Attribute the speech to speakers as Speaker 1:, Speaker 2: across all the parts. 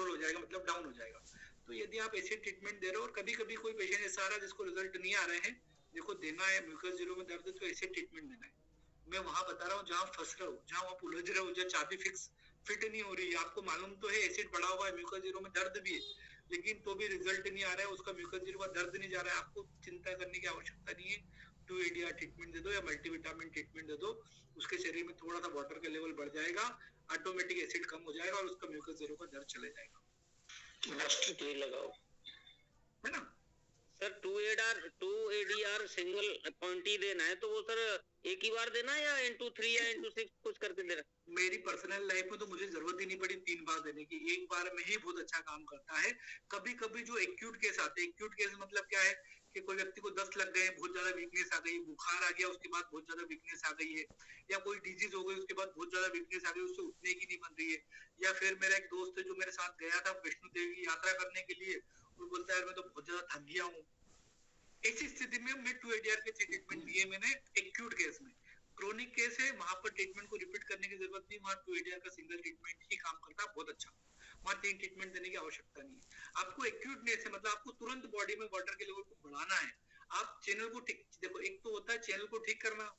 Speaker 1: Control हो जाएगा, मतलब डाउन हो जाएगा। तो यदि आप एसिड ट्रीटमेंट दे रहे हो और कभी कभी कोई पेशेंट ऐसा आ रहा है जिसको रिजल्ट नहीं आ रहे हैं, देखो देना है म्यूकस जीरो में दर्द तो एसिड ट्रीटमेंट देना है। मैं वहां बता रहा हूँ जहाँ फंस रहे हो, जहाँ आप उलझ रहे हो, जहाँ चाबी फिट नहीं हो रही है, आपको मालूम तो है एसिड बढ़ा हुआ है, म्यूकस जीरो में दर्द भी है, लेकिन तो भी रिजल्ट नहीं आ रहा है, उसका म्यूकस जीरो का दर्द नहीं जा रहा है, आपको चिंता करने की आवश्यकता नहीं है। 2 ADR ट्रीटमेंट दे दो या मल्टीविटामिन ट्रीटमेंट दे दो, उसके शरीर में थोड़ा सा वाटर का लेवल बढ़ जाएगा, ऑटोमेटिक एसिड कम हो जाएगा और उसका म्यूकस जीरो का दर्द चले जाएगा।
Speaker 2: मास्टर की लगाओ
Speaker 1: है ना
Speaker 3: सर। 2 ADR सिंगल पॉइंट ही देना है तो वो सर एक ही बार देना है या इंटू 3 या इंटू 6 कुछ करके देना?
Speaker 1: मेरी पर्सनल लाइफ में तो मुझे जरूरत ही नहीं पड़ी 3 बार देने की, एक बार में ही बहुत अच्छा काम करता है। कभी कभी जो एक्यूट केस आते हैं, एक्यूट केस मतलब क्या है कि कोई व्यक्ति को 10 लग गए, बहुत ज्यादा वीकनेस आ गई, बुखार आ गया, उसके बाद बहुत ज्यादा वीकनेस आ गई है, या कोई डिजीज हो गई उसके बाद बहुत ज्यादा वीकनेस आ गई, उससे उठने की नहीं बन रही है, या फिर मेरा एक दोस्त है जो मेरे साथ गया था वैष्णो देवी की यात्रा करने के लिए, वो बोलता है मैं तो बहुत ज्यादा थक गया हूँ। ऐसी स्थिति में मैं 2 ADR के ट्रीटमेंट दिए मैंने एक्यूट केस में। क्रोनिक केस है, वहां पर ट्रीटमेंट को रिपीट करने की जरूरत नहीं, वहां 2 ADR का सिंगल ट्रीटमेंट ही काम करता है बहुत अच्छा, वहां 3 ट्रीटमेंट देने की आवश्यकता नहीं है। आपको एक्यूटनेस है मतलब आपको तुरंत बॉडी में वाटर के लेवल को बढ़ाना है, आप चैनल को ठीक, देखो एक तो होता है चैनल को ठीक करना,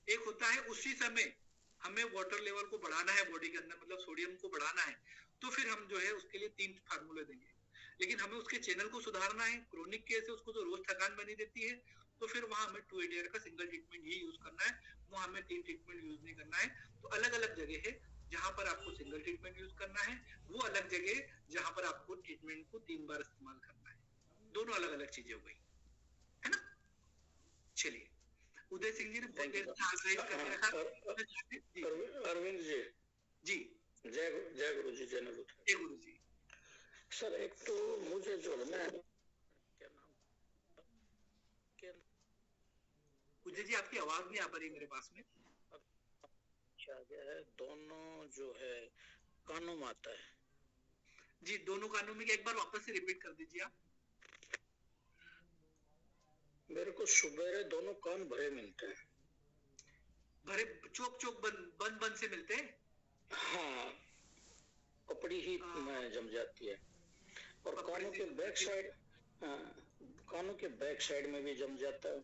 Speaker 1: एक होता है उसी समय हमें वाटर लेवल को बढ़ाना है बॉडी के अंदर, मतलब सोडियम को बढ़ाना है, तो फिर हम जो है उसके लिए 3 फार्मूले देंगे, लेकिन हमें उसके चैनल को सुधारना है। क्रोनिक केस है, उसको तो रोज थकान बनी देती है, तो फिर वहां हमें 2 ADR का सिंगल ट्रीटमेंट ही यूज करना है, वहां हमें 3 ट्रीटमेंट यूज नहीं करना है। तो अलग अलग जगह है जहां पर आपको सिंगल ट्रीटमेंट यूज करना है, वो अलग जगह जहां पर आपको ट्रीटमेंट को 3 बार इस्तेमाल करना है, दोनों अलग अलग चीजें हो गई, है ना। चलिए, उदय सिंह जी ने बहुत देर से आग्रह करके रखा।
Speaker 2: अरविंद जी
Speaker 1: जी
Speaker 2: जय गुरु जी, जय
Speaker 1: गुरु जी।
Speaker 2: सर एक तो मुझे जो है ना, क्या नाम,
Speaker 1: उदय जी आपकी आवाज नहीं आ पा रही मेरे पास में।
Speaker 2: अच्छा है, दोनों जो है कानों में आता है
Speaker 1: जी, दोनों कानों में एक बार वापस से रिपीट कर दीजिए आप।
Speaker 2: मेरे को सुबह दोनों कान भरे मिलते हैं,
Speaker 1: भरे चोक बंद से मिलते हैं।
Speaker 2: हाँ, कपड़ी ही में जम जाती है, और कानों के बैक साइड, कानों के बैक साइड में भी जम जाता है।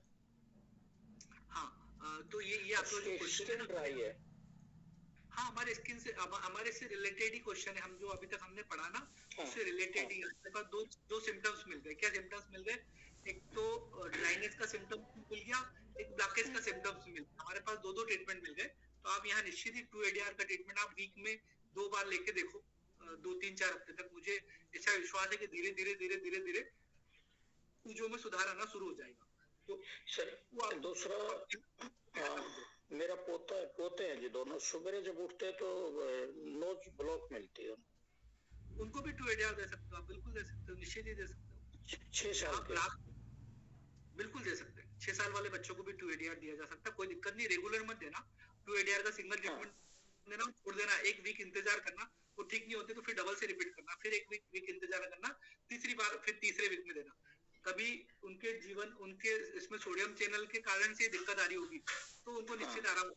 Speaker 1: हाँ, तो ये आपका जो क्वेश्चन
Speaker 2: ड्राई है।
Speaker 1: हाँ, हमारे स्किन से, हमारे से रिलेटेड ही क्वेश्चन है, हम जो अभी तक हमने पढ़ा ना उससे रिलेटेड ही। हमारे पास दो सिम्टम्स मिल गए। क्या सिम्टम्स मिल गए? एक तो ड्राइनेस का सिम्टम मिल गया, एक ब्लॉकेज का सिम्टम्स मिल गया। हमारे पास दो ट्रीटमेंट मिल गए। तो आप यहाँ निश्चित ही 2 ADR का ट्रीटमेंट आप वीक में 2 बार लेके देखो, 2-3-4 हफ्ते तक। मुझे ऐसा विश्वास है कि धीरे धीरे चीजों में सुधार आना शुरू हो जाएगा। तो
Speaker 2: सर दूसरा, मेरा पोते हैं जी, दोनों सुबह जब उठते हैं तो नोज ब्लॉक मिलती है,
Speaker 1: उनको भी 2 ADR दे सकते हो आप, बिल्कुल दे सकते हो, निश्चित ही दे सकते हो।
Speaker 2: 6 साल के
Speaker 1: बिल्कुल दे सकते हैं। 6 साल वाले बच्चों को भी 2 ADR दिया जा सकता है, कोई दिक्कत नहीं। रेगुलर मत देना 2 ADR का सिंगल ट्रीटमेंट देना, छोड़ देना, एक वीक इंतजार करना, वो ठीक नहीं होते तो फिर डबल से रिपीट करना, फिर एक वीक इंतजार करना, तीसरी बार फिर तीसरे वीक में देना। कभी उनके इसमें सोडियम चैनल के कारण से दिक्कत आ रही होगी तो उनको निश्चित आराम,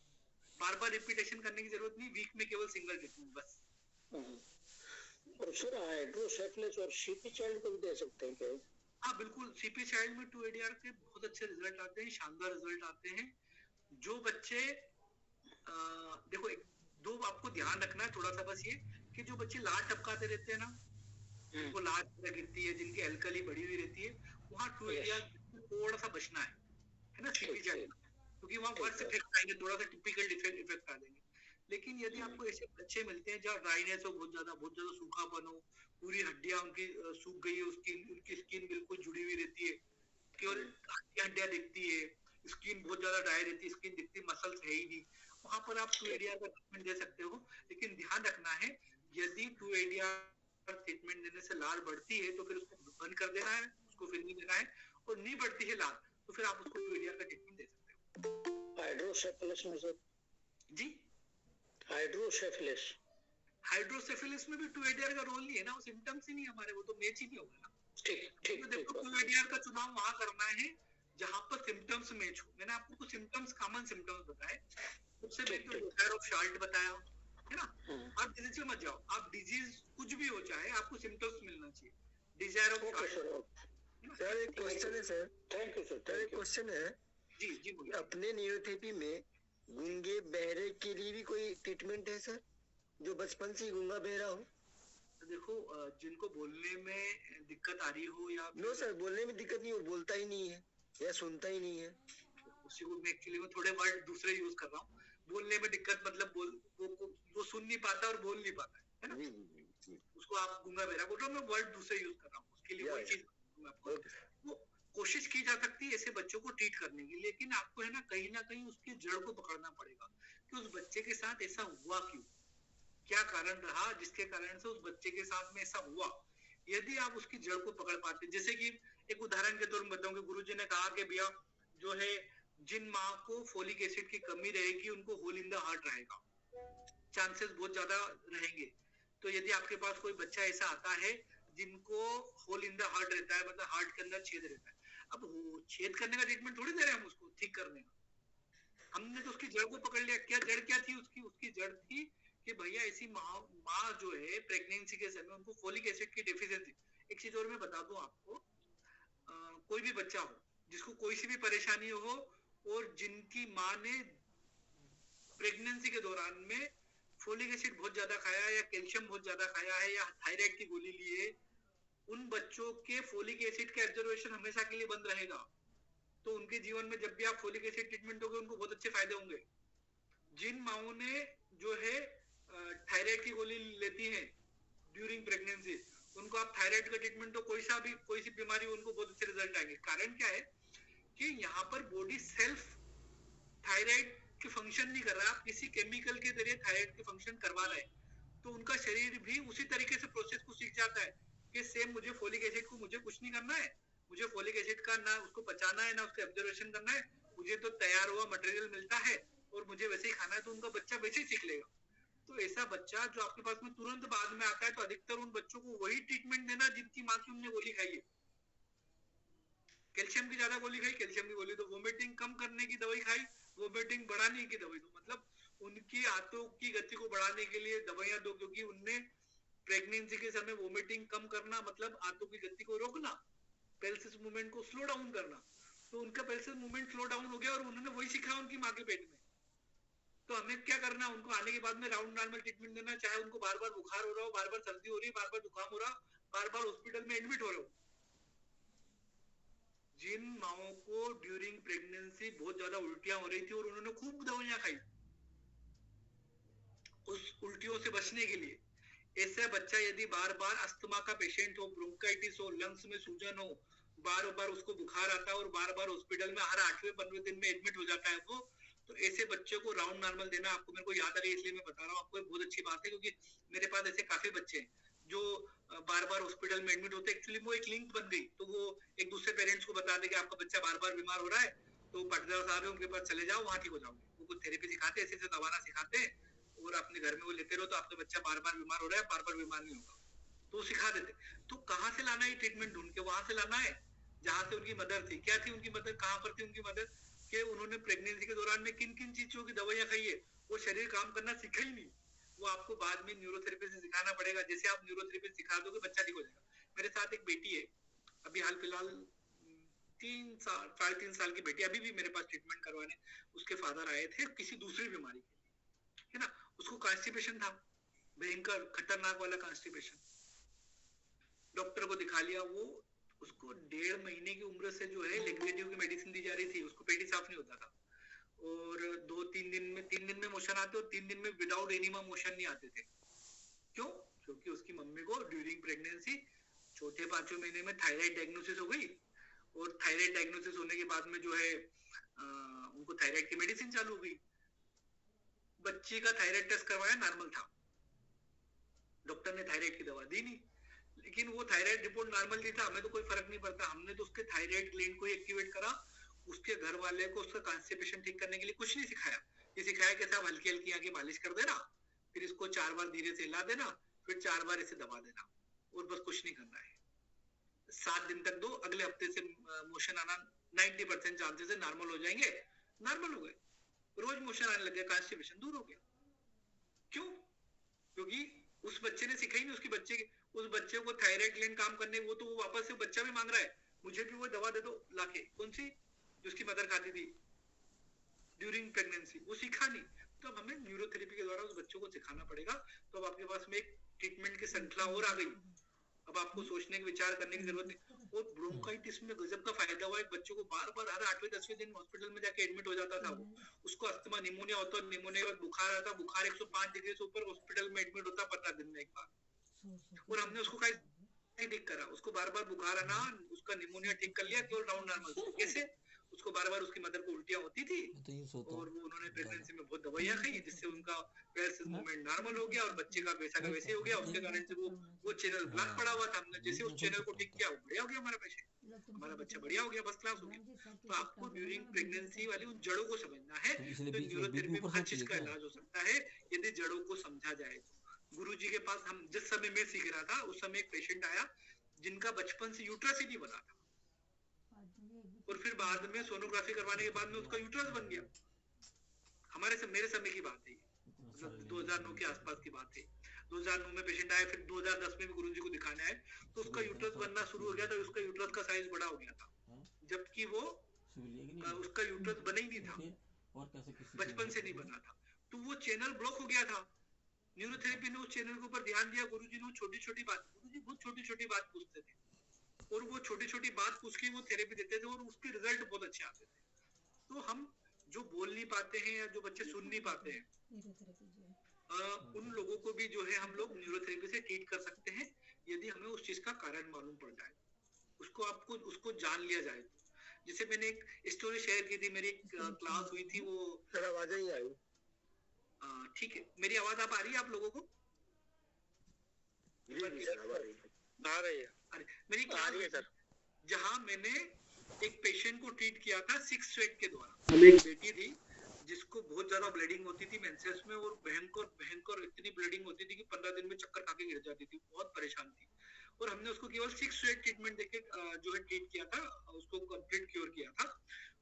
Speaker 1: बार बार रिपीटेशन करने की जरूरत नहीं, वीक में केवल सिंगल ट्रीटमेंट बस।
Speaker 2: और सर हाइड्रोसेफेलस और सीपी चाइल्ड को भी दे सकते हैं क्या?
Speaker 1: हाँ बिल्कुल, सीपी चाइल्ड में 2 ADR के बहुत अच्छे रिजल्ट आते हैं, शानदार रिजल्ट आते हैं। जो बच्चे देखो, दो आपको ध्यान रखना है थोड़ा सा बस, ये कि जो बच्चे लार टपकाते रहते हैं ना, उनको लार गिरती है, जिनकी एल्कली बढ़ी हुई रहती है, वहाँ 2 ADR थोड़ा सा बचना है ना, सीपी चाइल्ड, क्योंकि वहाँ वर्स्ट इफेक्ट आएंगे, थोड़ा सा टिपिकल इफेक्ट आ जाएंगे। लेकिन यदि आपको ऐसे बच्चे मिलते हैं जहाँ ड्राइनेस हो, बहुत ज्यादा सूखापन हो, पूरी हड्डियां उनकी सूख गई है, उनकी स्किन बिल्कुल जुड़ी हुई रहती है, केवल हड्डियां दिखती है, स्किन बहुत ज्यादा ड्राई रहती है, स्किन दिखती, मसल्स है ही नहीं, वहां पर आप 2 ADR का ट्रीटमेंट दे सकते हो। लेकिन ध्यान रखना है, यदि 2 ADR ट्रीटमेंट देने से लार बढ़ती है तो फिर उसको बंद कर देना है, उसको फिर नहीं देना है, और नहीं बढ़ती है लार तो फिर आप उसको 2 ADR का ट्रीटमेंट दे सकते हो।
Speaker 2: हाइड्रोसेफेलस में सर
Speaker 1: जी, हाइड्रोसेफेलस में भी 2 ADR का रोल नहीं है ना, वो सिम्टम्स ही नहीं हमारे, वो तो मैच ही नहीं होगा ना। ठीक, तो देखो 2 ADR का चुनाव वहां करना है जहां पर सिम्टम्स मैच हो। मैंने आपको कुछ सिम्टम्स, कॉमन सिम्टम्स बताए, सबसे पहले तो ऑफ शाल्ट बताया, है ना। आप डिजीज में मत जाओ, आप डिजीज कुछ भी हो, चाहे, आपको सिम्टम्स मिलना चाहिए, desire of
Speaker 2: okay sir.
Speaker 4: Sir एक क्वेश्चन है sir.
Speaker 2: Thank you sir.
Speaker 4: Sir एक क्वेश्चन है,
Speaker 1: जी जी बोलिए।
Speaker 4: अपने न्यूरोथेरेपी में गूंगे बहरे के लिए भी कोई ट्रीटमेंट है सर, जो बचपन से ही गूंगा बहरा हो?
Speaker 1: देखो जिनको बोलने में दिक्कत आ रही हो या
Speaker 4: नो सर, बोलने में दिक्कत नहीं हो, बोलता ही नहीं है या सुनता ही नहीं है।
Speaker 1: उसी को मैं एक्चुअली में थोड़े वर्ड दूसरे यूज कर रहा हूँ। बोलने में दिक्कत मतलब वो सुन नहीं पाता और बोल नहीं पाता है ना,
Speaker 4: जी।
Speaker 1: उसको आप गूंगा बहरा बोल रहे हो, मैं वर्ड दूसरे यूज कर रहा हूँ उसके लिए, वही चीज मैं आपको वो कोशिश की जा सकती है ऐसे बच्चों को ट्रीट करने की, लेकिन आपको है ना कहीं उसकी जड़ को पकड़ना पड़ेगा कि उस बच्चे के साथ ऐसा हुआ क्यों, क्या कारण रहा जिसके कारण से उस बच्चे के साथ में ऐसा हुआ। यदि आप उसकी जड़ को पकड़ पाते, जैसे कि एक उदाहरण के तौर पर बताऊं कि गुरुजी ने कहा कि भैया जो है जिन माँ को फोलिक एसिड की कमी रहेगी उनको होल इन द हार्ट रहेगा, चांसेस बहुत ज्यादा रहेंगे। तो यदि आपके पास कोई बच्चा ऐसा आता है जिनको होल इन द हार्ट रहता है, मतलब हार्ट के अंदर छेद रहता है, अब छेद करने का ट्रीटमेंट थोड़ी दे रहे हैं हम उसको ठीक करने का, हमने तो उसकी जड़ को पकड़ लिया। क्या जड़ क्या थी उसकी जड़ थी कि भैया ऐसी माँ जो है प्रेगनेंसी के समय उनको फोलिक एसिड की डेफिशिएंसी। एक चीज और मैं बता दूं आपको, कोई भी बच्चा हो जिसको कोई सी भी परेशानी हो और जिनकी माँ ने प्रेगनेंसी के दौरान में फोलिक एसिड बहुत ज्यादा खाया है या कैल्शियम बहुत ज्यादा खाया है या थायराइड की गोली ली है, उन बच्चों के फोलिक एसिड का एब्जॉर्प्शन हमेशा के लिए बंद रहेगा। तो उनके जीवन में जब भी आप फोलिक एसिड ट्रीटमेंट दोगे उनको बहुत अच्छे फायदे होंगे। जिन माओ ने जो है थायराइड की गोली लेती हैं ड्यूरिंग प्रेगनेंसी, उनको आप थायराइड का ट्रीटमेंट तो कोई सी बीमारी उनको बहुत अच्छे रिजल्ट आएंगे। कारण क्या है कि यहाँ पर बॉडी सेल्फ थायराइड के फंक्शन नहीं कर रहा है, आप किसी केमिकल के जरिए थायराइड के फंक्शन करवा रहे हैं, तो उनका शरीर भी उसी तरीके से प्रोसेस को सीख जाता है कि सेम मुझे फोलिक एसिड को मुझे कुछ नहीं करना है, मुझे फोलिक एसिड का ना उसको पचाना है ना उसका एब्जॉर्प्शन करना है, मुझे तो तैयार हुआ मटेरियल मिलता है और मुझे वैसे ही खाना है, तो उनका बच्चा वैसे ही सीख लेगा। तो ऐसा बच्चा जो आपके पास में तुरंत बाद में आता है, तो अधिकतर उन बच्चों को वही ट्रीटमेंट देना जिनकी माँ की उनने गोली खाई है। कैल्शियम की ज्यादा गोली खाई, कैल्शियम की गोली, तो वोमिटिंग कम करने की दवाई खाई, वोमिटिंग बढ़ाने की दवाई दो, मतलब उनकी आंतों की गति को बढ़ाने के लिए दवाइयां दो, क्योंकि उनने प्रेगनेंसी के समय वोमिटिंग कम करना मतलब आंतों की गति को रोकना, पेल्सिस मूवमेंट को स्लो डाउन करना, तो उनका पेल्सिस मूवमेंट स्लो डाउन हो गया और उन्होंने वही सीखा उनकी माँ के पेट में। तो हमें क्या करना, उनको आने के बाद में राउंड नॉर्मल ट्रीटमेंट देना, चाहे उनको बार बार बुखार हो रहा हो, बार बार सर्दी हो रही है, बार बार जुकाम हो रहा, बार बार हॉस्पिटल में एडमिट हो रहे हो। जिन माओ को ड्यूरिंग प्रेगनेंसी बहुत ज्यादा उल्टियां हो रही थी और उन्होंने खूब दवाइयां खाई उस उल्टियों से बचने के लिए, ऐसा बच्चा यदि बार बार अस्थमा का पेशेंट हो, ब्रोंकाइटिस हो, लंग्स में सूजन हो, बार बार उसको बुखार आता है और बार बार हॉस्पिटल में हर 8वें 15वें दिन में एडमिट हो जाता है वो, तो ऐसे बच्चे को राउंड नॉर्मल देना आपको, मेरे को याद आ गई इसलिए मैं बता रहा हूँ आपको, एक बहुत अच्छी बात है, क्योंकि मेरे पास ऐसे काफी बच्चे हैं जो बार बार हॉस्पिटल में एडमिट होते हैं। एक्चुअली वो एक लिंक बन गई, तो वो एक दूसरे पेरेंट्स को बता दे कि आपका बच्चा बार बार बीमार हो रहा है, तो पाटीदार साहब है उनके पास चले जाओ, वहां ठीक हो जाओगे। वो कुछ थेरेपी सिखाते, ऐसे दवाना सिखाते हैं और अपने घर में वो लेते रहो, तो आपका बच्चा बार बार बीमार हो रहा है, बार बार बीमार नहीं होगा, तो सिखा देते। तो कहाँ से लाना है ट्रीटमेंट, ढूंढ के वहां से लाना है जहां से उनकी मदर थी। क्या थी उनकी मदर, कहाँ पर थी उनकी मदर, कि उन्होंने प्रेगनेंसी के दौरान में किन किन चीजों की दवाइयां खाई है, वो शरीर काम करना सीखा ही नहीं, वो आपको बाद में न्यूरोथेरेपी से सिखाना पड़ेगा। जैसे आप न्यूरोथेरेपी सिखा दोगे बच्चा ठीक हो जाएगा। मेरे साथ एक बेटी है, अभी हाल फिलहाल 3 साल की बेटी, अभी भी मेरे पास ट्रीटमेंट करवाने उसके फादर आए थे किसी दूसरी बीमारी के लिए, है ना, उसको कॉन्स्टिपेशन था, भयंकर खतरनाक वाला कॉन्स्टिपेशन। डॉक्टर को दिखा लिया, वो उसको 1.5 महीने की उम्र से जो है लेक्सेटिव की मेडिसिन दी जा रही थी, उसको पेट ही साफ नहीं होता था, और 3 दिन में मोशन आते और 3 दिन में विदाउट एनीमा मोशन नहीं आते थे। क्यों? क्योंकि उसकी मम्मी को ड्यूरिंग प्रेगनेंसी 4-5वें महीने में थायराइड डायग्नोसिस हो गई, और थायराइड डायग्नोसिस होने के बाद में जो है उनको थायराइड की मेडिसिन चालू हो गई। बच्ची का थायराइड टेस्ट करवाया, नॉर्मल था, डॉक्टर ने थायराइड की दवा दी नहीं, लेकिन वो थायराइड रिपोर्ट नॉर्मल नहीं था, हमें तो कोई फर्क नहीं पड़ता, हमने तो उसके थायराइड ग्लैंड को एक्टिवेट करा, उसके घर वाले को उसका कॉन्स्टिपेशन ठीक करने के लिए कुछ नहीं सिखाया। ये सिखाया कि साहब हल्की हल्की आके मालिश कर देना, फिर इसको 4 बार धीरे से हिला देना, फिर 4 बार इसे दबा देना, और बस कुछ नहीं करना है। 7 दिन तक दो, अगले हफ्ते से मोशन आना 90% चांसेस है नॉर्मल हो जाएंगे। नॉर्मल हो गए, रोज मोशन आने लग गया, कॉन्स्टिपेशन दूर हो गया। क्यों? क्योंकि उस बच्चे ने सिखाई नहीं, उस को थायराइड ग्लैंड काम करने, वो तो वो वापस से बच्चा भी मांग रहा है, मुझे भी वो दवा दे दो लाके, कौन सी जो उसकी मदर खाती थी ड्यूरिंग प्रेगनेंसी, वो सीखा नहीं। तो अब हमें न्यूरोथेरेपी के द्वारा उस बच्चों को सिखाना पड़ेगा। तो अब आपके पास में एक ट्रीटमेंट की श्रृंखला और आ गई, अब आपको सोचने की विचार करने की जरूरत नहीं। और ब्रोंकाइटिस में गजब का फायदा हुआ, एक बच्चों को बार बार हर 8वें 10वें दिन हॉस्पिटल में जाके एडमिट हो जाता था वो, उसको अस्थमा निमोनिया होता, निमोनिया के बाद बुखार आता, बुखार 105 डिग्री से ऊपर, हॉस्पिटल में एडमिट होता 15 दिन में एक बार। और हमने उसको ठीक करा, उसको बार बार बुखार आना, उसका निमोनिया ठीक कर लिया केवल राउंड नॉर्मल। कैसे? उसको बार बार उसकी मदर को उल्टियां होती थी और वो उन्होंने प्रेगनेंसी में बहुत दवाइयां खाई, जिससे उनका पैल्स मूवमेंट नॉर्मल हो गया और बच्चे का वैसा का वैसे हो गया। उसके कारण से वो चैनल ब्लॉक पड़ा हुआ था, हमने जैसे उस चैनल को ठीक किया, वो बढ़िया हो गया हमारा पेशेंट, हमारा बच्चा बढ़िया हो गया, फर्स्ट क्लास हो गया। तो आपको ड्यूरिंग प्रेगनेंसी वाली उन जड़ों को समझना है। तो न्यूरोथेरेपी में हर चीज का इलाज हो सकता है यदि जड़ों को समझा जाए तो। गुरुजी के पास हम जिस समय में सीख रहा था, उस समय एक पेशेंट आया जिनका बचपन से यूट्रस ही नहीं बना था, और फिर बाद में सोनोग्राफी करवाने के बाद में उसका यूट्रस बन गया। मेरे समय की बात है, मतलब 2009 के आसपास की बात है। 2009 में पेशेंट आया, फिर 2010 में भी गुरुजी को दिखाने आए, तो उसका यूट्रस बनना शुरू हो गया था, उसका यूट्रस का साइज बड़ा हो गया था, जबकि वो उसका यूट्रस बना ही नहीं था, बचपन से नहीं बना था। तो वो चैनल ब्लॉक हो गया था। न्यूरोथेरेपी ने उस चैनल के ऊपर ध्यान दिया, गुरुजी ने छोटी छोटी बात, गुरुजी बहुत छोटी छोटी बात पूछते थे और वो छोटी छोटी बात पूछ के वो थेरेपी देते थे और उसके रिजल्ट बहुत अच्छे आते थे। तो हम जो बोल नहीं पाते हैं या जो बच्चे सुन नहीं पाते हैं, उन लोगों को भी जो है हम लोग न्यूरोथेरेपी से ट्रीट कर सकते हैं, यदि हमें उस चीज का कारण मालूम पड़ जाए, उसको जान लिया जाए। जैसे मैंने एक स्टोरी शेयर की थी, मेरी एक क्लास हुई थी, वो
Speaker 4: सर आवाज नहीं आई।
Speaker 1: ठीक है, मेरी आवाज आप आ रही है आप लोगों को?
Speaker 3: आ रही है।
Speaker 1: मेरी क्लास है सर, जहां मैंने एक पेशेंट को ट्रीट किया था 6 स्वेट के द्वारा। एक बेटी थी जिसको बहुत ज्यादा ब्लीडिंग होती थी मेंसेस में, और भयंकर इतनी ब्लीडिंग होती थी कि 15 दिन में चक्कर खा के गिर जाती थी, बहुत परेशान थी। और हमने उसको केवल 6 स्वेट ट्रीटमेंट देके जो है ट्रीट किया था, उसको कंप्लीट क्योर किया था।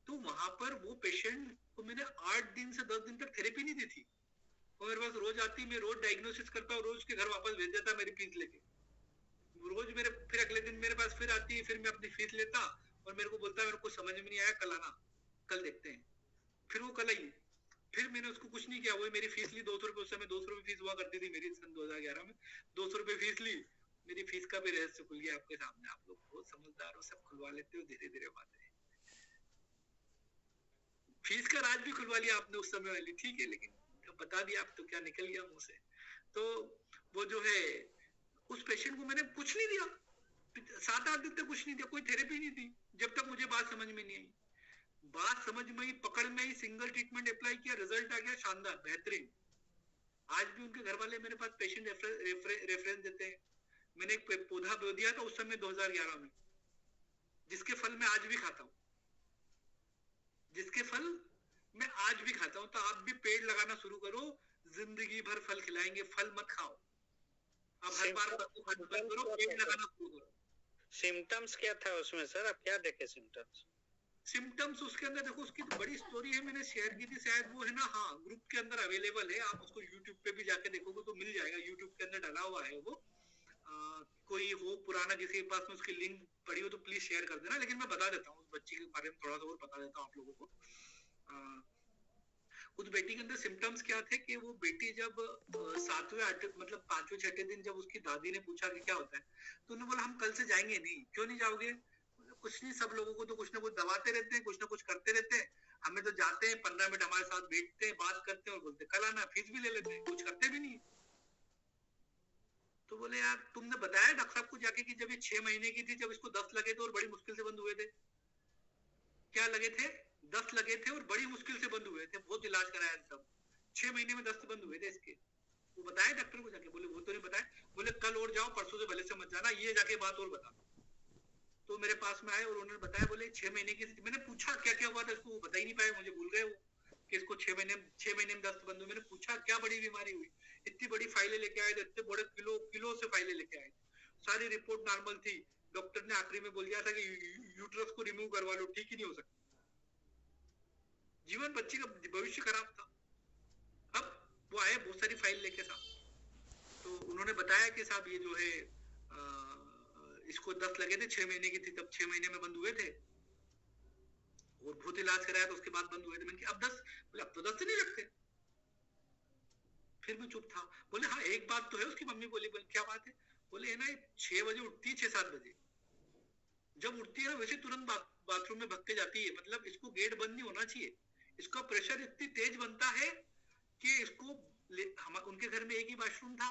Speaker 1: तो वहां पर वो पेशेंट को मैंने 8 दिन से 10 दिन तक थेरेपी नहीं दी थी। वो मेरे पास रोज आती, मैं रोज डायग्नोसिस करता और रोज उसके घर वापस भेज देता मेरी फीस लेके। रोज मेरे फिर अगले दिन मेरे पास फिर आती, फिर मैं अपनी फीस लेता और मेरे को बोलता मेरे को समझ में नहीं आया, कल आना, कल देखते हैं। फिर वो कल आई, फिर मैंने उसको कुछ नहीं किया, वो मेरी फीस ली 200 रुपए, उस समय 200 रुपए फीस हुआ करती थी मेरी सन 2011 में। 200 रुपए फीस ली, मेरी फीस का भी रहस्य खुल गया आपके सामने। आप लोग बहुत समझदार हो, सब खुलवा लेते हो धीरे धीरे बातें। फीस का राज भी खुलवा लिया आपने उस समय वाली, ठीक है, लेकिन बता दिया आप तो क्या निकल गया मुंह से। तो वो जो है उस पेशेंट को मैंने कुछ नहीं दिया, 7-8 दिन तक कुछ नहीं दिया, कोई थेरेपी नहीं दी, जब तक मुझे बात समझ में नहीं आई। बात समझ में ही, पकड़ में ही, सिंगल ट्रीटमेंट अप्लाई किया, रिजल्ट आ गया शानदार, बेहतरीन। आज भी उनके घर वाले मेरे पास पेशेंट रेफरेंस देते हैं। मैंने एक पौधा बो दिया था उस समय 2011 में, जिसके फल मैं आज भी खाता हूँ, जिसके फल मैं आज भी खाता हूँ। तो आप भी पेड़ लगाना शुरू करो, जिंदगी भर फल खिलाएंगे, फल मत खाओ, आप हर बार बंद करो, पेड़ लगाना शुरू करो।
Speaker 3: सिम्टम्स क्या था उसमें सर, आप क्या देखे
Speaker 1: सिम्टम्स उसके अंदर? देखो उसकी तो बड़ी स्टोरी है, मैंने शेयर की थी शायद, वो है ना, हाँ, ग्रुप के अंदर अवेलेबल है, आप उसको यूट्यूब पे भी जाके देखोगे तो मिल जाएगा, यूट्यूब के अंदर डाला हुआ है वो। कोई हो पुराना जिसके पास में उसकी लिंक पड़ी हो तो प्लीज शेयर कर देना, लेकिन मैं बता देता हूँ उस बच्ची के बारे में, थोड़ा सा और बता देता हूँ आप लोगों को। उस बेटी के अंदर सिम्टम्स क्या थे कि वो बेटी जब 7वें 8वें मतलब 5वें 6ठे दिन जब उसकी दादी ने पूछा कि क्या होता है, तो उन्होंने बोला हम कल से जाएंगे नहीं। क्यों नहीं जाओगे? कुछ नहीं, सब लोगों को तो कुछ ना कुछ दबाते रहते हैं, कुछ ना कुछ करते रहते हैं, हमें तो जाते हैं 15 मिनट हमारे साथ बैठते हैं, बात करते हैं और बोलते कल आना, फीस भी ले लेते हैं, कुछ करते भी नहीं। तो बोले यार तुमने बताया डॉक्टर साहब को जाके कि जब ये 6 महीने की थी, जब इसको 10 लगे थे और बड़ी मुश्किल से बंद हुए थे। क्या लगे थे? 10 लगे थे और बड़ी मुश्किल से बंद हुए थे, बहुत इलाज कराया सब, 6 महीने में 10 बंद हुए थे इसके। वो बताया डॉक्टर को जाके? बोले वो तो नहीं बताया। बोले कल और जाओ, परसों से भले से मत जाना, ये जाके बात और बता। तो मेरे पास में आए और उन्होंने बताया, बोले 6 महीने की। मैंने पूछा क्या क्या हुआ था इसको, वो बता ही नहीं पाए, मुझे भूल गए वो कि इसको 6 महीने में 10 बंद हुए। मैंने पूछा क्या बड़ी बीमारी हुई, इतनी बड़ी फाइलें लेके आए थे, इतने बड़े किलो से फाइलें लेके आए, सारी रिपोर्ट नॉर्मल थी। डॉक्टर ने आखिरी में बोल दिया था कि यूट्रस को रिमूव करवा लो, ठीक ही नहीं हो सकता। जीवन बच्ची का भविष्य खराब था। अब वो आए बहुत सारी फाइल लेके साहब, तो उन्होंने बताया कि साहब ये जो है इसको 10 लगे थे, 6 महीने की थी तब 6 महीने में बंद हुए थे, और बहुत इलाज कराया तो उसके बाद बंद हुए थे। मैंने कहा अब 10, बोले अब तो 10 नहीं लगते। फिर मैं चुप था। बोले हाँ एक बात तो है। उसकी मम्मी बोली, बोले क्या बात है? बोले है ना 6 बजे उठती है, 6-7 बजे जब उठती है ना वैसे तुरंत बाथरूम में भाग के जाती है। मतलब इसको गेट बंद नहीं होना चाहिए, इसका प्रेशर इतनी तेज बनता है कि इसको हम उनके घर में एक ही वॉशरूम था,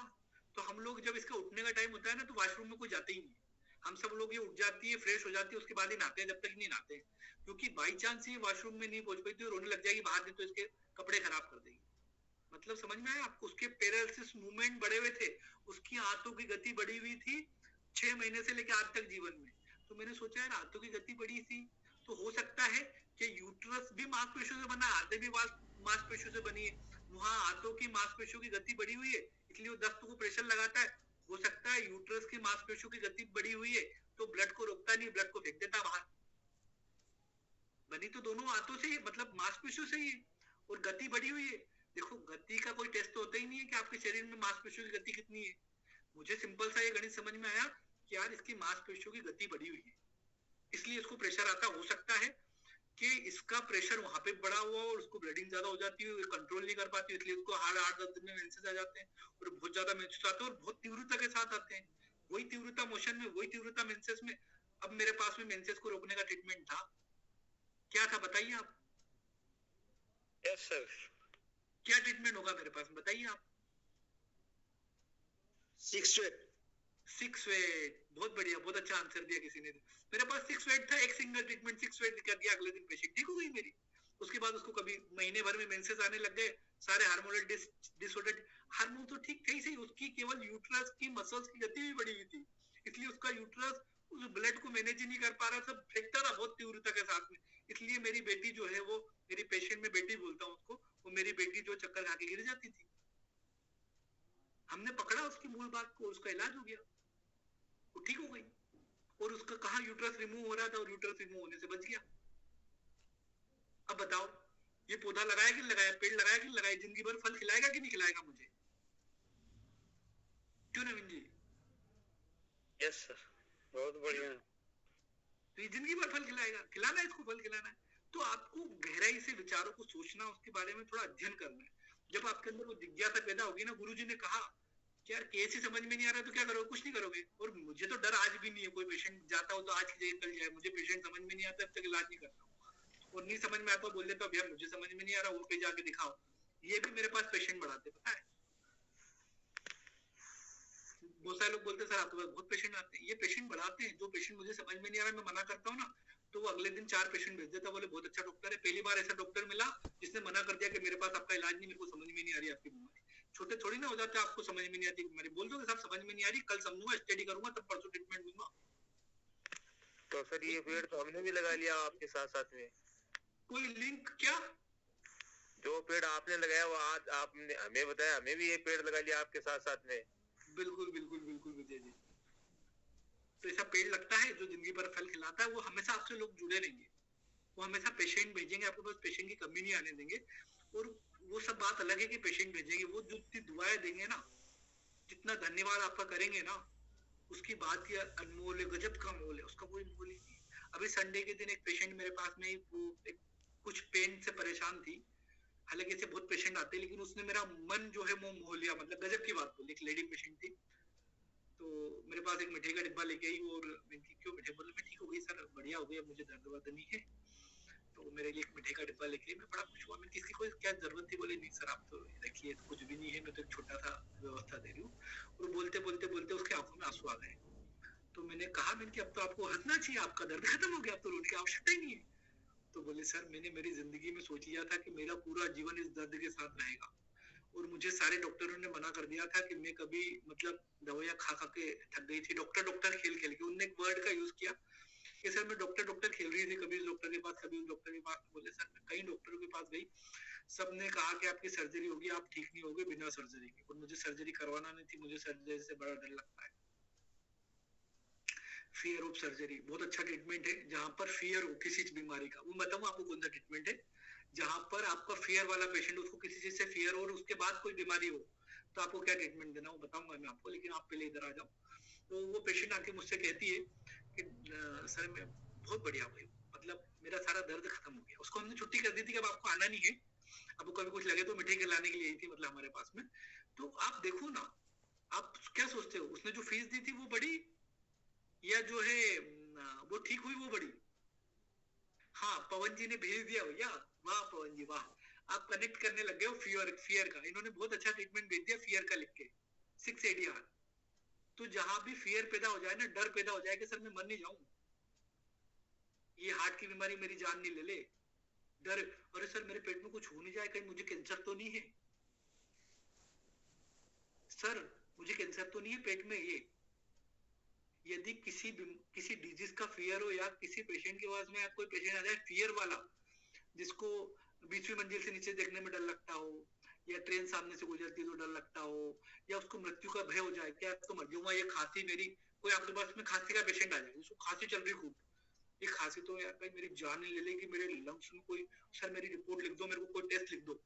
Speaker 1: तो हम लोग जब इसका उठने का टाइम होता है ना तो वॉशरूम में कोई जाते ही नहीं, हम सब लोग ये उठ जाती है, फ्रेश हो जाती है, उसके बाद ही नहाते हैं, जब तक नहीं नहाते, क्योंकि बाई चांस ये वॉशरूम में नहीं पहुंच पाई तो रोने लग जाएगी बाहर, नहीं तो इसके कपड़े खराब कर देगी। मतलब समझ में आया आपको? उसके पैरालिसिस मूवमेंट बढ़े हुए थे, उसकी हाथों की गति बढ़ी हुई थी 6 महीने से लेकर आज तक जीवन में। तो मैंने सोचा यार हाथों की गति बढ़ी थी तो हो सकता है कि यूट्रस भी मांसपेशियों से बना, हाथें भी मांसपेशियों से बनी है, वहां हाथों की मांसपेशियों की गति बढ़ी हुई है इसलिए वो दस्त को प्रेशर लगाता है। हो सकता है यूट्रस की मांसपेशियों की गति बढ़ी हुई है तो ब्लड को रोकता नहीं, ब्लड को फेंक देता बाहर। बनी तो दोनों हाथों से ही, मतलब मांसपेशियों से ही, और गति बढ़ी हुई है। देखो गति का कोई टेस्ट तो होता ही नहीं है कि आपके शरीर में मांसपेशियों की गति कितनी है। मुझे सिंपल सा ये गणित समझ में आया कि यार इसकी मांसपेशियों की गति बढ़ी हुई है इसलिए इसको प्रेशर आता। हो सकता है कि इसका प्रेशर वहां पे बढ़ा हुआ और उसको ब्लीडिंग ज्यादा हो जाती है, कंट्रोल नहीं कर पाती, इसलिए उसको हर 8-10 दिन में मेंसेस आ जाते हैं, और बहुत ज्यादा मेंसेस आते हैं और बहुत तीव्रता के साथ आते हैं, वही तीव्रता मोशन में, वही तीव्रता मेंसेस में। अब मेरे पास में मेंसेस को रोकने का ट्रीटमेंट था, क्या था बताइए आप?
Speaker 3: Yes sir.
Speaker 1: क्या ट्रीटमेंट होगा मेरे पास, बताइए आप?
Speaker 4: 6 वेट।
Speaker 1: 6 वेट, बहुत बढ़िया, बहुत अच्छा आंसर दिया किसी ने। मेरे पास 6 वेट था, एक सिंगल ट्रीटमेंट 6 वेट कर दिया, अगले दिन पेशेंट ठीक हो गई मेरी। उसके बाद उसको कभी महीने भर में मेंसेस आने लग गए, सारे हार्मोनल डिसऑर्डर, हार्मोन तो ठीक थे ही सही, उसकी केवल यूट्रस की मसल्स की गति भी बढ़ी हुई थी, इसलिए उसका यूट्रस उस ब्लड को मैनेज ही नहीं कर पा रहा था, फेंकता था बहुत तीव्रता के साथ में। इसलिए मेरी बेटी जो है, वो मेरी पेशेंट में बेटी बोलता हूँ उसको, वो मेरी बेटी जो चक्कर खा के गिर जाती थी, हमने पकड़ा उसकी मूल बात को, उसका इलाज हो गया, वो ठीक हो गई, और उसका कहा यूट्रस रिमूव हो रहा था और यूट्रस रिमूव होने से बच गया। अब बताओ ये पौधा लगाया कि लगाया, पेड़ लगाया कि लगाया, जिंदगी भर फल खिलाएगा कि नहीं खिलाएगा मुझे? क्यों नवीन जी?
Speaker 3: यस सर, बहुत बढ़िया।
Speaker 1: तो ये जिंदगी भर फल खिलाएगा, खिलाना है इसको, फल खिलाना है। तो आपको गहराई से विचारों को सोचना, उसके बारे में थोड़ा अध्ययन करना है। जब आपके अंदर वो जिज्ञासा पैदा होगी ना, गुरुजी ने कहा कि यार केस ही समझ में नहीं आ रहा तो क्या करोगे? कुछ नहीं करोगे। और मुझे तो डर आज भी नहीं है, कोई पेशेंट जाता हो तो आज की जगह कल जाए, मुझे पेशेंट समझ में नहीं आता तब तक इलाज नहीं करता हूँ, और नहीं समझ में आता बोल देता भैया मुझे समझ में नहीं आ रहा, वो पे जाके दिखाओ। ये भी मेरे पास पेशेंट बढ़ाते, पता है, बहुत सारे लोग बोलते हैं सर आपके पास बहुत पेशेंट आते हैं, ये पेशेंट बढ़ाते हैं। जो पेशेंट मुझे समझ में नहीं आ रहा, मैं मना करता हूँ ना, तो वो अगले दिन 4 पेशेंट भेज देता, बोले बहुत अच्छा डॉक्टर है। पहली बार ऐसा डॉक्टर मिला जिसने मना कर दिया कि मेरे पास आपका इलाज नहीं, मेरे को समझ में नहीं आ रही आपकी बीमारी। छोटे थोड़ी ना हो जाते, आपको समझ में नहीं आती बीमारी, बोल दो साहब समझ में नहीं आ रही, कल समझूंगा, स्टडी करूंगा, तब परसों ट्रीटमेंट दूंगा।
Speaker 3: तो सर ये पेड़ तो हमने भी लगा लिया आपके साथ साथ में।
Speaker 1: कोई लिंक क्या?
Speaker 3: जो पेड़ आपने लगाया वो आज आपने हमें बताया, हमें भी ये पेड़ लगा लिया आपके साथ साथ में।
Speaker 1: बिल्कुल बिल्कुल बिल्कुल विजय जी। तो ऐसा पेड़ लगता है जो जिंदगी भर फल खिलाता है, वो हमेशा आपसे लोग जुड़े रहेंगे, वो हमेशा पेशेंट भेजेंगे आपके पास, पेशेंट की कमी नहीं आने देंगे। और वो सब बात अलग है कि पेशेंट भेजेंगे, वो जो जितनी दुआएं देंगे ना, जितना धन्यवाद आपका करेंगे ना, उसकी बात ही अनमोल है, गजब का मोल है, उसका कोई मोल ही नहीं। अभी संडे के दिन एक पेशेंट मेरे पास में, वो कुछ पेन से परेशान थी, हालांकि ऐसे बहुत पेशेंट आते हैं, लेकिन उसने मेरा मन जो है वो मोह लिया, मतलब गजब की बात बोली। एक लेडी पेशेंट थी, तो मेरे पास एक मिठाई का डिब्बा लेके आई, और मैंने क्यों मिठाई, बोले मैं ठीक हो गई सर, बढ़िया हो गई, अब मुझे दर्द वर्द नहीं है। तो मेरे लिए एक मिठाई का डिब्बा लेके, मैं बड़ा खुश हुआ, मैं किसकी कोई क्या जरूरत थी? बोले नहीं सर आप तो रखिए, कुछ भी नहीं है, मैं तो एक छोटा सा व्यवस्था दे रही हूँ। और बोलते बोलते बोलते उसके आंखों में आंसू आ गए। तो मैंने कहा, मैंने कि अब तो आपको हंसना चाहिए, आपका दर्द खत्म हो गया, अब तो रोने की आवश्यकता ही नहीं है। तो बोले सर मैंने मेरी जिंदगी में सोच लिया था कि मेरा पूरा जीवन इस दर्द के साथ रहेगा, और मुझे सारे डॉक्टरों ने मना कर दिया था कि मैं कभी, मतलब दवाइयां खा खा के थक गई थी, डॉक्टर डॉक्टर खेल खेल के। उन्होंने एक वर्ड का यूज किया कि सर मैं डॉक्टर डॉक्टर खेल रही थी, कभी इस डॉक्टर के पास, कभी उस डॉक्टर के पास। बोले सर मैं कई डॉक्टरों के पास गई, सबने कहा कि आपकी सर्जरी होगी, आप ठीक नहीं होगे बिना सर्जरी के, और मुझे सर्जरी करवाना नहीं थी, मुझे सर्जरी से बड़ा डर लगता है। फियर ऑफ सर्जरी बहुत अच्छा ट्रीटमेंट है, जहां पर फियर हो किसी बीमारी का। वो बताऊं आपको कौन सा ट्रीटमेंट है? जहां पर आपका फियर वाला पेशेंट, उसको किसी चीज से फियर हो और उसके बाद कोई बीमारी हो, तो आपको क्या ट्रीटमेंट देना वो बताऊंगा मैं आपको, लेकिन आप पहले इधर आ जाओ। तो वो पेशेंट आके मुझसे कहती है कि सर मैं बहुत बढ़िया हुई, मतलब मेरा सारा दर्द खत्म हो गया। उसको हमने छुट्टी कर दी थी कि अब आपको आना नहीं है, अब कभी कुछ लगे तो मिठाई खिलाने के लिए आई थी मतलब हमारे पास में। तो आप देखो ना, आप क्या सोचते हो, उसने जो फीस दी थी वो बड़ी, या जो है वो ठीक हुई वो बड़ी? हाँ, पवन जी ने भेज दिया भैया, वाह पवन जी वाह, आप कनेक्ट करने लग गए हो फियर फियर का। इन्होंने बहुत अच्छा ट्रीटमेंट भेज दिया फियर का लिख के, 6 ADR। तो जहां भी फियर पैदा हो जाए ना, डर पैदा हो जाए कि सर मैं मर नहीं जाऊं, ये हार्ट की बीमारी मेरी जान नहीं ले ले, डर, अरे सर मेरे पेट में कुछ हो नहीं जाए, कहीं मुझे कैंसर तो नहीं है, सर मुझे कैंसर तो नहीं है पेट में। ये यदि किसी डिजीज का फियर हो, या किसी पेशेंट के पास में कोई पेशेंट आ जाए फियर वाला, जिसको 20वीं मंजिल से नीचे देखने में डर लगता हो, या ट्रेन सामने से गुजरती है तो डर लगता हो, या उसको मृत्यु का भय हो जाए, क्या तो मर जाऊंगा, ये खांसी मेरी, कोई आपके पास में खांसी का पेशेंट आ जाए, उसको खांसी चल रही खूब, ये खांसी तो यार भाई मेरी जान ही ले लेगी, मेरे लंग्स में कोई, सर मेरी रिपोर्ट लिख दो, मेरे को कोई टेस्ट लिख दो।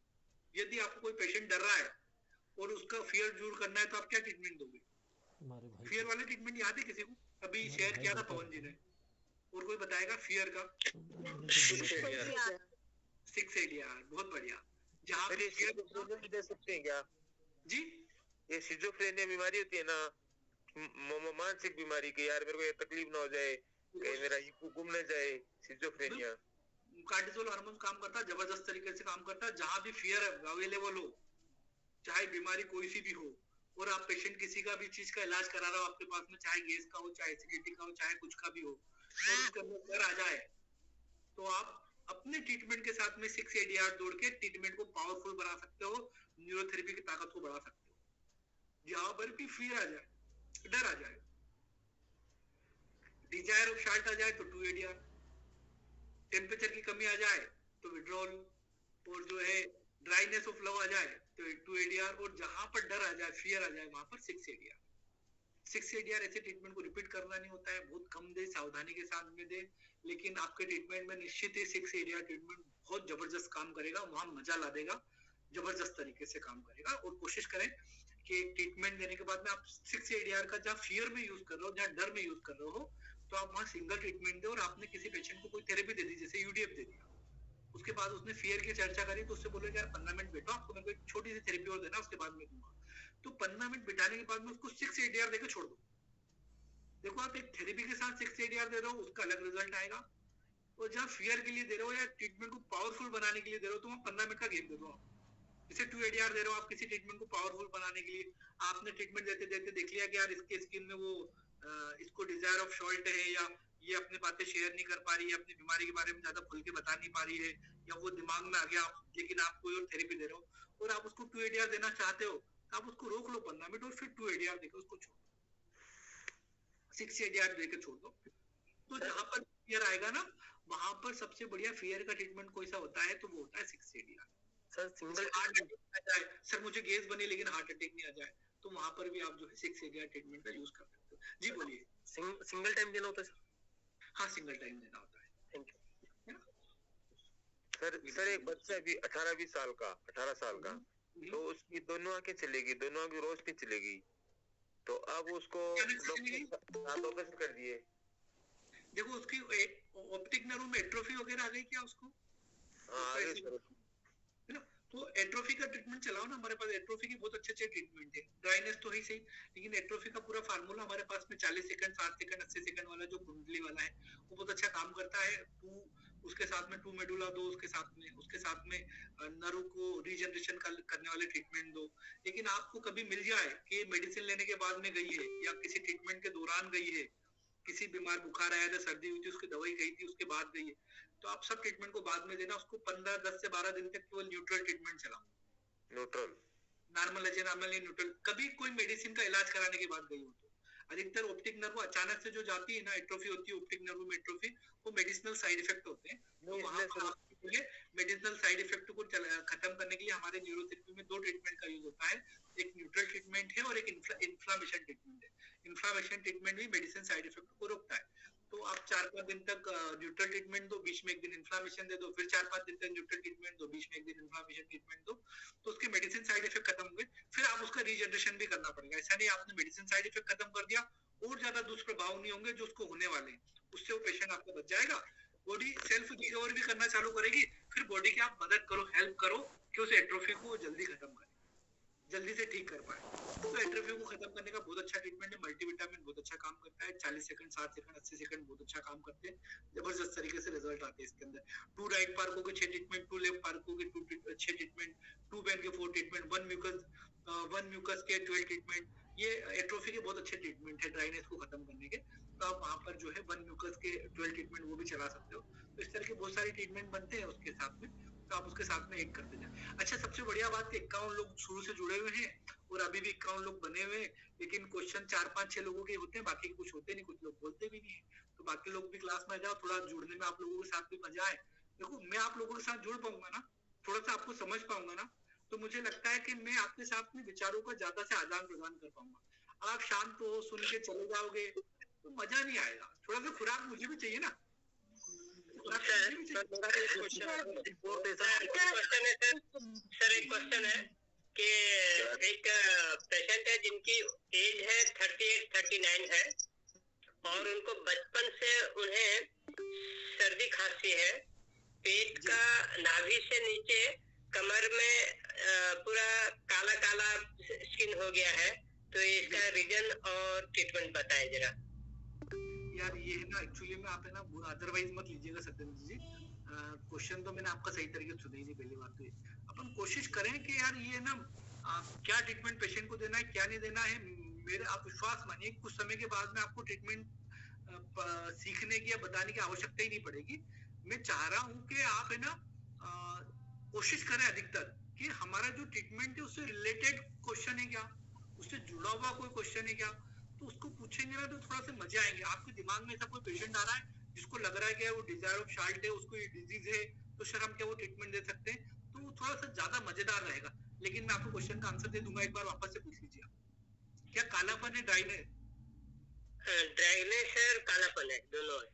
Speaker 1: यदि आपको कोई पेशेंट डर रहा है और उसका फियर दूर करना है, तो आप क्या ट्रीटमेंट दोगे? फियर वाले ट्रीटमेंट याद है किसी को? अभी शेयर किया था पवन जी ने, और कोई बताएगा फियर का? 6 ADR, बहुत बढ़िया। जहाँ पे
Speaker 5: भी दे सकते हैं क्या
Speaker 1: जी?
Speaker 5: ये सिजोफ्रेनिया बीमारी होती है ना, मानसिक बीमारी की, यार मेरे को ये तकलीफ ना हो जाए, कहीं मेरा ईको गुम न जाए, सिजोफ्रेनिया।
Speaker 1: कार्टिसोल हार्मोन काम करता है, जबरदस्त तरीके से काम करता है। जहाँ भी फियर अवेलेबल हो, चाहे बीमारी कोई सी भी हो, और आप पेशेंट किसी का भी चीज का इलाज करा रहा हो आपके पास में, चाहे गैस का हो, चाहे एसिडिटी का हो, चाहे कुछ का भी हो, और उसके अंदर डर आ जाए, तो आप अपने ट्रीटमेंट के साथ में 6 ADR जोड़ के ट्रीटमेंट को पावरफुल बना सकते हो, न्यूरोथेरेपी की ताकत को बढ़ा सकते हो। जहां पर भी फियर आ जाए, डर आ जाए, डिजायर ऑफ शार्ट आ जाए तो 2 ADR, टेम्परेचर की कमी आ जाए तो विड्रॉल, और जो है ड्राइनेस ऑफ लव आ जाए तो 2 ADR, और जहां पर डर आ जाए, फियर आ जाए, वहां पर 6 ADR। 6 ADR ऐसे ट्रीटमेंट को रिपीट करना नहीं होता है, बहुत कम दे, सावधानी के साथ में दे, लेकिन आपके ट्रीटमेंट में निश्चित ही 6 ADR ट्रीटमेंट बहुत जबरदस्त काम करेगा, वहां मजा ला देगा, जबरदस्त तरीके से काम करेगा। और कोशिश करें कि ट्रीटमेंट देने के बाद में आप 6 ADR का जहाँ फियर में यूज कर रहे हो, जहाँ डर में यूज कर रहे हो, तो आप वहाँ सिंगल ट्रीटमेंट दे, और आपने किसी पेशेंट को कोई थेरेपी दे दी, जैसे UDF दे दिया, उसके बाद उसने फियर की चर्चा करी, तो उससे बोले यार 15 मिनट बैठो, आपको मेरे को एक छोटी सी थेरेपी और देना, उसके बाद में दूंगा। तो 15 मिनट बिठाने के बाद में उसको 6 ADR देकर छोड़ दो। देखो आप एक थेरेपी के साथ 6 ADR दे रहे हो, उसका अलग रिजल्ट आएगा, और जहाँ फियर के लिए दे रहे हो या ट्रीटमेंट को पावरफुल बनाने के लिए दे रहे हो, तो वहाँ 15 मिनट का गेप दे दो आप। जैसे 2 ADR दे रहे हो आप किसी ट्रीटमेंट को पावरफुल बनाने के लिए, आपने ट्रीटमेंट देते देते देख लिया कि यार इसके स्किन में वो इसको डिजायर ऑफ शॉल्ट है, या ये अपनी बातें शेयर नहीं कर पा रही है, अपनी बीमारी के बारे में ज्यादा खुल के बता नहीं पा रही है, या वो दिमाग में आ गया, लेकिन आप कोई और थेरेपी दे रहे हो, और आप उसको 2 ADR देना चाहते हो, तो आप उसको रोक लो 15 मिनट, और फिर 2 ADR देकर उसको छोड़ दो, 6 ADR देकर छोड़ दो। तो जहां पर फियर आएगा ना, वहां पर सबसे बढ़िया फियर का ट्रीटमेंट कोई सा होता है, तो वो होता है 6 ADR।
Speaker 5: Sir single
Speaker 1: heart attack आ जाए, सर मुझे गैस बने लेकिन हार्ट अटैक नहीं आ जाए, तो वहां पर भी आप जो है 6 ADR ट्रीटमेंट का यूज कर सकते हो। जी बोलिए।
Speaker 5: सिंगल टाइम देना होता है सर?
Speaker 1: हाँ, सिंगल टाइम देना होता है।
Speaker 5: थैंक यू सर एक बच्चा भी 18-20 साल का, 18 साल का, तो उसकी दोनों आंखें चलेगी, दोनों आंखें रोशनी चलेगी, तो अब उसको ऑपरेशन कर दिए।
Speaker 1: देखो उसकी ऑप्टिक नर्व में एट्रोफी वगैरह आ गई क्या उसको? है ना, तो एट्रोफी का ट्रीटमेंट चलाओ ना, हमारे पास एट्रोफी की बहुत अच्छे ट्रीटमेंट है। ड्राइनेस तो ही सही, लेकिन एट्रोफी का पूरा फार्मूला हमारे पास में 40 सेकंड, 60 सेकंड, 80 सेकंड वाला जो कुंडली वाला है, वो बहुत अच्छा काम करता है। उसके साथ में 2 मेडुला दो, उसके साथ में नर्व को रीजनरेशन करने वाले ट्रीटमेंट दो। लेकिन आपको कभी मिल जाए कि मेडिसिन लेने के बाद में गई है, या किसी ट्रीटमेंट के दौरान गई है, किसी बीमार बुखार आया था, सर्दी हुई थी, उसकी दवाई गई थी, उसके बाद गई है, तो आप सब ट्रीटमेंट को बाद में देना, उसको 10 से 12 दिन तक केवल न्यूट्रल ट्रीटमेंट चलाओ।
Speaker 5: न्यूट्रल,
Speaker 1: नॉर्मल है, नॉर्मल न्यूट्रल। कभी कोई मेडिसिन का इलाज कराने के बाद गई हो तो अधिकतर ऑप्टिक नर्व अचानक से जो जाती है ना, एट्रोफी होती है ऑप्टिक नर्व में, एट्रोफी, वो मेडिसिनल साइड इफेक्ट होते हैं। तो वहां पर मेडिसिनल साइड इफेक्ट को खत्म करने के लिए हमारे न्यूरोथेरेपी में 2 ट्रीटमेंट का यूज होता है, एक न्यूट्रल ट्रीटमेंट है और एक इन्फ्लामेशन ट्रीटमेंट है। इन्फ्लामेशन ट्रीटमेंट भी मेडिसिन साइड इफेक्ट को रोकता है। तो आप 4-5 दिन तक न्यूट्रल ट्रीटमेंट दो, बीच में एक दिन इन्फ्लामेशन दे दो, फिर 4-5 दिन तक न्यूट्रल ट्रीटमेंट दो, बीच में एक दिन इन्फ्लामेशन ट्रीटमेंट दो, तो उसके मेडिसिन साइड इफेक्ट खत्म हुए। फिर आप उसका रीजनरेशन भी करना पड़ेगा। ऐसा नहीं आपने मेडिसिन साइड इफेक्ट खत्म कर दिया और ज्यादा दुष्प्रभाव नहीं होंगे जो उसको होने वाले हैं, उससे वो पेशेंट आपका बच जाएगा। बॉडी सेल्फ रिकवर भी करना चालू करेगी, फिर बॉडी की आप मदद करो, हेल्प करो कि उस एट्रोफी को जल्दी खत्म करे, जल्दी से ठीक कर पाए। तो एट्रोफी को खत्म करने का बहुत अच्छा ट्रीटमेंट है, मल्टीविटामिन बहुत अच्छा काम करता है, 40 सेकंड 60 सेकंड 80 सेकंड बहुत अच्छा काम करते हैं, जबरदस्त तरीके से रिजल्ट आते हैं इसके अंदर। 2 राइट पार्कों के 6 ट्रीटमेंट, 2 लेफ्ट पार्कों के 6 ट्रीटमेंट, 2 पेन के 4 ट्रीटमेंट, 1 म्यूकस के 12 ट्रीटमेंट, ये एट्रोफी के बहुत अच्छे ट्रीटमेंट है ड्राइनेस को खत्म करने के। तो आप वहां पर जो है 1 म्यूकस के 12 ट्रीटमेंट वो भी चला सकते हो। तो इस तरह के बहुत सारे ट्रीटमेंट बनते हैं उसके साथ में, तो आप उसके साथ में एक करते जाए। अच्छा, सबसे बढ़िया बात कि 51 लोग शुरू से जुड़े हुए हैं और अभी भी 51 लोग बने हुए हैं, लेकिन क्वेश्चन 4-5-6 लोगों के होते हैं, बाकी कुछ होते नहीं, कुछ लोग बोलते भी नहीं है। तो बाकी लोग भी क्लास में आ जाओ, थोड़ा जुड़ने में आप लोगों के साथ भी मजा आए। देखो, मैं आप लोगों के साथ जुड़ पाऊंगा ना, थोड़ा सा आपको समझ पाऊंगा ना, तो मुझे लगता है कि मैं आपके साथ में विचारों का ज्यादा से आदान प्रदान कर पाऊंगा। आप शांत हो, सुन के चले जाओगे तो मजा नहीं आएगा। थोड़ा सा खुराक मुझे भी चाहिए ना।
Speaker 6: सर एक क्वेश्चन है कि एक पेशेंट है जिनकी एज है 38-39 है और उनको बचपन से उन्हें सर्दी खांसी है, पेट का नाभि से नीचे कमर में पूरा काला काला स्किन हो गया है, तो इसका रीजन और ट्रीटमेंट बताएं जरा।
Speaker 1: यार ये है ना, एक्चुअली में आप है ना अदरवाइज मत लीजिएगा सत्येंद्र जी। क्वेश्चन तो मैंने आपका सही तरीके से सुना ही नहीं। पहली बात तो अपन कोशिश करें कि यार ये ना क्या ट्रीटमेंट पेशेंट को देना है, क्या नहीं देना है। मेरे आप विश्वास मानिए, कुछ समय के बाद में आपको ट्रीटमेंट सीखने की या बताने की आवश्यकता ही नहीं पड़ेगी। मैं चाह रहा हूँ कि आप है ना कोशिश करें अधिकतर कि हमारा जो ट्रीटमेंट है उससे रिलेटेड क्वेश्चन है क्या, उससे जुड़ा हुआ कोई क्वेश्चन है क्या, तो उसको पूछेंगे ना तो थोड़ा सा मजे आएंगे। आपके दिमाग में ऐसा कोई पेशेंट आ रहा है जिसको लग रहा है कि वो डिजायर ऑफ शाल्ट है, उसको ये डिजीज है, तो सर हम क्या वो ट्रीटमेंट दे सकते हैं, तो वो थोड़ा सा ज्यादा मजेदार रहेगा। लेकिन मैं आपको क्वेश्चन का आंसर दे दूंगा, एक बार वापस से पूछ लीजिए। क्या कालापन है, ड्राइनेस?
Speaker 6: ड्राइनेस है और कालापन है, दोनों है।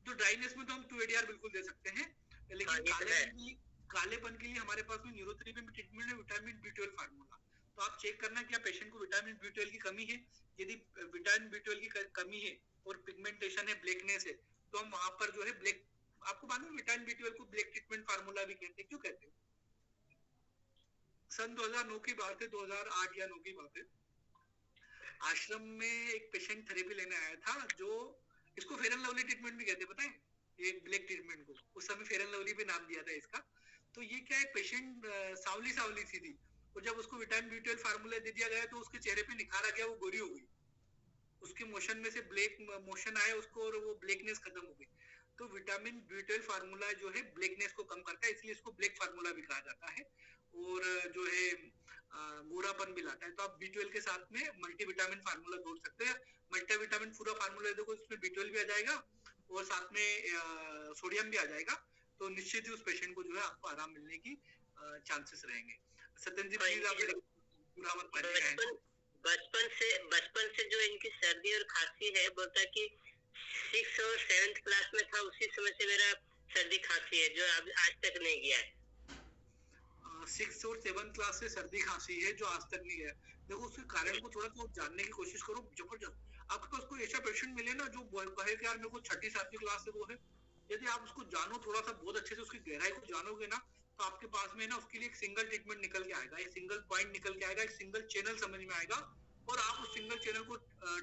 Speaker 1: तो ड्राइनेस में तो हम 2-ADR बिल्कुल दे सकते हैं, लेकिन कालेपन के लिए हमारे पास में न्यूरोथेरेपी में ट्रीटमेंट है विटामिन B12 फार्मूला। तो आप चेक करना क्या पेशेंट को विटामिन B12 की कमी है। यदि विटामिन B12 की कमी है और पिगमेंटेशन है, ब्लैकनेस है, तो हम वहां पर जो है ब्लैक, आपको मालूम विटामिन B12 को ब्लैक ट्रीटमेंट फार्मूला भी कहते हैं। क्यों कहते हैं? सन 2009 की बात है, 2008 या 9 की बात है। आश्रम में एक पेशेंट थेरेपी लेने आया था, जो इसको फेयर एंड लवली ट्रीटमेंट भी कहते हैं, पता है, ये ब्लैक ट्रीटमेंट को उस समय फेयर एंड लवली भी नाम दिया था इसका। तो ये क्या है, पेशेंट सावली सावली सी थी, और जब उसको विटामिन B12 फार्मूला दे दिया गया तो उसके चेहरे पे निखार आ गया, वो गोरी हो गई, उसके मोशन में से ब्लैक मोशन आया उसको और वो ब्लैकनेस खत्म हो गई। तो विटामिन B12 फार्मूला जो है ब्लैकनेस को कम करता है, इसलिए इसको ब्लैक फार्मूला भी कहा जाता है, और जो है गोरापन भी लाता है। तो आप B12 के साथ में मल्टीविटामिन फार्मूला जोड़ सकते हैं। मल्टीविटामिन पूरा फार्मूला देखो, इसमें B12 भी आ जाएगा और साथ में सोडियम भी आ जाएगा, तो निश्चित ही उस पेशेंट को जो है आपको आराम मिलने की चांसेस रहेंगे। सत्येंद्र जी प्लीज आप पूरा मत पाइएगा।
Speaker 6: बचपन से जो इनकी सर्दी और खांसी है, बोलता है कि 6 और 7th क्लास में था उसी समय से मेरा सर्दी खांसी है, जो आज तक नहीं गया है।
Speaker 1: 6 और 7 क्लास से सर्दी खांसी है जो आज तक नहीं है। देखो उसके कारण को थोड़ा तो जानने की कोशिश करो। जबरदस्त आपके पास कोई ऐसा पेशेंट मिले ना जो कहे कि यार मेरे को 6ठी 7वीं क्लास से वो है, यदि आप उसको जानो थोड़ा सा बहुत अच्छे से, उसकी गहराई को जानोगे ना, तो आपके पास में ना उसके लिए एक सिंगल ट्रीटमेंट निकल के आएगा, एक सिंगल पॉइंट निकल के आएगा, एक सिंगल चैनल समझ में आएगा, और आप उस सिंगल चैनल को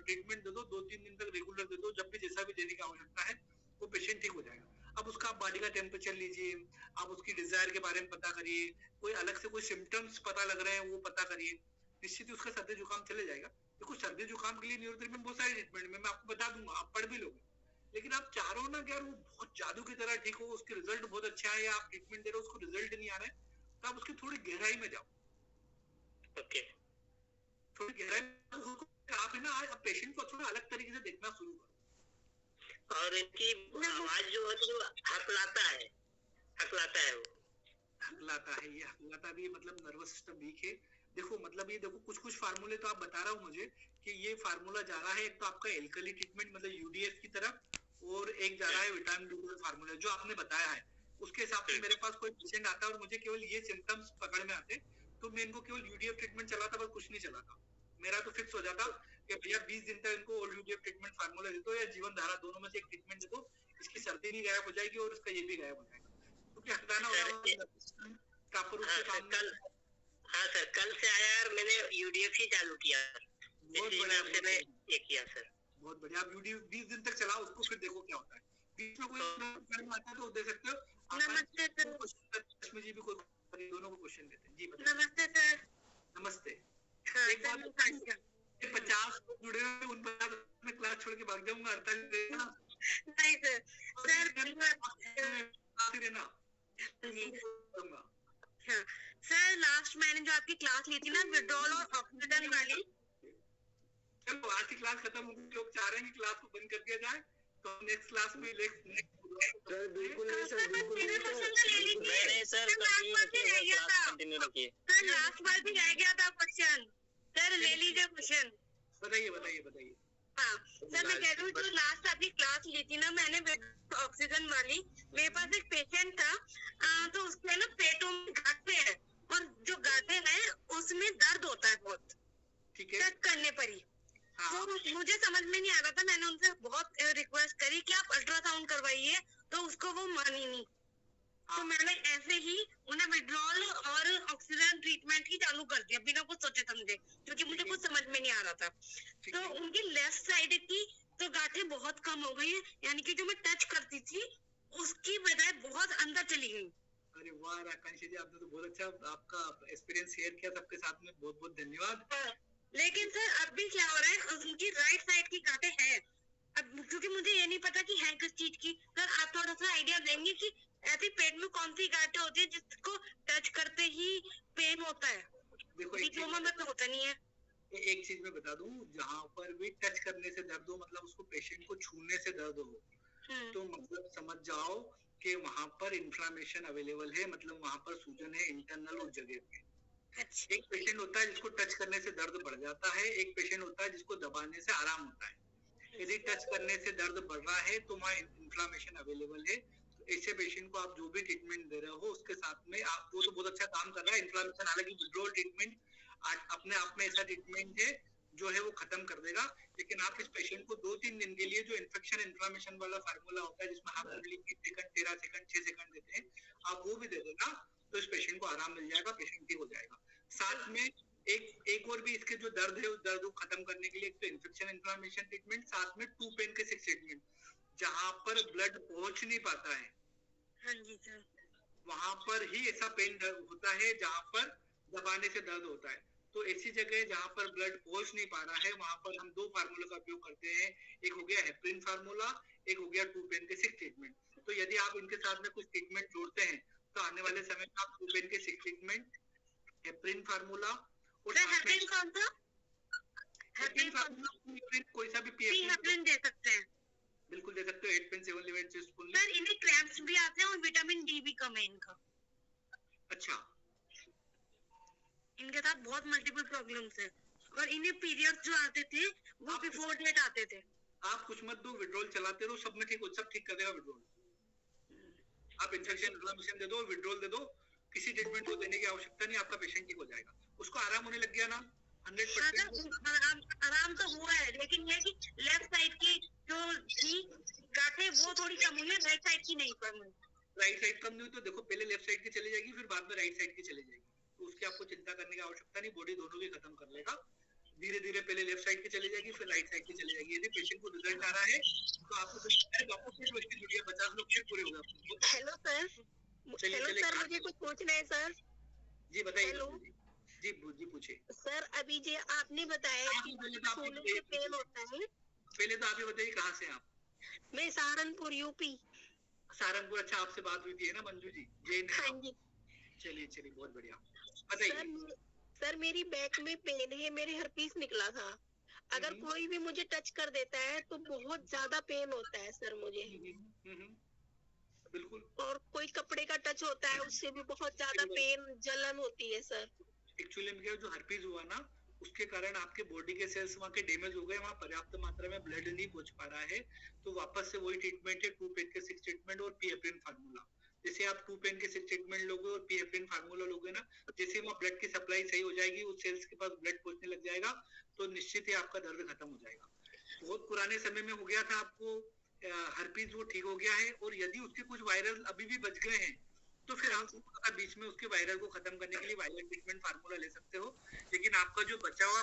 Speaker 1: ट्रीटमेंट दे दो, 2-3 दिन तक रेगुलर दे दो, जब भी जैसा भी देने की आवश्यकता है, वो पेशेंट ठीक हो जाएगा। अब उसका आप बॉडी का टेम्परेचर लीजिए, आप उसकी डिजायर के बारे में पता करिए, कोई अलग से कोई सिम्टम्स पता लग रहे हैं वो पता करिए, निश्चित ही उसका सर्दी जुकाम चले जाएगा। देखो सर्दी जुकाम के लिए न्यूरोथेरेपी में बहुत सारे ट्रीटमेंट मैं आपको बता दूंगा, आप पढ़ भी लोगे, लेकिन आप चाह रहे हो ना कि यार वो बहुत जादू की तरह ठीक हो, उसके रिजल्ट बहुत अच्छा है, या आप ट्रीटमेंट दे रहे हो उसको रिजल्ट नहीं आ रहा है, तो आप उसकी थोड़ी गहराई में जाओ।
Speaker 6: ओके,
Speaker 1: थोड़ी गहराई में आप है ना आज पेशेंट को थोड़ा अलग तरीके से देखना शुरू करो।
Speaker 6: और इनकी आवाज जो है तो हकलाता है वो
Speaker 1: हकलाता है, ये हकलाता भी मतलब नर्वस सिस्टम वीक है। देखो मतलब ये देखो कुछ फार्मूले तो आप बता रहा हूँ मुझे कि ये फार्मूला जा रहा है, एक तो आपका एल्कली ट्रीटमेंट मतलब यूडीएफ की तरफ, और एक जा रहा है विटामिन B12 फार्मूला जो आपने बताया है। उसके हिसाब से मेरे पास कोई पेशेंट आता है और मुझे केवल ये सिम्टम्स पकड़ में आते, तो मैं इनको केवल यूडीएफ ट्रीटमेंट चलाता, बस कुछ नहीं चलाता, मेरा तो फिक्स हो जाता कि भैया 20 दिन तक इनको ओल्ड यूडीएफ ट्रीटमेंट फार्मूला दे दो या जीवन धारा, दोनों में से एक ट्रीटमेंट दे दो, इसकी सर्दी नहीं गायब हो जाएगी और इसका ये भी गायब हो जाएगा, क्योंकि हटाना होगा प्रॉपर रूप से काम।
Speaker 6: हाँ सर, कल से आया यार, मैंने यूडीएफ ही चालू किया, ये किया सर।
Speaker 1: बहुत बढ़िया। आप यूडीएफ 20 दिन तक चलाओ उसको, फिर देखो क्या होता है। बीच में कोई आता है तो दे सकते हो।
Speaker 7: नमस्ते सर।
Speaker 1: लक्ष्मी जी भी कोई दोनों को क्वेश्चन देते हैं। जी
Speaker 7: नमस्ते सर।
Speaker 1: नमस्ते।
Speaker 7: हाँ,
Speaker 1: एक बात 50 जुड़े हुए, उन 50 में क्लास छोड़ के भाग जाऊंगा, 48
Speaker 7: नहीं सर। सर सर लास्ट मैंने जो आपकी क्लास ली थी ना, विड्रॉल और ऑक्सीजन वाली,
Speaker 1: चलो आज की क्लास खत्म हो गई, लोग चाह रहे हैं कि क्लास को बंद कर दिया जाए, तो नेक्स्ट क्लास में
Speaker 4: सर बिल्कुल नहीं सर, बिल्कुल
Speaker 7: मेरा क्वेश्चन तो ले लीजिए।
Speaker 3: नहीं सर, कंटिन्यू रखिए।
Speaker 7: सर लास्ट बार भी रह गया था क्वेश्चन, सर ले लीजिए क्वेश्चन।
Speaker 1: बताइए।
Speaker 7: हाँ सर, मैं कह रही हूँ जो लास्ट आपकी क्लास ली थी ना मैंने ऑक्सीजन वाली, मेरे पास एक पेशेंट था, तो उसके ना पेटों में गांठें हैं, और जो गांठें हैं उसमें दर्द होता है बहुत,
Speaker 1: ठीक है,
Speaker 7: टच करने पर ही।
Speaker 1: हाँ।
Speaker 7: तो मुझे समझ में नहीं आ रहा था, मैंने उनसे बहुत रिक्वेस्ट करी कि आप अल्ट्रासाउंड करवाइए, तो उसको वो मानी नहीं। तो मैंने ऐसे ही उन्हें विड्रॉल और ऑक्सीजन ट्रीटमेंट ही चालू कर दिया बिना कुछ सोचे समझे, क्योंकि मुझे कुछ समझ में नहीं आ रहा था। तो उनकी लेफ्ट साइड की तो गांठें बहुत कम हो गई है, यानी कि जो मैं टच करती थी उसकी बजाय बहुत अंदर चली गई।
Speaker 1: अरे वाह आकांक्षा जी, आपने तो बहुत अच्छा आपका एक्सपीरियंस शेयर किया सबके साथ में, बहुत बहुत धन्यवाद।
Speaker 7: लेकिन सर अब भी क्या हो रहा है, उनकी राइट साइड की गांठें हैं, अब क्योंकि मुझे ये नहीं पता कि है किस चीज की। सर आप थोड़ा सा आइडिया देंगे कि ऐसी पेट में कौन सी गांठें होती है जिसको टच करते ही पेन होता है?
Speaker 1: देखो
Speaker 7: डिप्लोमा में तो होता नहीं है।
Speaker 1: एक चीज मैं बता दूं, जहाँ पर भी टच करने से दर्द हो, मतलब उसको पेशेंट को छूने से दर्द हो, तो मतलब समझ जाओ कि वहाँ पर इन्फ्लामेशन अवेलेबल है, मतलब वहाँ पर सूजन है इंटरनल उस जगह पे।
Speaker 7: अच्छा।
Speaker 1: एक पेशेंट होता है जिसको टच करने से दर्द बढ़ जाता है, एक पेशेंट होता है जिसको दबाने से आराम होता है। यदि टच करने से दर्द बढ़ रहा है तो वहाँ इन्फ्लामेशन अवेलेबल है। तो ऐसे पेशेंट को आप जो भी ट्रीटमेंट दे रहे हो उसके साथ में आप, वो तो बहुत अच्छा काम कर रहा है इन्फ्लामेशन, हालांकि विड्रॉल ट्रीटमेंट अपने आप में ऐसा ट्रीटमेंट है जो है वो खत्म कर देगा, लेकिन आप इस पेशेंट को 2-3 दिन के लिए जो इन्फेक्शन इन्फ्लामेशन वाला फार्मूला होता है जिसमें हाफ सेकंड, 13 सेकंड, 6 सेकंड देते हैं, आप वो भी दे देना तो इस पेशेंट को आराम मिल जाएगा, पेशेंट ठीक हो जाएगा। साथ में एक और भी इसके जो दर्द है उस दर्द को खत्म करने के लिए एक तो इन्फेक्शन इन्फ्लामेशन ट्रीटमेंट, साथ में 2 पेन के 6 ट्रीटमेंट, जहां पर ब्लड पहुंच नहीं पाता है।
Speaker 7: हाँ जी सर।
Speaker 1: वहां पर ही ऐसा पेन होता है जहां पर दबाने से दर्द होता है। तो ऐसी जगह जहां पर ब्लड पहुंच नहीं पा रहा है वहां पर हम 2 फार्मूला का उपयोग करते हैं, एक हो गया हेपरिन फार्मूला, एक हो गया 2 पेन के 6 ट्रीटमेंट। तो यदि आप इनके साथ में कुछ ट्रीटमेंट जोड़ते हैं तो आने वाले समय में आप 2 पेन के 6 ट्रीटमेंट, हेपरिन फार्मूला और
Speaker 7: हेपरिन कौन सा?
Speaker 1: हेपरिन फार्मूला कोई सा भी
Speaker 7: हेपरिन दे सकते हैं,
Speaker 1: बिल्कुल दे सकते हो, 8 पेन 7 लिवेट टीस्पून।
Speaker 7: सर इन्हें क्रैम्प्स भी आते हैं और विटामिन डी भी कम है इनका।
Speaker 1: अच्छा,
Speaker 7: इनके साथ बहुत मल्टीपल प्रॉब्लम्स है, और इन्हें पीरियड्स जो आते थे वो बिफोर डेट आते थे।
Speaker 1: आप कुछ मत दो, विड्रॉल चलाते रहो, सब में ठीक हो, सब ठीक कर देगा विड्रॉल। आप इन्फेक्शन इन्फ्लेमेशन दे दो, विड्रॉल दे दो, किसी ट्रीटमेंट को देने की आवश्यकता नहीं, आपका पेशेंट ठीक हो जाएगा। उसको आराम होने लग गया ना 100%।
Speaker 7: आराम तो हुआ है, लेकिन ये कि लेफ्ट साइड की जो थी गांठें वो थोड़ी कम हुई है, राइट साइड की नहीं कम हुई।
Speaker 1: राइट साइड कम नहीं हुई तो देखो पहले लेफ्ट साइड की चली जाएगी, फिर बाद में राइट साइड की चली जाएगी, तो उसकी आपको चिंता करने की आवश्यकता नहीं, बॉडी दोनों की खत्म कर लेगा। धीरे धीरे पहले लेफ्ट साइड की चली जाएगी, फिर राइट साइड की चली जाएगी। यदि पेशेंट को रिजल्ट आ रहा है तो आपको 50 लोग फिर पूरे हो गए।
Speaker 7: हेलो सर, मुझे कुछ पूछना है सर।
Speaker 1: जी बताइए। जी पूछिए
Speaker 7: सर। अभी जो आपने बताया कि फूलों से पेन होता है,
Speaker 1: पहले तो आप ये बताइए कहाँ से आप?
Speaker 7: मैं सहारनपुर यूपी।
Speaker 1: सहारनपुर, अच्छा आपसे बात हुई थी है ना मंजू जी?
Speaker 7: हाँ जी।
Speaker 1: चलिए बहुत बढ़िया, बताइए।
Speaker 7: सर मेरी बैक में पेन है, मेरे हर्पीस निकला था, अगर कोई भी मुझे टच कर देता है तो बहुत ज्यादा पेन होता है सर मुझे।
Speaker 1: बिल्कुल।
Speaker 7: और कोई कपड़े का टच होता है उससे भी बहुत ज्यादा पेन, जलन होती है सर।
Speaker 1: एक्चुअली में क्या, जो हर्पीज हुआ ना उसके कारण आपके बॉडी के सेल्स वहाँ के डैमेज हो गए, वहाँ पर्याप्त मात्रा में ब्लड नहीं पहुंच पा रहा है, तो वापस से वही ट्रीटमेंट है 2 पेन के 6 ट्रीटमेंट और हेपरिन फार्मूला। जैसे आप 2 पेन के ट्रीटमेंट लोगे और पीएफएन फार्मूला लोगे ना, जैसे वहाँ ब्लड की सप्लाई सही हो जाएगी, उस सेल्स के पास ब्लड पहुंचने लग जाएगा, तो निश्चित ही आपका दर्द खत्म हो जाएगा। बहुत पुराने समय में हो गया था आपको हर्पीज, वो ठीक हो गया है, और यदि उसके कुछ वायरल अभी भी बच गए हैं तो फिर आप बीच में उसके वायरल को खत्म करने के लिए वायरल ट्रीटमेंट फार्मूला ले सकते हो। लेकिन आपका जो बचा हुआ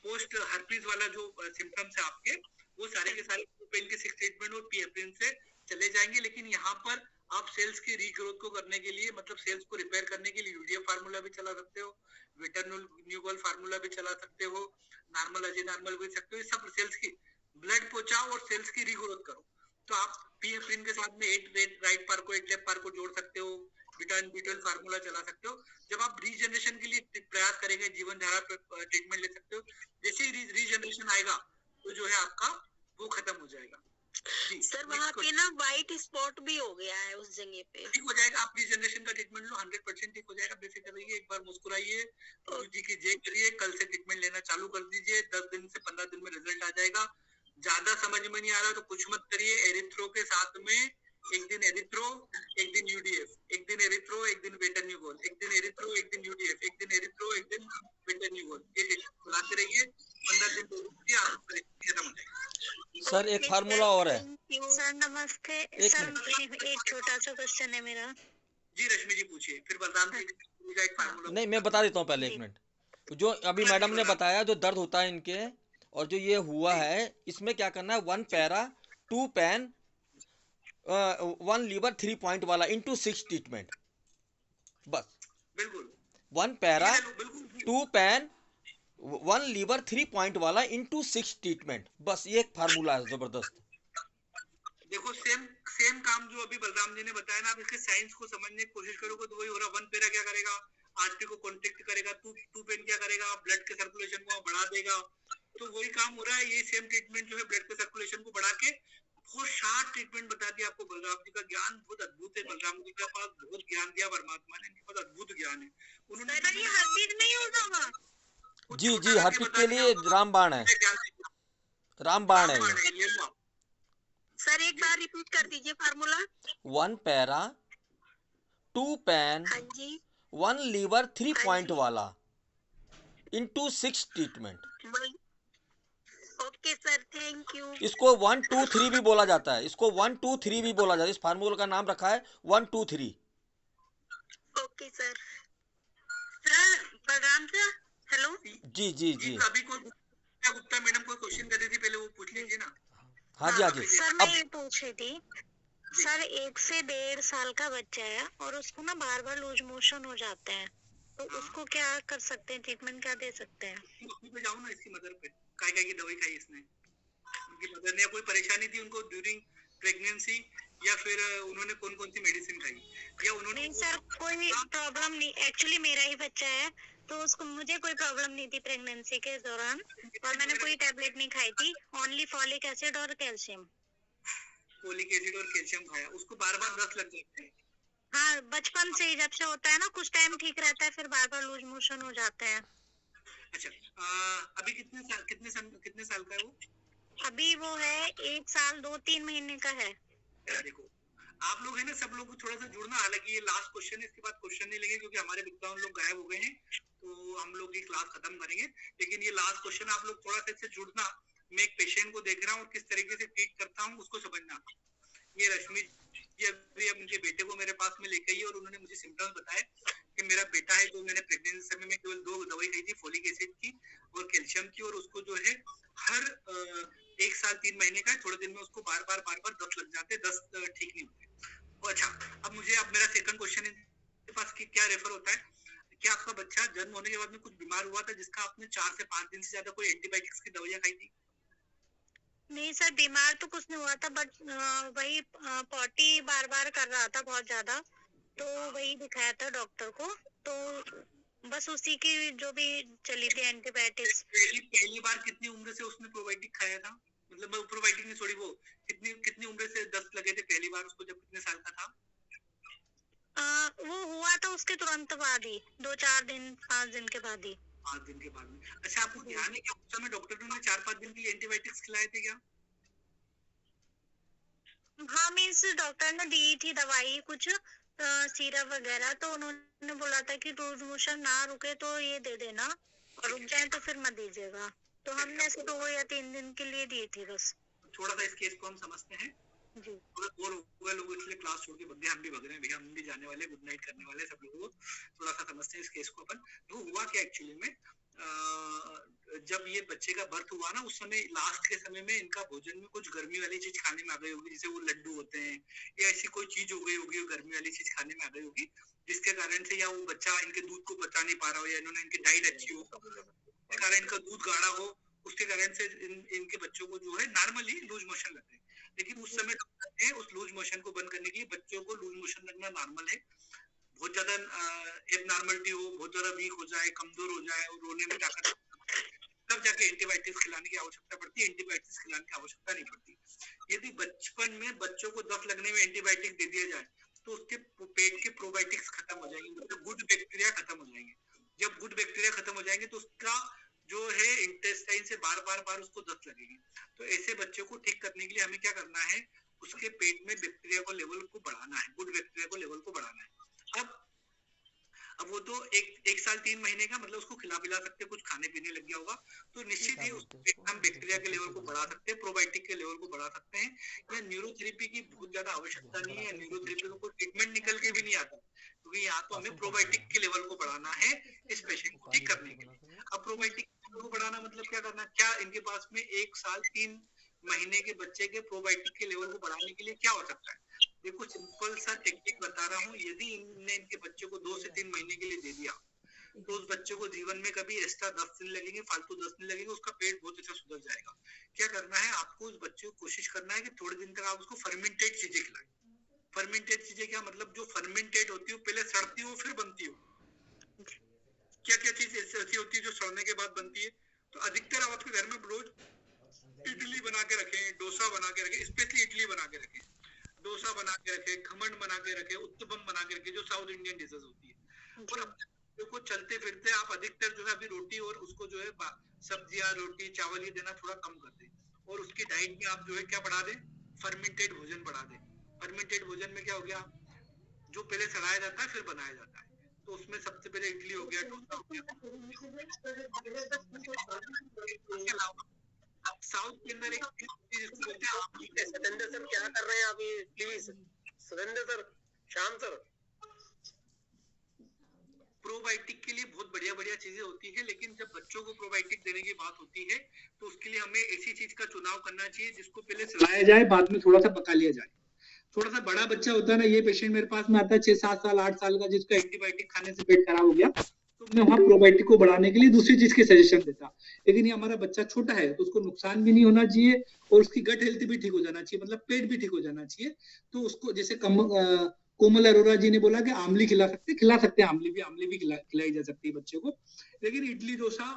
Speaker 1: पोस्ट हर्पीज वाला जो सिम्टम्स है आपके, वो सारे के सारे पेन के 6 ट्रीटमेंट और पीएफएन से चले जाएंगे। लेकिन यहाँ पर आप सेल्स की रीग्रोथ को करने के लिए, मतलब सेल्स को रिपेयर करने के लिए यूडीएफ फार्मूला भी चला सकते हो, विटरन्यूगोल फार्मूला भी चला सकते हो, नॉर्मल अजे नॉर्मल भी सकते हो। सब सेल्स की ब्लड पहुंचाओ और सेल्स की रीग्रोथ करो। तो आप पीएफएन के साथ में 8 राइट पार को 8 लेफ्ट पार को जोड़ सकते हो, विटामिन B12 फार्मूला चला सकते हो। जब आप रीजनरेशन के लिए प्रयास करेंगे, जीवन धारा ट्रीटमेंट ले सकते हो। जैसे ही रीजनरेशन आएगा तो जो है आपका वो खत्म हो जाएगा।
Speaker 7: सर वहाँ पे ना व्हाइट स्पॉट भी हो गया है उस जगह पे।
Speaker 1: ठीक हो जाएगा, आप रीजनरेशन का ट्रीटमेंट लो, 100% ठीक हो जाएगा। बेफिक्र रहिए, एक बार मुस्कुराइए, गुरु जी की जय करिए, कल से ट्रीटमेंट लेना चालू कर दीजिए। 10 दिन से 15 दिन में रिजल्ट आ जाएगा। ज्यादा समझ में नहीं आ रहा तो कुछ मत करिए, एरिथ्रो के साथ में एक दिन एरिथ्रो, एक दिन यूडीएफ, एक दिन एरिथ्रो, एक दिन वेटरन्यूगोल, एक दिन एरिथ्रो, एक दिन यूडीएफ, एक दिन एरिथ्रो, एक दिन वेटरन्यूगोल, ये चलाते रहिए। 15 दिन खत्म हो जाएगा।
Speaker 8: सर एक फार्मूला और है
Speaker 7: सर। नमस्ते सर, एक छोटा सा क्वेश्चन है मेरा।
Speaker 1: जी रश्मि जी पूछिए, फिर बलराम जी का एक फार्मूला।
Speaker 8: नहीं, मैं बता देता हूँ पहले, 1 मिनट। जो अभी मैडम ने बताया, जो दर्द होता है इनके और जो ये हुआ है, इसमें क्या करना है, 1 पैरा 2 पेन 1 लीवर 3 पॉइंट वाला इंटू 6 ट्रीटमेंट, बस।
Speaker 1: बिल्कुल
Speaker 8: 1 पैरा 2 पेन 1 लीवर 3 पॉइंट वाला इंटू 6 ट्रीटमेंट, बस ये एक फार्मूला है जबरदस्त।
Speaker 1: देखो सेम काम जो अभी बलराम जी ने बताया ना, आप इसके साइंस को समझने की कोशिश करोगे तो वही हो रहा। 1 पैरा क्या करेगा, आर्टरी को कॉन्ट्रैक्ट करेगा। 2 पेन क्या करेगा, ब्लड के सर्कुलेशन को बढ़ा देगा। तो वही काम हो रहा है। ये सेम ट्रीटमेंट जो है ब्लड के सर्कुलेशन को बढ़ा के बहुत शार्प ट्रीटमेंट बता दिया आपको। बलराम जी का ज्ञान बहुत अद्भुत है। बलराम जी के पास बहुत ज्ञान दिया परमात्मा ने, इनके पास अद्भुत ज्ञान है। उन्होंने
Speaker 8: जी जी, हर्पिक के लिए रामबाण है, रामबाण है ये।
Speaker 7: सर एक बार रिपीट कर दीजिए formula.
Speaker 8: 1 para 2 pen 1 liver 3 point वाला into 6 treatment.
Speaker 7: Okay sir, thank you.
Speaker 8: इसको 1 2 3 भी बोला जाता है, इसको 1 2 3 भी बोला जाता है। इस फार्मूला का नाम रखा है 1 2 3।
Speaker 7: Okay sir. Sir Balram sir, hello.
Speaker 8: जी जी जी।
Speaker 1: अभी कोई गुप्ता मैडम कोई क्वेश्चन कर रही थी, पहले वो पूछ लीजिए ना।
Speaker 8: हाँ जी हाँ जी।
Speaker 7: सर मैं ये पूछ रही थी, सर 1 से 1.5 साल का बच्चा है और उसको ना बार बार लूज मोशन हो जाते हैं, तो उसको क्या कर सकते हैं, ट्रीटमेंट क्या दे सकते हैं?
Speaker 1: पे जाओ ना, इसकी मदर पे काय की दवाई खाई इसने, उनकी मदर ने कोई परेशानी थी उनको ड्यूरिंग प्रेगनेंसी, या फिर उन्होंने कौन कौन सी मेडिसिन खाई, या उन्होंने?
Speaker 7: नहीं सर, कोई प्रॉब्लम नहीं। एक्चुअली मेरा ही बच्चा है, तो उसको मुझे कोई प्रॉब्लम नहीं थी प्रेगनेंसी के दौरान, और मैंने कोई टैबलेट नहीं खाई थी, ओनली फॉलिक एसिड और कैल्शियम।
Speaker 1: फॉलिक एसिड और कैल्शियम खाया, उसको बार बार दस्त लग जाते हैं।
Speaker 7: हाँ, बचपन से ही, जब से होता है ना, कुछ टाइम ठीक रहता है, फिर बार बार लूज मोशन हो जाते हैं।
Speaker 1: अच्छा, अभी कितने साल का है वो?
Speaker 7: अभी वो है 1 साल 2-3 महीने का है।
Speaker 1: देखो आप लोग है ना, सब लोग को थोड़ा सा जुड़ना। हालांकि ये लास्ट क्वेश्चन है, इसके बाद क्वेश्चन नहीं लेंगे क्योंकि हमारे विद्वान लोग गायब हो गए हैं, तो हम लोग ये क्लास खत्म करेंगे। लेकिन ये लास्ट क्वेश्चन, आप लोग थोड़ा सा इससे जुड़ना। मैं एक पेशेंट को देख रहा हूँ और किस तरीके से ट्रीट करता हूँ उसको समझना। ये रश्मि जी अभी मुझे बेटे को मेरे पास में लेकर आई और उन्होंने मुझे सिम्टम्स बताए कि मेरा बेटा है, जो मैंने प्रेगनेंसी समय में केवल 2 दवाई खाई थी, फॉलिक एसिड की और कैल्शियम की, और उसको जो है हर 1 साल 3 महीने का, थोड़े दिन में उसको बार बार दस्त लग जाते, दस्त ठीक नहीं होते। अच्छा, अब मेरा सेकंड क्वेश्चन है पास कि क्या रेफर होता है, क्या आपका बच्चा जन्म होने के बाद में कुछ बीमार हुआ था जिसका आपने 4 से 5 दिन से ज्यादा कोई एंटीबायोटिक्स की दवाइयां खाई थी?
Speaker 7: नहीं सर, बीमार तो कुछ नहीं हुआ था, बट वही पॉटी बार बार कर रहा था बहुत ज्यादा, तो वही दिखाया था डॉक्टर को, तो बस उसी की जो भी चली थी एंटीबायोटिक्स।
Speaker 1: पहली बार कितनी उम्र से उसने प्रोबायोटिक खाया था? मतलब प्रोबायोटिक नहीं, सॉरी, वो कितनी उम्र से दस्त लगे थे पहली बार उसको, जब कितने साल का था?
Speaker 7: वो हुआ था उसके तुरंत बाद ही, 2-4 दिन 5 दिन के बाद ही।
Speaker 1: 5 दिन के बाद में। अच्छा, आपको ध्यान है कि उस समय डॉक्टर ने 4-5 दिन के लिए एंटीबायोटिक्स खिलाए थे क्या?
Speaker 7: हाँ, मीन्स डॉक्टर ने दी थी दवाई कुछ, सीरप वगैरह, तो उन्होंने बोला था कि लूज मोशन ना रुके तो ये दे देना, और रुक जाए तो फिर मत दीजिएगा। तो हमने ऐसे 2 या 3 दिन के लिए दी थी बस।
Speaker 1: थोड़ा सा इस केस को हम समझते हैं
Speaker 7: जी।
Speaker 1: थोड़ा बोर हो गए लोग इसलिए क्लास छोड़ के बंदे हम भी भग रहे हैं भैया, हम भी जाने वाले, गुड नाइट करने वाले सब लोगों को। थोड़ा सा समझते हैं इस केस को अपन। तो हुआ क्या एक्चुअली में, जब ये बच्चे का बर्थ हुआ ना, उस समय लास्ट के समय में इनका भोजन में कुछ गर्मी वाली चीज खाने में आ गई होगी, जैसे वो लड्डू होते हैं या ऐसी कोई चीज हो गई होगी, गर्मी वाली चीज खाने में आ गई होगी, जिसके कारण से या वो बच्चा इनके दूध को पचा नहीं पा रहा हो, या इन्होंने इनकी डाइट अच्छी हो, उसके कारण इनका दूध गाढ़ा हो, उसके कारण से इनके बच्चों को जो है नॉर्मली लूज मोशन लगते हैं। लेकिन उस समय डॉक्टर ने उस लूज मोशन को बंद करने के लिए, बच्चों को लूज मोशन लगना नॉर्मल है, बहुत ज्यादा एबनॉर्मलिटी हो, बहुत ज्यादा वीक हो जाए, कमजोर हो जाए और रोने में ताकत, तब जाके एंटीबायोटिक्स खिलाने की आवश्यकता पड़ती है, एंटीबायोटिक्स खिलाने की आवश्यकता नहीं पड़ती। यदि बचपन में बच्चों को दस्त लगने में एंटीबायोटिक दे दिया जाए तो उसके पेट के प्रोबायोटिक्स खत्म हो जाएंगे, मतलब गुड बैक्टीरिया खत्म हो जाएंगे। जब गुड बैक्टीरिया खत्म हो जाएंगे तो उसका जो है इंटेस्टाइन से बार बार उसको दस्त लगेगी। तो ऐसे बच्चों को ठीक करने के लिए हमें क्या करना है, उसके पेट में बैक्टीरिया को लेवल को बढ़ाना है, गुड बैक्टीरिया को लेवल को बढ़ाना है। अब वो तो एक साल 3 महीने का, मतलब उसको खिला पिला सकते, कुछ खाने पीने लग गया होगा तो निश्चित ही हम बैक्टीरिया के लेवल को बढ़ा सकते हैं, प्रोबायोटिक के लेवल को बढ़ा सकते हैं। या न्यूरोथेरेपी की बहुत ज्यादा आवश्यकता नहीं है, न्यूरोथेरेपी का कोई ट्रीटमेंट निकल के भी नहीं आता, क्योंकि यहाँ तो हमें प्रोबायोटिक के लेवल को बढ़ाना है इस पेशेंट को ठीक करने के लिए। अब प्रोबायोटिक को बढ़ाना मतलब क्या करना, क्या इनके पास में 1 साल 3 महीने के बच्चे के प्रोबायोटिक के लेवल को बढ़ाने के लिए क्या हो सकता है। देखो सिंपल सा टेक्निक बता रहा हूँ, यदि इनने इनके बच्चे को 2 से 3 महीने के लिए दे दिया तो उस बच्चे को जीवन में कभी एक्स्ट्रा दस्त नहीं लगेंगे, फालतू दस्त नहीं लगेंगे, उसका पेट बहुत अच्छा सुधर जाएगा। क्या करना है आपको, उस बच्चे को कोशिश करना है कि थोड़े दिन तक आप उसको फर्मेंटेड चीजें खिलाएं। फर्मेंटेड चीजें क्या मतलब, जो फर्मेंटेड होती हो, पहले सड़ती हो फिर बनती हो। क्या क्या चीज ऐसी होती है जो सड़ने के बाद बनती है, तो अधिकतर आप आपके घर में रोज इडली बना के रखें, डोसा बना के रखें, स्पेशली इडली बना के रखें, डोसा बना के रखे, खमन बना के रखे, उत्तपम बना के रखे, जो साउथ इंडियन डिशेस होती है। और अपने को चलते फिरते आप अधिकतर जो है अभी रोटी और उसको जो है सब्जियां, रोटी, चावल ये देना थोड़ा कम कर दें, और उसकी डाइट में आप जो है क्या बढ़ा दें, फर्मेंटेड भोजन बढ़ा दें। फर्मेंटेड भोजन में क्या हो गया, जो पहले सड़ाया जाता है फिर बनाया जाता है, तो उसमें सबसे पहले इडली हो गया, डोसा हो गया। साउथ के अंदर एक
Speaker 6: सतेंद्र सर क्या कर रहे हैं अभी, please Satendra sir, Shyam sir.
Speaker 1: Probiotic के लिए बहुत बढ़िया बढ़िया चीजें होती है, लेकिन जब बच्चों को प्रोबायोटिक देने की बात होती है तो उसके लिए हमें ऐसी चीज का चुनाव करना चाहिए जिसको पहले सलाया जाए, बाद में थोड़ा सा पका लिया जाए। थोड़ा सा बड़ा बच्चा होता है ना, ये पेशेंट मेरे पास में आता है 6-7 साल 8 साल का, जिसका एंटीबायोटिक खाने से पेट खराब हो गया, तो मैं वहाँ प्रोबायोटिक को बढ़ाने के लिए दूसरी चीज के सजेशन देता। लेकिन ये हमारा बच्चा छोटा है तो उसको नुकसान भी नहीं होना चाहिए और उसकी गट हेल्थ भी ठीक हो जाना चाहिए, मतलब पेट भी ठीक हो जाना चाहिए। तो उसको जैसे कोमल अरोरा जी ने बोला कि आमली खिला सकते हैं, आमली भी खिलाई जा सकती है बच्चे को। लेकिन इडली डोसा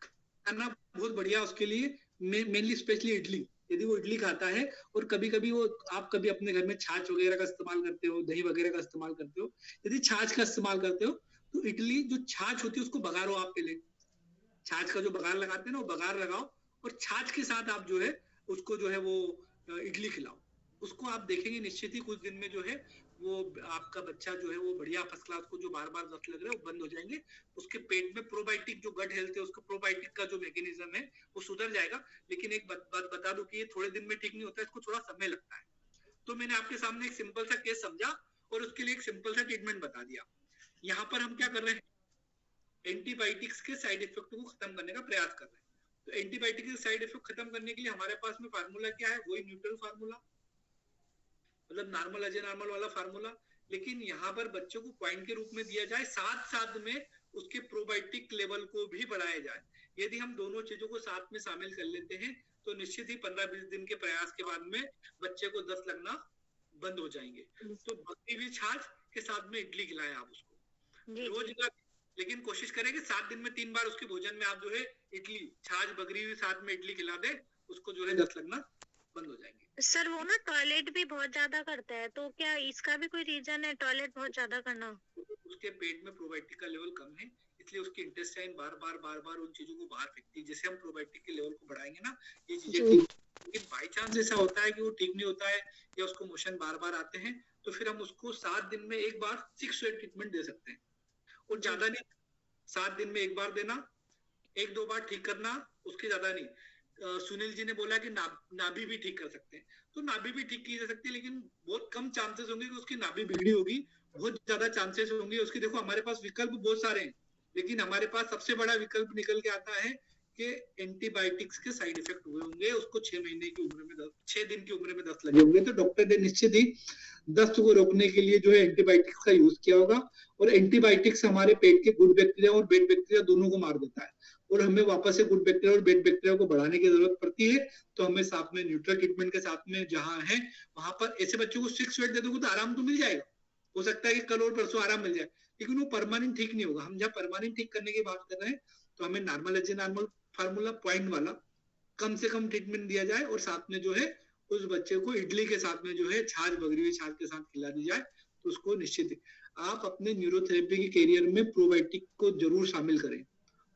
Speaker 1: खाना बहुत बढ़िया उसके लिए, मेनली स्पेशली इडली, यदि वो इडली खाता है और कभी कभी वो आप कभी अपने घर में छाछ वगैरह का इस्तेमाल करते हो, दही वगैरह का इस्तेमाल करते हो, यदि छाछ का इस्तेमाल करते हो तो इडली जो छाछ होती है उसको बघारो आप पहले, छाछ का जो बघार लगाते हैं ना वो बघार लगाओ और छाछ के साथ आप जो है उसको जो है वो इडली खिलाओ, उसको आप देखेंगे निश्चित ही कुछ दिन में जो है वो आपका बच्चा जो है वो बढ़िया फर्स्ट क्लास को जो बार बार दस्त लग रहे हैं वो बंद हो जाएंगे, उसके पेट में प्रोबायोटिक जो गट हेल्थ है उसका प्रोबायोटिक का जो मैकेनिज्म है वो सुधर जाएगा। लेकिन एक बात बता दूं कि ये थोड़े दिन में ठीक नहीं होता है, इसको थोड़ा समय लगता है। तो मैंने आपके सामने एक सिंपल सा केस समझा और उसके लिए एक सिंपल सा ट्रीटमेंट बता दिया। यहाँ पर हम क्या कर रहे हैं, एंटीबायोटिक्स के साइड इफेक्ट को खत्म करने का प्रयास कर रहे हैं। तो एंटीबायोटिक के साइड इफेक्ट खत्म करने के लिए हमारे पास में फार्मूला क्या है, वही न्यूट्रल फार्मूला, मतलब नॉर्मल अजय नॉर्मल वाला फार्मूला, लेकिन यहाँ पर बच्चों को पॉइंट के रूप में दिया जाए, साथ साथ में उसके प्रोबायोटिक लेवल को भी बढ़ाया जाए। यदि हम दोनों चीजों को साथ में शामिल कर लेते हैं तो निश्चित ही 15-20 दिन के प्रयास के बाद में बच्चे को दस्त लगना बंद हो जाएंगे। तो बकरी हुई छाछ के साथ में इडली खिलाएं आप उसको रोज का, लेकिन कोशिश करें कि 7 दिन में 3 बार उसके भोजन में आप जो है इडली छाछ बकरी हुई साथ में इडली खिला दे, उसको जो है दस्त लगना बंद हो जाएंगे।
Speaker 7: सर वो ना टॉयलेट भी बहुत ज्यादा करता है, तो क्या इसका भी कोई रीजन है टॉयलेट बहुत ज्यादा करना?
Speaker 1: उसके पेट में प्रोबायोटिक का लेवल कम है, इसलिए उसकी इंटेस्टाइन बार बार उन चीजों को बाहर फेंकती है। जैसे हम प्रोबायोटिक के लेवल को बढ़ाएंगे ना ये चीजें ठीक, लेकिन बाई चांस ऐसा होता है कि वो ठीक नहीं होता है या उसको मोशन बार बार आते हैं तो फिर हम उसको 7 दिन में एक बार 6 वेट ट्रीटमेंट दे सकते हैं, और ज्यादा नहीं, 7 दिन में एक बार देना, 1-2 बार ठीक करना, उसके ज्यादा नहीं। सुनील जी ने बोला कि नाभि भी ठीक कर सकते हैं, तो नाभि भी ठीक की जा सकती है, लेकिन बहुत कम चांसेस होंगे कि उसकी नाभि बिगड़ी होगी, बहुत ज्यादा चांसेस होंगे उसकी। देखो हमारे पास विकल्प बहुत सारे हैं, लेकिन हमारे पास सबसे बड़ा विकल्प निकल के आता है कि एंटीबायोटिक्स के साइड इफेक्ट हुए होंगे, उसको 6 महीने की उम्र में 6 दिन की उम्र में दस्त लगे होंगे, तो डॉक्टर ने निश्चित ही दस्त को रोकने के लिए जो है एंटीबायोटिक्स का यूज किया होगा। और एंटीबायोटिक्स हमारे पेट के गुड बैक्टीरिया और बैड बैक्टीरिया दोनों को मार देता है, और हमें वापस से गुड बैक्टीरिया और बैड बैक्टीरिया को बढ़ाने की जरूरत पड़ती है। तो हमें साथ में न्यूट्रल ट्रीटमेंट के साथ में जहां है वहां पर ऐसे बच्चों को 6 वेट दे दोगे तो आराम तो मिल जाएगा, हो सकता है कि कल और परसों आराम मिल जाए, लेकिन वो परमानेंट ठीक नहीं होगा। हम जब परमानेंट ठीक करने की बात कर रहे हैं तो हमें नॉर्मल फार्मूला पॉइंट वाला कम से कम ट्रीटमेंट दिया जाए, और साथ में जो है उस बच्चे को इडली के साथ में जो है छाछ, बगरी हुई छाछ के साथ खिला दी जाए, तो उसको निश्चित आप अपने न्यूरोथेरेपी के कैरियर में प्रोबायोटिक को जरूर शामिल करें।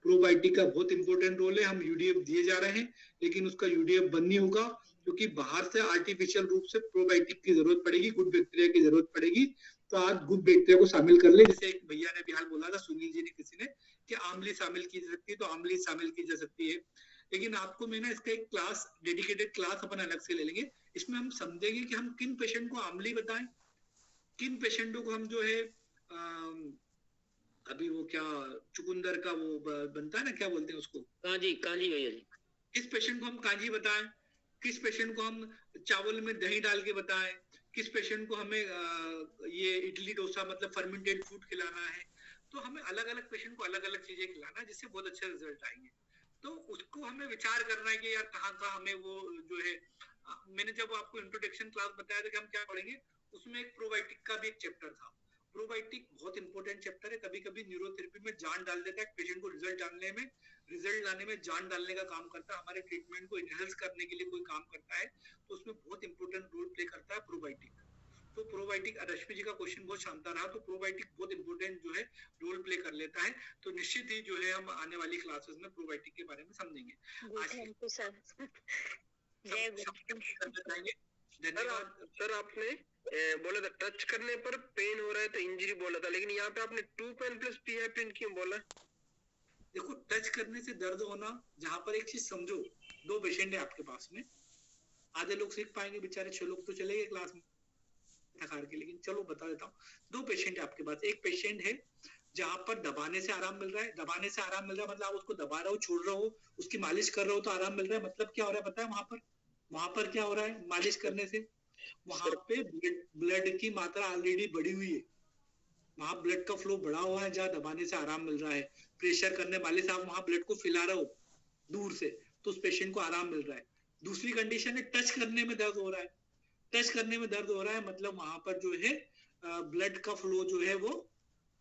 Speaker 1: प्रोबायोटिक का बहुत इंपॉर्टेंट रोल है। हम यूडीएफ दिए जा रहे हैं, लेकिन उसका यूडीएफ बंद नहीं होगा, क्योंकि बाहर से आर्टिफिशियल रूप से प्रोबायोटिक की जरूरत पड़ेगी, गुड बैक्टीरिया की जरूरत पड़ेगी। तो आज गुड बैक्टीरिया को शामिल कर ले, जैसे एक भैया ने भी हाल बोला था, सुनील जी ने किसी ने, कि आमली शामिल की जा सकती है, तो आमली शामिल की जा सकती है। लेकिन आपको मैं ना इसका एक क्लास, डेडिकेटेड क्लास अपन अलग से ले लेंगे, इसमें हम समझेंगे कि हम किन पेशेंट को आमली बताएं, किन पेशेंटों को हम जो है अभी वो क्या चुकंदर का वो बनता है ना, क्या बोलते हैं उसको,
Speaker 3: कांजी भैया जी,
Speaker 1: किस पेशेंट को हम कांजी बताएं, किस पेशेंट को हम चावल में दही डाल के बताएं, किस पेशेंट को हमें ये इडली डोसा मतलब फर्मेंटेड फूड खिलाना है। तो हमें अलग अलग पेशेंट को अलग अलग चीजें खिलाना है, जिससे बहुत अच्छे रिजल्ट आएंगे। तो उसको हमें विचार करना है कि यार कहाँ कहाँ हमें वो जो है, मैंने जब आपको इंट्रोडक्शन क्लास बताया था कि हम क्या पढ़ेंगे, उसमें एक प्रोबायोटिक का भी एक चैप्टर था। प्रोबायोटिक बहुत इंपॉर्टेंट चैप्टर है, कभी कभी न्यूरोथेरेपी में जान डाल देता है, पेशेंट को रिजल्ट लाने में जान डालने का काम करता है, हमारे ट्रीटमेंट को इनहेंस करने के लिए कोई काम करता है, तो उसमें बहुत इंपॉर्टेंट रोल प्ले करता है प्रोबायोटिक। तो प्रोबायोटिक, रश्मि जी का क्वेश्चन बहुत शानदार रहा, तो प्रोबायोटिक बहुत इंपॉर्टेंट जो है रोल प्ले कर लेता है। तो निश्चित ही जो है हम आने वाली क्लासेस में प्रोबायोटिक के बारे में समझेंगे।
Speaker 5: धन्यवाद सर। आपने बोला था टच करने पर पेन हो रहा है तो इंजरी बोला था, लेकिन यहाँ पे आपने 2 पेन प्लस पी है पेन क्यों बोला?
Speaker 1: देखो टच करने से दर्द होना, जहां पर एक चीज समझो, 2 पेशेंट है आपके पास में, आधे लोग सीख पाएंगे, बेचारे 6 लोग तो चले गए क्लास में थकार के, लेकिन चलो बता देता हूँ। 2 पेशेंट है आपके पास, एक पेशेंट है जहां पर दबाने से आराम मिल रहा है, दबाने से आराम मिल रहा है मतलब आप उसको दबा रहे हो, छोड़ रहे हो, उसकी मालिश कर रहे हो तो आराम मिल रहा है। मतलब क्या हो रहा है पता है वहां पर क्या हो रहा है, मालिश करने से वहां पे ब्लड की मात्रा ऑलरेडी बढ़ी हुई है, वहां ब्लड का फ्लो बढ़ा हुआ है, जहां दबाने से आराम मिल रहा है, प्रेशर करने वाले से आप वहां ब्लड को फैला रहे हो दूर से, तो उस पेशेंट को आराम मिल रहा है। दूसरी कंडीशन है टच करने में दर्द हो रहा है, टच करने में दर्द हो रहा है मतलब वहां पर जो है ब्लड का फ्लो जो है वो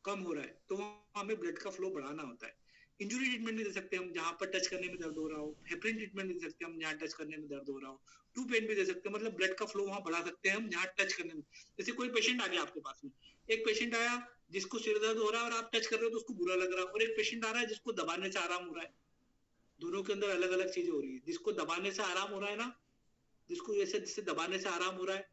Speaker 1: कम हो रहा है, तो वहां हमें ब्लड का फ्लो बढ़ाना होता है। इंजुरी ट्रीटमेंट भी दे सकते हैं हम, जहां पर टच करने में दर्द हो रहा हो। हेपरिन ट्रीटमेंट भी दे सकते हैं हम, जहां टच करने में दर्द हो रहा हो। 2 पेन भी दे सकते हैं, मतलब ब्लड का फ्लो वहां बढ़ा सकते हैं हम जहां टच करने में। जैसे कोई पेशेंट आ गया आपके पास में, एक पेशेंट आया जिसको सिर दर्द हो रहा है और आप टच कर रहे हो तो उसको बुरा लग रहा है, और एक पेशेंट आ रहा है जिसको दबाने से आराम हो रहा है। दोनों के अंदर अलग अलग चीजें हो रही है। जिसको दबाने से आराम हो रहा है ना, जिसको जिससे दबाने से आराम हो रहा है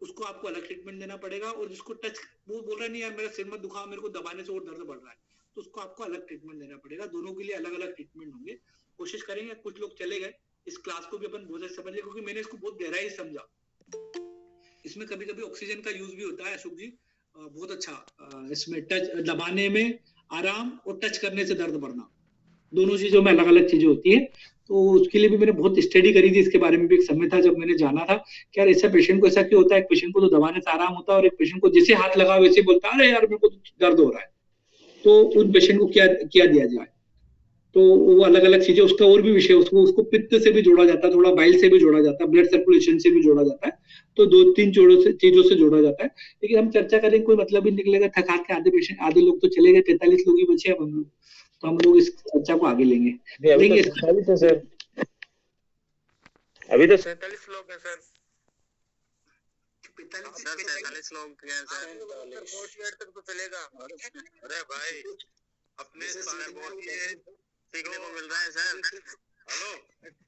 Speaker 1: उसको आपको अलग ट्रीटमेंट देना पड़ेगा, और जिसको टच, वो बोल रहा है नहीं यार मेरा सिर मत दुखाओ, मेरे को दबाने से और दर्द बढ़ रहा है, तो उसको आपको अलग ट्रीटमेंट देना पड़ेगा। दोनों के लिए अलग अलग ट्रीटमेंट होंगे। कोशिश करेंगे, कुछ लोग चले गए, इस क्लास को भी अपन बहुत अच्छे समझ ले, क्योंकि मैंने इसको बहुत गहराई समझा। इसमें कभी कभी ऑक्सीजन का यूज भी होता है अशोक जी, बहुत अच्छा। इसमें टच, दबाने में आराम और टच करने से दर्द बढ़ना, दोनों चीजों में अलग अलग चीजें होती है। तो उसके लिए भी मैंने बहुत स्टडी करी थी, इसके बारे में भी एक समय था जब मैंने जाना था कि यार ऐसा पेशेंट को ऐसा क्यों होता है। एक पेशेंट को तो दबाने से आराम होता है और एक पेशेंट को जैसे हाथ लगा वैसे बोलता है अरे यार मेरे को दर्द हो रहा है। तो उन पेशेंट को क्या दिया जाए, तो वो अलग अलग चीजें, उसका और भी विषय, उसको पित्त से भी जोड़ा जाता है, थोड़ा बाइल से भी जोड़ा जाता है, ब्लड सर्कुलेशन से भी जोड़ा जाता है, तो 2-3 चीजों से जोड़ा जाता है। लेकिन हम चर्चा करें कोई मतलब ही निकलेगा, थका के आधे लोग तो चले गए, 45 लोग ही बचे हम लोग, तो हम लोग इस चर्चा को आगे लेंगे।
Speaker 5: अभी तो सर अभी तो 47 लोग हैं सर,
Speaker 1: 45
Speaker 5: लोग हैं सर, 4 ईयर तक तो चलेगा। अरे भाई अपने बहुत ये सीखने को मिल रहा है सर। हेलो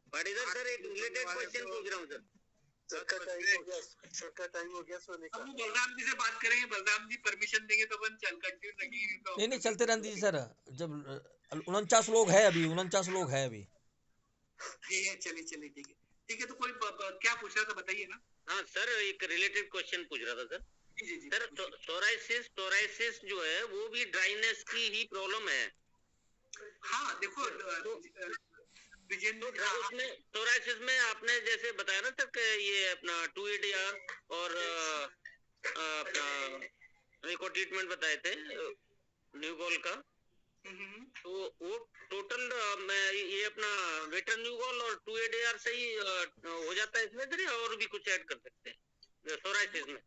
Speaker 3: सर एक रिलेटेड क्वेश्चन पूछ रहा हूँ
Speaker 5: सबका टाइम हो गया सोने का।
Speaker 1: अब वो बलराम जी से बात करेंगे, बलराम जी परमिशन देंगे तो अपन चल कंटिन्यू लगेंगे तो
Speaker 8: नहीं नहीं चलते रहने दीजिए सर, जब 49 लोग है अभी, 49 लोग है अभी।
Speaker 1: ठीक है, चलिए चलिए ठीक है ठीक है। तो कोई क्या पूछ रहा था बताइए ना।
Speaker 3: हाँ सर, एक रिलेटेड क्वेश्चन पूछ रहा था सर।
Speaker 1: जी जी
Speaker 3: सर सोराइसिस जो है वो भी ड्राइनेस की ही प्रॉब्लम है।
Speaker 1: हाँ देखो
Speaker 3: तो उसमें सोराइसिस में आपने जैसे बताया ना सर कि ये अपना 2ADR और अपना एक और ट्रीटमेंट बताए थे न्यूगॉल का, तो वो टोटल ये अपना वेटर न्यूगॉल और 2ADR से ही हो जाता है इसमें सर, और भी कुछ ऐड कर सकते हैं सोराइसिस में?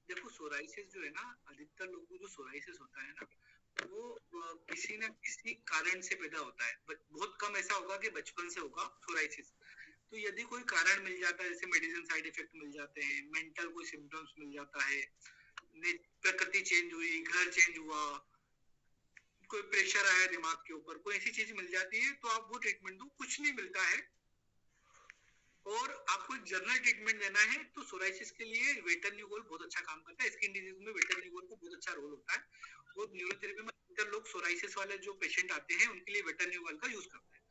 Speaker 1: देखो सोराइसिस जो है ना, अधिकतर लोगों को जो सोराइसिस होता है ना वो किसी न किसी कारण से पैदा होता है। बहुत कम ऐसा होगा कि बचपन से होगा सोराइसिस। तो यदि कोई कारण मिल जाता है, जैसे मेडिसिन साइड इफेक्ट मिल जाते हैं, मेंटल कोई सिम्टम्स मिल जाता है, प्रकृति चेंज हुई, घर चेंज हुआ, कोई प्रेशर आया दिमाग के ऊपर, कोई ऐसी चीज मिल जाती है तो आप वो ट्रीटमेंट दो। कुछ नहीं मिलता है और आपको जनरल ट्रीटमेंट देना है तो सोराइसिस के लिए वेटर न्यूगॉल बहुत अच्छा काम करता है। स्किन डिजीज में वेटर न्यूगॉल को बहुत अच्छा रोल होता है। वो न्यूरोथेरेपी में अधिकतर लोग सोराइसिस वाले जो पेशेंट आते हैं उनके लिए वेटर न्यूगॉल का यूज करते हैं।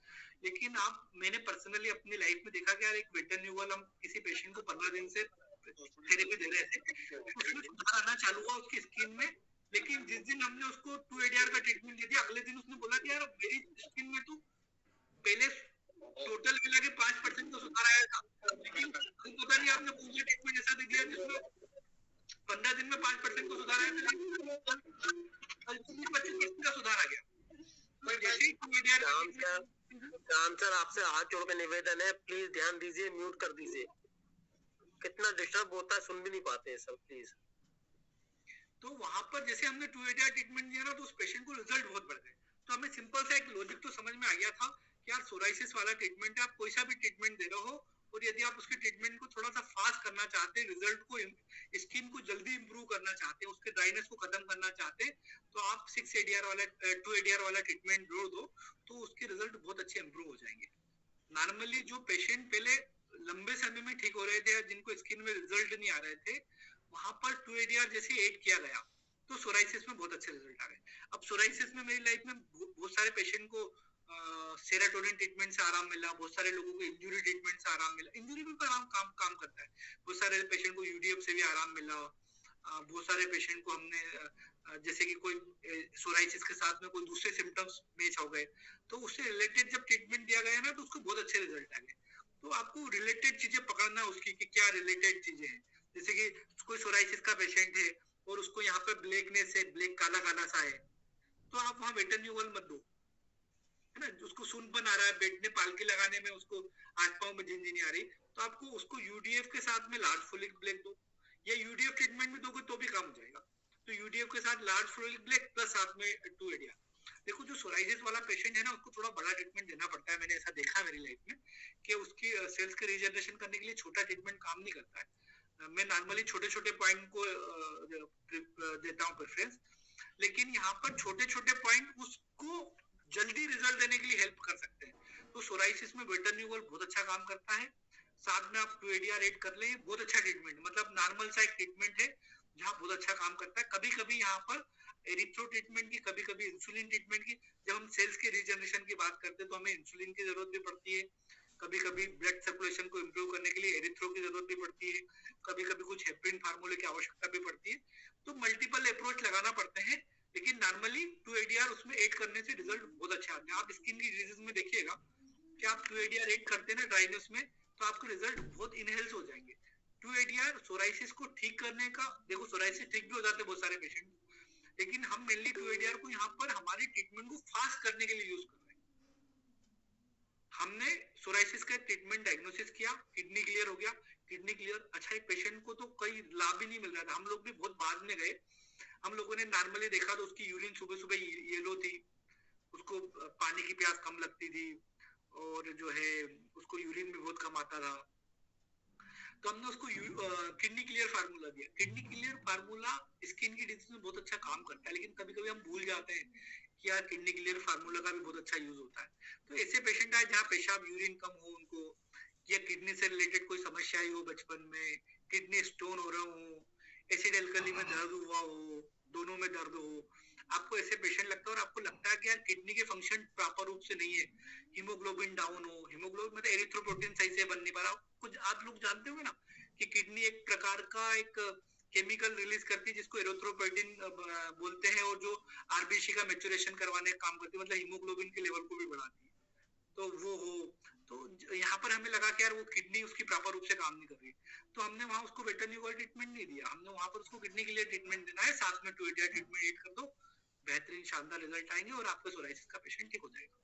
Speaker 1: लेकिन मैंने पर्सनली अपनी लाइफ में देखा कि यार एक वेटर न्यूगॉल हम किसी पेशेंट को 15 दिन से थेरेपी दे रहे थे, उसमें सुधार आना चालू हुआ उसकी स्किन में। लेकिन जिस दिन हमने उसको 2ADR का ट्रीटमेंट दे दिया, अगले दिन उसने बोला कि यार मेरी स्किन में तो पहले टोटल मिला के 5% का सुधार आया था, लेकिन पता नहीं आपने पूरा ट्रीटमेंट ऐसा दे दिया जिसमें 15 दिन में 5% का सुधार आया, 25% का सुधार आ गया। जैसे ही
Speaker 4: राम सर आपसे हाथ जोड़ के निवेदन है, प्लीज ध्यान दीजिए, म्यूट कर दीजिए, कितना डिस्टर्ब होता है, सुन भी नहीं पाते सर प्लीज।
Speaker 1: तो वहां पर जैसे हमने 2ADR ट्रीटमेंट दिया ना तो उस पेशेंट को रिजल्ट बहुत बढ़ गए। तो हमें सिंपल सा एक लॉजिक तो समझ में आ गया था कि यार सोराइसिस वाला ट्रीटमेंट है, आप कोई सा भी ट्रीटमेंट दे रहे हो और यदि आप उसके ट्रीटमेंट को थोड़ा सा फास्ट करना चाहते हैं, रिजल्ट को, स्किन को जल्दी इंप्रूव करना चाहते हैं, उसके ड्राइनेस को खत्म करना चाहते हैं, तो आप 2ADR वाला ट्रीटमेंट जोड़ दो तो उसके रिजल्ट बहुत अच्छे इंप्रूव हो जाएंगे। नॉर्मली जो पेशेंट पहले लंबे समय में ठीक हो रहे थे, जिनको स्किन में रिजल्ट नहीं आ रहे थे, वहां पर 2ADR जैसे ऐड किया गया तो सोराइसिस में बहुत अच्छे रिजल्ट आ गए। अब सोराइसिस में मेरी लाइफ में बहुत सारे पेशेंट को सेरोटोनिन ट्रीटमेंट से आराम मिला, बहुत सारे लोगों को इंजुरी ट्रीटमेंट से आराम मिला। इंजुरी भी काम करता है। बहुत सारे पेशेंट को UDF से भी आराम मिला। बहुत सारे पेशेंट को हमने जैसे कि कोई सोराइसिस के साथ में कोई दूसरे सिम्टम्स मैच हो गए तो उससे रिलेटेड जब ट्रीटमेंट दिया गया ना तो उसको बहुत अच्छे रिजल्ट आ गए। तो आपको रिलेटेड चीजें पकड़ना उसकी कि क्या रिलेटेड चीजें हैं। जैसे कि कोई सोराइसिस का पेशेंट है और उसको यहाँ पे ब्लैकनेस है, ब्लैक काला काला सा है, तो आप वहाँ वेटर न्यूगॉल मत दो, है ना। उसको सूनपन आ रहा है, बैठने पालकी लगाने में उसको हाथ पांव में झिनझिनी आ रही, तो आपको उसको UDF के साथ में लार्ज फोलिक ब्लैक दो, या UDF ट्रीटमेंट में दोगे तो भी काम हो जाएगा। तो UDF के साथ लार्ज फोलिक ब्लैक प्लस साथ में 2ADR। देखो जो सोराइसिस वाला पेशेंट है ना उसको थोड़ा बड़ा ट्रीटमेंट देना पड़ता है। मैंने ऐसा देखा मेरी लाइफ में कि उसकी सेल्स के रीजनरेशन करने के लिए छोटा ट्रीटमेंट काम नहीं करता है। मैं नॉर्मली छोटे छोटे पॉइंट को देता हूँ प्रेफरेंस, लेकिन यहाँ पर छोटे छोटे पॉइंट उसको जल्दी रिजल्ट देने के लिए हेल्प कर सकते हैं। तो सोराइसिस में वेटर न्यूगॉल बहुत अच्छा काम करता है। साथ में आप 2ADR ऐड कर लें, बहुत अच्छा ट्रीटमेंट, मतलब नॉर्मल सा एक ट्रीटमेंट है जहाँ बहुत अच्छा काम करता है। कभी कभी यहाँ पर एरिथ्रो ट्रीटमेंट की, कभी कभी इंसुलिन ट्रीटमेंट की, जब हम सेल्स के रीजनरेशन की बात करते हैं तो हमें इंसुलिन की जरूरत भी पड़ती है। कभी कभी ब्लड सर्कुलेशन को इम्प्रूव करने के लिए एरिथ्रो की जरूरत भी पड़ती है। कभी कभी कुछ हेपरिन फार्मूले की आवश्यकता भी पड़ती है। तो मल्टीपल अप्रोच लगाना पड़ते हैं, लेकिन नॉर्मली 2ADR उसमें ऐड करने से रिजल्ट बहुत अच्छे आते हैं। आप स्किन की डिजीज में देखिएगा कि आप 2ADR ऐड करते हैं ना ड्राइनेस में तो आपके रिजल्ट बहुत इनहेल्स हो जाएंगे। 2ADR सोराइसिस को ठीक करने का, देखो सोराइसिस ठीक भी हो जाते हैं बहुत सारे पेशेंट, लेकिन हम मेनली 2ADR को यहाँ पर हमारी ट्रीटमेंट को फास्ट करने के लिए यूज कर रहे हैं। हमने सोराइसिस का ट्रीटमेंट डायग्नोसिस किया, किडनी क्लियर हो गया, किडनी क्लियर अच्छा, एक पेशेंट को तो कोई लाभ ही नहीं मिल रहा था। हम लोग भी बहुत बाद में गए, हम लोगों ने नॉर्मली देखा तो उसकी यूरिन सुबह सुबह येलो थी, उसको पानी की प्यास कम लगती थी और जो है उसको यूरिन भी बहुत कम आता था। तो हमने उसको किडनी क्लियर फार्मूला दिया। किडनी क्लियर फार्मूला स्किन की डिजीज में बहुत अच्छा काम करता है, लेकिन कभी कभी हम भूल जाते हैं कि यार किडनी क्लियर फार्मूला का भी बहुत अच्छा यूज होता है। तो ऐसे पेशेंट आए जहाँ पेशाब यूरिन कम हो उनको, या किडनी से रिलेटेड कोई समस्या आई हो बचपन में, किडनी स्टोन हो रहा हो, एसिड एल्कली में दर्द हुआ हो, दोनों में दर्द हो, आपको ऐसे पेशेंट लगता है और आपको लगता है कि यार किडनी के फंक्शन प्रॉपर रूप से नहीं है, हीमोग्लोबिन डाउन हो, हीमोग्लोबिन मतलब एरिथ्रोपोइटिन सही से बन नहीं पा रहा, कुछ आप लोग जानते होंगे ना कि किडनी एक प्रकार का एक केमिकल रिलीज करती है जिसको एरिथ्रोपोइटिन बोलते हैं, और जो आरबीसी का मैच्योरेशन करवाने का काम करती है, मतलब हीमोग्लोबिन के लेवल को भी बढ़ाती है। तो वो हो, तो यहाँ पर हमें लगा कि यार वो किडनी उसकी प्रॉपर रूप से काम नहीं कर रही, तो हमने वहां उसको वेटरनिवल ट्रीटमेंट नहीं दिया, हमने वहां पर उसको किडनी के लिए ट्रीटमेंट देना है, साथ में टूएडिया ट्रीटमेंट ऐड कर दो, बेहतरीन शानदार रिजल्ट आएंगे और आपका सोराइसिस का पेशेंट ठीक हो जाएगा।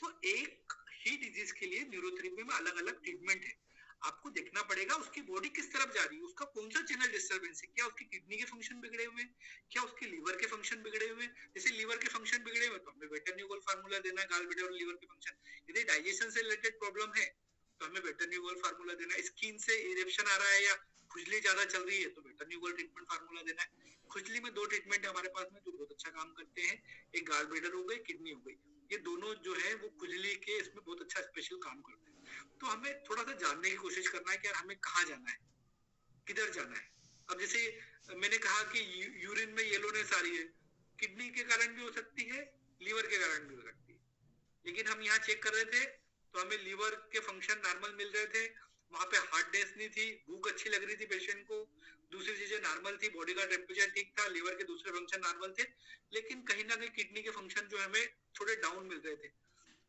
Speaker 1: तो एक ही डिजीज के लिए न्यूरोथेरेपी में अलग अलग ट्रीटमेंट है, आपको देखना पड़ेगा उसकी बॉडी किस तरफ जा रही है, उसका कौन सा चैनल डिस्टर्बेंस है, क्या उसकी किडनी के फंक्शन बिगड़े हुए हैं, क्या उसके लीवर के फंक्शन बिगड़े हुए हैं। जैसे लीवर के फंक्शन बिगड़े हुए तो हमें वेटरनिवल फार्मूला देना है, गाल ब्लैडर और लीवर के फंक्शन। यदि डाइजेशन से रिलेटेड प्रॉब्लम है तो हमें वेटरनिवल फार्मूला देना है। स्किन से इरेप्शन आ रहा है या खुजली ज्यादा चल रही है तो वेटरनिवल ट्रीटमेंट फार्मूला देना है। खुजली में 2 ट्रीटमेंट है हमारे पास में जो बहुत अच्छा काम करते हैं, एक गाल ब्लैडर हो गई, किडनी हो गई, ये दोनों जो है वो खुजली के इसमें बहुत अच्छा स्पेशल काम करते हैं। तो हमें थोड़ा सा जानने की कोशिश करना है कि यार हमें कहाँ जाना है, किधर जाना है। अब जैसे मैंने कहा कि यूरिन में येलोनेस आ रही है, किडनी के कारण भी हो सकती है, लीवर के कारण भी हो सकती है, लेकिन हम यहाँ चेक कर रहे थे तो हमें लीवर के फंक्शन नॉर्मल मिल रहे थे, वहां पे हार्डनेस नहीं थी, भूख अच्छी लग रही थी पेशेंट को, दूसरी चीजें नॉर्मल थी, बॉडी का टेम्परेचर ठीक था, लीवर के दूसरे फंक्शन नॉर्मल थे, लेकिन कहीं ना कहीं किडनी के फंक्शन जो हमें थोड़े डाउन मिल रहे थे।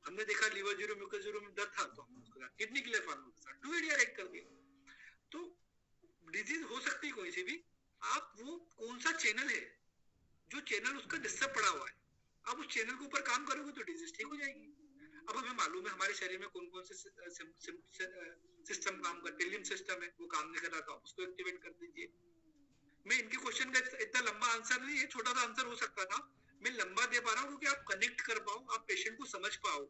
Speaker 1: हमने देखा लीवर जीरो म्यूकस जीरो में दर्द था तो हमने उसको किडनी क्लियर फार्मूला टूएडिया ऐड कर दिया। तो डिजीज हो सकती है कोई सी भी, आप वो कौन सा चैनल है जो चैनल उसका डिस्टर्ब पड़ा हुआ है, आप उस चैनल के ऊपर काम करोगे तो डिजीज ठीक हो जाएगी। अब हमें मालूम है हमारे शरीर में कौन कौन से सिस्टम काम करते हैं, लिम्फ सिस्टम है वो काम नहीं कर रहा था, उसको एक्टिवेट कर दीजिए। मैं इनके क्वेश्चन का इतना लंबा आंसर नहीं है, छोटा सा आंसर हो सकता था, मैं लंबा दे पा रहा हूँ क्योंकि आप कनेक्ट कर पाओ, आप पेशेंट को समझ पाओ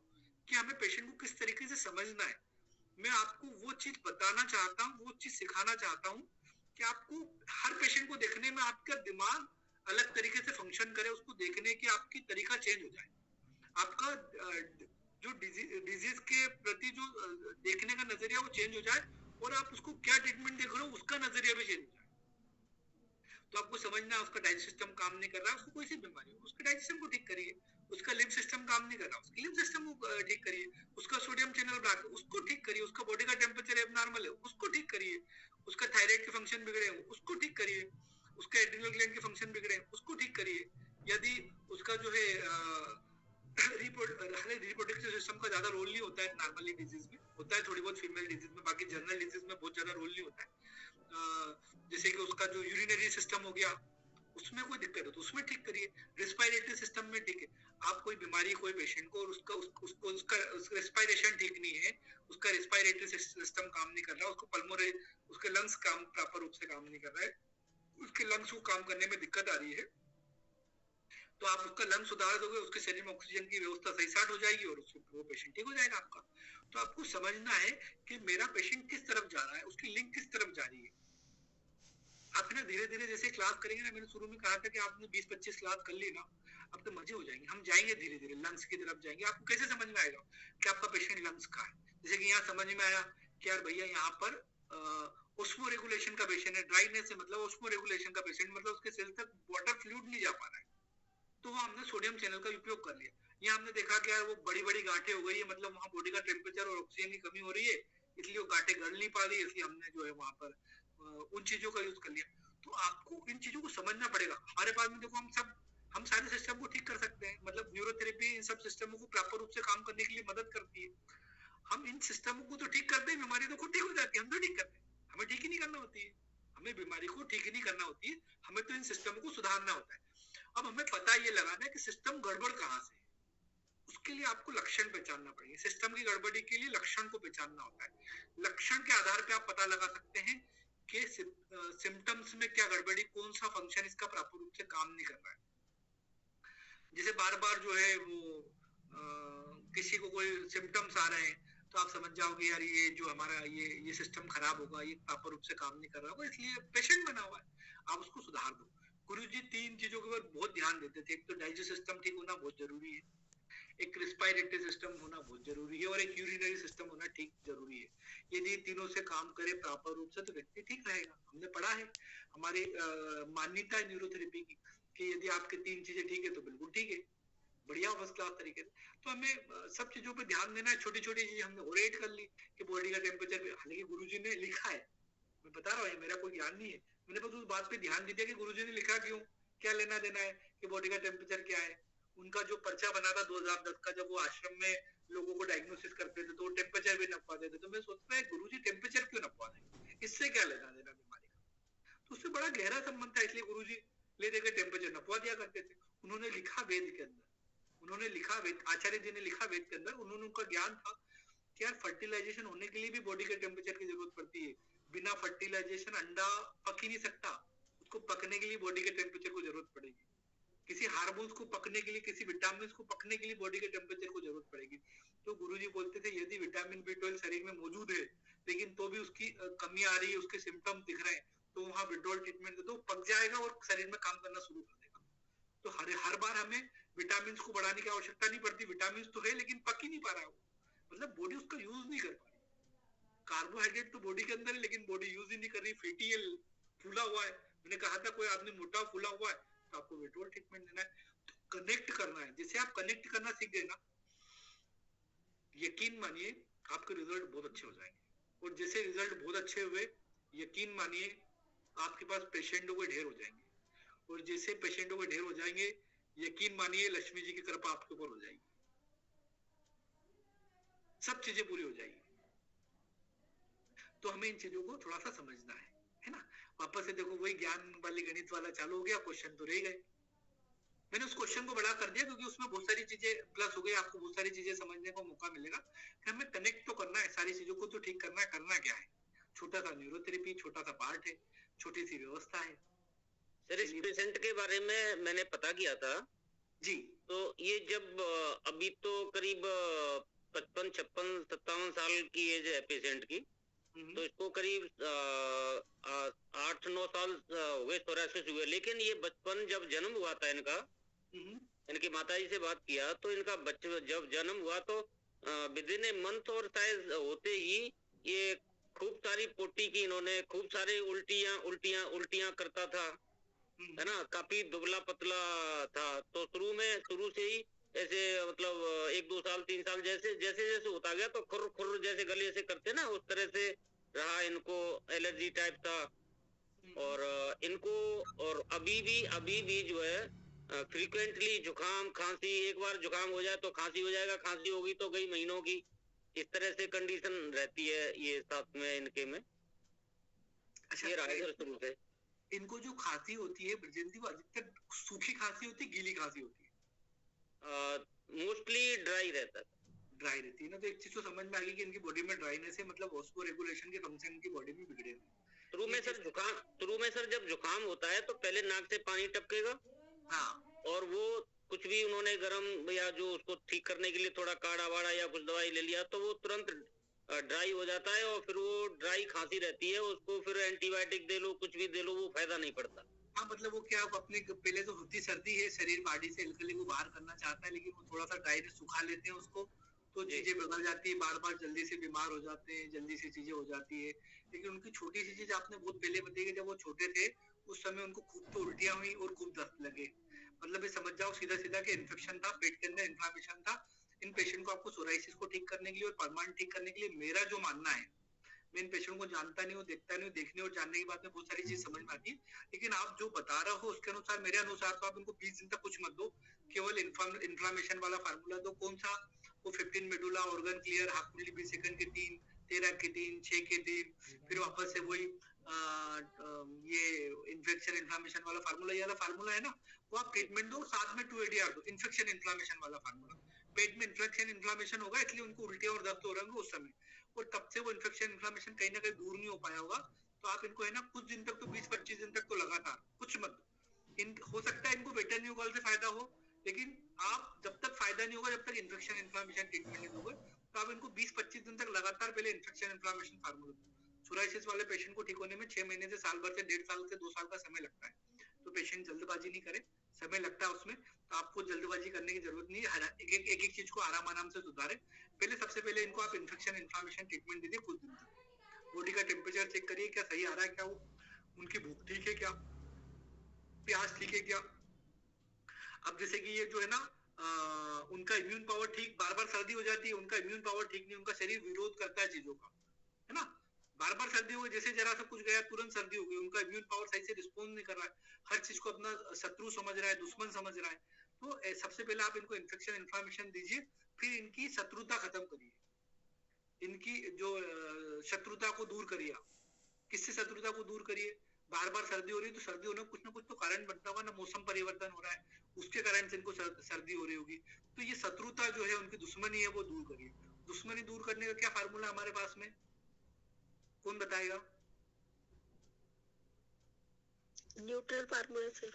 Speaker 1: कि हमें पेशेंट को किस तरीके से समझना है। मैं आपको वो चीज बताना चाहता हूँ, वो चीज सिखाना चाहता हूँ कि आपको हर पेशेंट को देखने में आपका दिमाग अलग तरीके से फंक्शन करे, उसको देखने की आपकी तरीका चेंज हो जाए, आपका जो डिजीज के प्रति जो देखने का नजरिया वो चेंज हो जाए, और आप उसको क्या ट्रीटमेंट देख रहे हो उसका नजरिया भी चेंज हो जाए। तो आपको समझना है उसका डाइजेस्ट सिस्टम काम नहीं कर रहा, उसको कोई सी बीमारी हो उसके डाइजेशन को ठीक करिए, उसका लिम्फ सिस्टम काम नहीं कर रहा उसके लिम्फ सिस्टम को ठीक करिए, उसका सोडियम चैनल ब्लॉक उसको ठीक करिए, उसका बॉडी का टेम्परेचर एबनॉर्मल है उसको ठीक करिए, उसका थायराइड के फंक्शन बिगड़े हैं उसको ठीक करिए, उसका एड्रिनल ग्लैंड के फंक्शन बिगड़े हैं उसको ठीक करिए। यदि उसका जो है रिप्रोडक्टिव सिस्टम का ज्यादा रोल नहीं होता है नॉर्मली डिजीज में, होता है थोड़ी बहुत फीमेल डिजीज में, बाकी जनरल डिजीज में बहुत ज्यादा रोल नहीं होता है। जैसे कि उसका जो यूरिनरी सिस्टम हो गया उसमें कोई दिक्कत हो तो उसमें ठीक करिए, रेस्पिरेटरी सिस्टम में ठीक है, आप कोई बीमारी कोई पेशेंट को और उसका रेस्पिरेशन ठीक नहीं है, उसका रेस्पिरेटरी सिस्टम काम नहीं कर रहा, उसको पल्मोनरी उसके लंग्स काम प्रॉपर रूप से काम नहीं कर रहा है, उसके लंग्स को काम करने में दिक्कत आ रही है, तो आप उसका लंग सुधार दोगे, उसके शरीर में ऑक्सीजन की व्यवस्था सही स्टार्ट हो जाएगी और वो पेशेंट ठीक हो जाएगा आपका। तो आपको समझना है कि मेरा पेशेंट किस तरफ जा रहा है, उसकी लिंक किस तरफ जा रही है। आप ना धीरे धीरे जैसे क्लास करेंगे ना, मैंने शुरू में कहा था कि आपने 20-25 क्लास कर ली ना, अब तो मजे हो जाएंगे, हम जाएंगे धीरे धीरे लंग्स की तरफ जाएंगे। आपको कैसे समझ में आएगा कि आपका पेशेंट लंग्स का है, जैसे कि यहाँ समझ में आया कि यार भैया यहाँ पर ऑस्मो रेगुलेशन का पेशेंट है, ड्राइनेस है मतलब ऑस्मो रेगुलेशन का पेशेंट, मतलब उसके सेल तक वाटर फ्लूइड नहीं जा पा रहा है, तो वो हमने सोडियम चैनल का उपयोग कर लिया। यहाँ हमने देखा कि यार वो बड़ी बड़ी गांठें हो गई है, मतलब वहाँ बॉडी का टेम्परेचर और ऑक्सीजन की कमी हो रही है, इसलिए वो गांठें गल नहीं पा रही है, इसलिए हमने जो है वहाँ पर उन चीजों का यूज कर लिया। तो आपको इन चीजों को समझना पड़ेगा। हमारे पास में देखो हम सारे सिस्टम को ठीक कर सकते हैं, मतलब न्यूरोथेरेपी इन सब सिस्टमों को प्रॉपर रूप से काम करने के लिए मदद करती है। हम इन सिस्टमों को तो ठीक करते हैं, बीमारी तो खुद ठीक हो जाती है, हम तो ठीक करते हैं, हमें ठीक ही नहीं करना होती है, हमें बीमारी को ठीक ही नहीं करना होती है, हमें तो इन सिस्टमों को सुधारना होता है। अब हमें पता ये लगाना है कि सिस्टम गड़बड़ कहाँ से है, उसके लिए आपको लक्षण पहचानना पड़ेगा। सिस्टम की गड़बड़ी के लिए लक्षण को पहचानना होता है, लक्षण के आधार पे आप पता लगा सकते हैं कि सिम्टम्स में क्या गड़बड़ी, कौन सा फंक्शन इसका प्रॉपर रूप से काम नहीं कर रहा है। जैसे बार बार जो है वो किसी को कोई सिम्टम्स आ रहे हैं तो आप समझ जाओगे यार ये जो हमारा ये सिस्टम खराब होगा, ये प्रॉपर रूप से काम नहीं कर रहा होगा, इसलिए पेशेंट बना हुआ है, आप उसको सुधार दो। गुरु जी 3 चीजों के ऊपर बहुत ध्यान देते थे, एक तो डाइजेस्ट सिस्टम ठीक होना बहुत जरूरी है, एक रिस्पायरेटरी सिस्टम होना बहुत जरूरी है और एक यूरिनरी सिस्टम होना ठीक जरूरी है। यदि तीनों से काम करे प्रॉपर रूप से तो व्यक्ति ठीक रहेगा। हमने पढ़ा है, हमारी मान्यता है न्यूरोथेरेपी की कि यदि आपके 3 चीजें ठीक है तो बिल्कुल ठीक है, बढ़िया फर्स्ट क्लास तरीके से। तो हमें सब चीजों पे ध्यान देना है। छोटी छोटी चीजें हमने ओरेट कर ली कि बॉडी का टेम्परेचर, हालांकि गुरुजी ने लिखा है, मैं बता रहा हूँ मेरा कोई ज्ञान नहीं है, मैंने बस उस बात पे ध्यान दिया कि गुरुजी ने लिखा क्यों, क्या लेना देना है कि बॉडी का टेम्परेचर क्या है। उनका जो पर्चा बना था 2010 का, जब वो आश्रम में लोगों को डायग्नोसिस करते थे तो टेम्परेचर भी नपवा देते, तो मैं सोचता है गुरुजी टेम्परेचर क्यों नपवा दें, इससे क्या लेना देना बीमारी का। तो उससे बड़ा गहरा संबंध था, इसलिए गुरुजी ले देकर टेम्परेचर नपवा दिया करते थे। उन्होंने लिखा वेद के अंदर, उन्होंने लिखा वेद, आचार्य जी ने लिखा वेद के अंदर, उन्होंने, उनका ज्ञान था कि यार फर्टिलाइजेशन होने के लिए भी बॉडी के टेम्परेचर की जरूरत पड़ती है। बिना फर्टिलाइजेशन अंडा पक ही नहीं सकता, उसको पकने के लिए बॉडी के टेम्परेचर को जरूरत पड़ेगी। किसी हार्मोन्स को पकने के लिए, किसी विटामिन को पकने के लिए बॉडी के टेम्परेचर को जरूरत पड़ेगी। तो गुरुजी बोलते थे यदि विटामिन B12 शरीर में मौजूद है लेकिन तो भी उसकी कमी आ रही है, उसके सिम्टम दिख रहे हैं, तो वहां विड्रॉल ट्रीटमेंट दे दो, पक जाएगा और शरीर में काम करना शुरू कर देगा। तो हर बार हमें विटामिन को बढ़ाने की आवश्यकता नहीं पड़ती, विटामिन तो है लेकिन पक ही नहीं पा रहा है, मतलब बॉडी उसका यूज नहीं कर पा रही। कार्बोहाइड्रेट तो बॉडी के अंदर है लेकिन बॉडी यूज ही नहीं कर रही, फैटी है, फूला हुआ है। मैंने कहा था कोई आदमी मोटा फूला हुआ है तो आपको विड्रॉल ट्रीटमेंट देना है। तो कनेक्ट करना है, जैसे आप कनेक्ट करना सीख गए ना, यकीन मानिए आपके रिजल्ट बहुत अच्छे हो जाएंगे। और जैसे रिजल्ट बहुत अच्छे हुए, यकीन मानिए आपके पास पेशेंटों के ढेर हो जाएंगे, और जैसे पेशेंटों के ढेर हो जाएंगे, यकीन मानिए लक्ष्मी जी की कृपा आपके ऊपर हो जाएगी, सब चीजें पूरी हो जाएगी। तो हमें इन चीजों को थोड़ा सा समझना है ना। वापस से देखो वही ज्ञान वाली गणित वाला चालू हो गया, क्वेश्चन तो रह गए। मैंने उस क्वेश्चन को बड़ा कर दिया क्योंकि उसमें बहुत सारी चीजें प्लस हो गई, आपको बहुत सारी चीजें समझने को मौका मिलेगा कि हमें कनेक्ट तो करना है, सारी चीजों को तो ठीक करना है। करना क्या है, छोटा सा न्यूरोथेरेपी, छोटा सा पार्ट है, छोटी सी व्यवस्था है।
Speaker 3: सर इस पेशेंट के बारे में मैंने पता किया था
Speaker 1: जी,
Speaker 3: तो ये जब अभी तो करीब 55, 56, 57 साल की एज है पेशेंट की, तो इसको करीब 8-9 साल हो गए सोरायसिस हुए, लेकिन ये बचपन जब जन्म हुआ था इनका, इनकी माताजी से बात किया तो इनका बच्चा जब जन्म हुआ तो विदिन ए मंथ और शायद होते ही ये खूब सारी पोटी की, इन्होंने खूब सारे उल्टियां करता था, है ना, काफी दुबला पतला था। तो शुरू से ही ऐसे मतलब 1-2 साल 3 साल जैसे जैसे होता गया तो खुर जैसे गले से करते ना, उस तरह से रहा, इनको एलर्जी टाइप था। और इनको और अभी भी जो है फ्रीक्वेंटली जुकाम खांसी, एक बार जुकाम हो जाए तो खांसी हो जाएगा, खांसी होगी तो कई महीनों की, इस तरह से कंडीशन रहती है ये साथ में इनके में। अच्छा, ये रहा शुरू से।
Speaker 1: इनको जो खांसी होती है ब्रजेंद्र, वो अधिकतर सूखी खांसी होती है, गीली खांसी होती है?
Speaker 3: मोस्टली ड्राई रहता है।
Speaker 1: ड्राई रहती है ना, तो एक चीज तो समझ में आ गई कि इनकी बॉडी में ड्राइनेस है, मतलब ऑस्मो रेगुलेशन के फंक्शन की बॉडी में बिगड़े हुए।
Speaker 3: शुरू में सर जब जुकाम होता है तो पहले नाक से पानी टपकेगा,
Speaker 1: हाँ,
Speaker 3: और वो कुछ भी उन्होंने गर्म या जो उसको ठीक करने के लिए थोड़ा काढ़ा वाड़ा या कुछ दवाई ले लिया तो वो तुरंत ड्राई हो जाता है, और फिर वो ड्राई खांसी रहती है, उसको फिर एंटीबायोटिक दे लो, कुछ भी दे लो, वो फायदा नहीं पड़ता।
Speaker 1: हाँ, मतलब वो क्या अपने पहले तो होती सर्दी है, शरीर बॉडी से अल्कली को बाहर करना चाहता है, लेकिन वो थोड़ा सा ड्राई सुखा लेते हैं उसको, तो चीजें बिगड़ जाती है, बार बार जल्दी से बीमार हो जाते हैं, जल्दी से चीजें हो जाती है। लेकिन उनकी छोटी सी चीज आपने बहुत पहले बताई, जब वो छोटे थे उस समय उनको खूब तो उल्टियां हुई और खूब दस्त लगे, मतलब ये समझ जाओ सीधा सीधा कि इन्फेक्शन था, पेट के अंदर इन्फ्लेमेशन था। इन पेशेंट को आपको सोराइसिस को ठीक करने के लिए और परमानेंट ठीक करने के लिए, मेरा जो मानना है, मैं इन पेशेंट को जानता नहीं हूँ, देखता नहीं हूँ, देखने और जानने के बाद में बहुत सारी चीज समझ में आती है, लेकिन आप जो बता रहे हो उसके अनुसार, मेरे अनुसार तो आप इनको 20 दिन तक कुछ मत दो, केवल इन्फ्लेमेशन वाला फार्मूला दो। कौन सा? वो 15 मेडुला ऑर्गन क्लियर, हाफ मिली सेकंड के 3, 13 के 3, 6 के 3, फिर वापस से वही ये इन्फेक्शन इन्फ्लेमेशन वाला फार्मूला, ये वाला फार्मूला है ना, वो आप ट्रीटमेंट दो, साथ में 2ADR दो, इन्फेक्शन इन्फ्लेमेशन वाला फार्मूला। पेट में इन्फेक्शन इन्फ्लेमेशन होगा इसलिए उनको उल्टियां और दस्त हो रहे होंगे उस समय, और तब से वो इन्फेक्शन इन्फ्लेमेशन कहीं ना कहीं दूर नहीं हो पाया होगा। तो आप इनको है ना कुछ दिन तक तो 20-25 दिन तक तो लगातार कुछ मत दो। हो सकता है इनको वेटरनियोकॉल से फायदा हो, लेकिन आप जब तक फायदा नहीं होगा, जब तक इन्फेक्शन इन्फ्लेमेशन ट्रीटमेंट नहीं होगा, तो आप इनको 20-25 दिन तक लगातार पहले इन्फेक्शन इन्फ्लेमेशन फार्मूला दो। सोराइसिस वाले पेशेंट को ठीक होने में 6 महीने से साल भर से 1.5 साल से 2 साल का समय लगता है, तो पेशेंट जल्दबाजी नहीं करे, समय लगता है उसमें, तो आपको जल्दबाजी करने की जरूरत नहीं है। एक एक चीज को आराम से सुधारें। पहले सबसे पहले इनको आप इन्फेक्शन इन्फ्लामेशन ट्रीटमेंट दीजिए कुछ दिन तक। बॉडी का टेम्परेचर चेक करिए, क्या सही आ रहा है, क्या वो उनकी भूख ठीक है, क्या प्यास ठीक है क्या। अब जैसे कि ये जो है ना उनका इम्यून पावर ठीक, बार बार सर्दी हो जाती है, उनका इम्यून पावर ठीक नहीं, उनका शरीर विरोध करता है चीजों का, है ना। बार बार सर्दी हो गई, जैसे जरा सा कुछ गया तुरंत सर्दी हो गई, उनका इम्यून पावर सही से रिस्पॉन्ड नहीं कर रहा है, हर चीज को अपना शत्रु समझ रहा है, दुश्मन समझ रहा है। तो सबसे पहले आप इनको इन्फेक्शन इन्फ्लामेशन दीजिए, फिर इनकी शत्रुता खत्म करिए, इनकी जो शत्रुता को दूर करिए। किससे शत्रुता को दूर करिए? बार बार सर्दी हो रही है तो सर्दी होने कुछ ना कुछ तो कारण बनता होगा ना, मौसम परिवर्तन हो रहा है, उसके कारण से इनको सर्दी हो रही होगी। तो ये शत्रुता जो है, उनकी दुश्मनी है, वो दूर करिए। दुश्मनी दूर करने का क्या फार्मूला हमारे पास में, कौन बताएगा?
Speaker 7: न्यूट्रल फार्मूला से।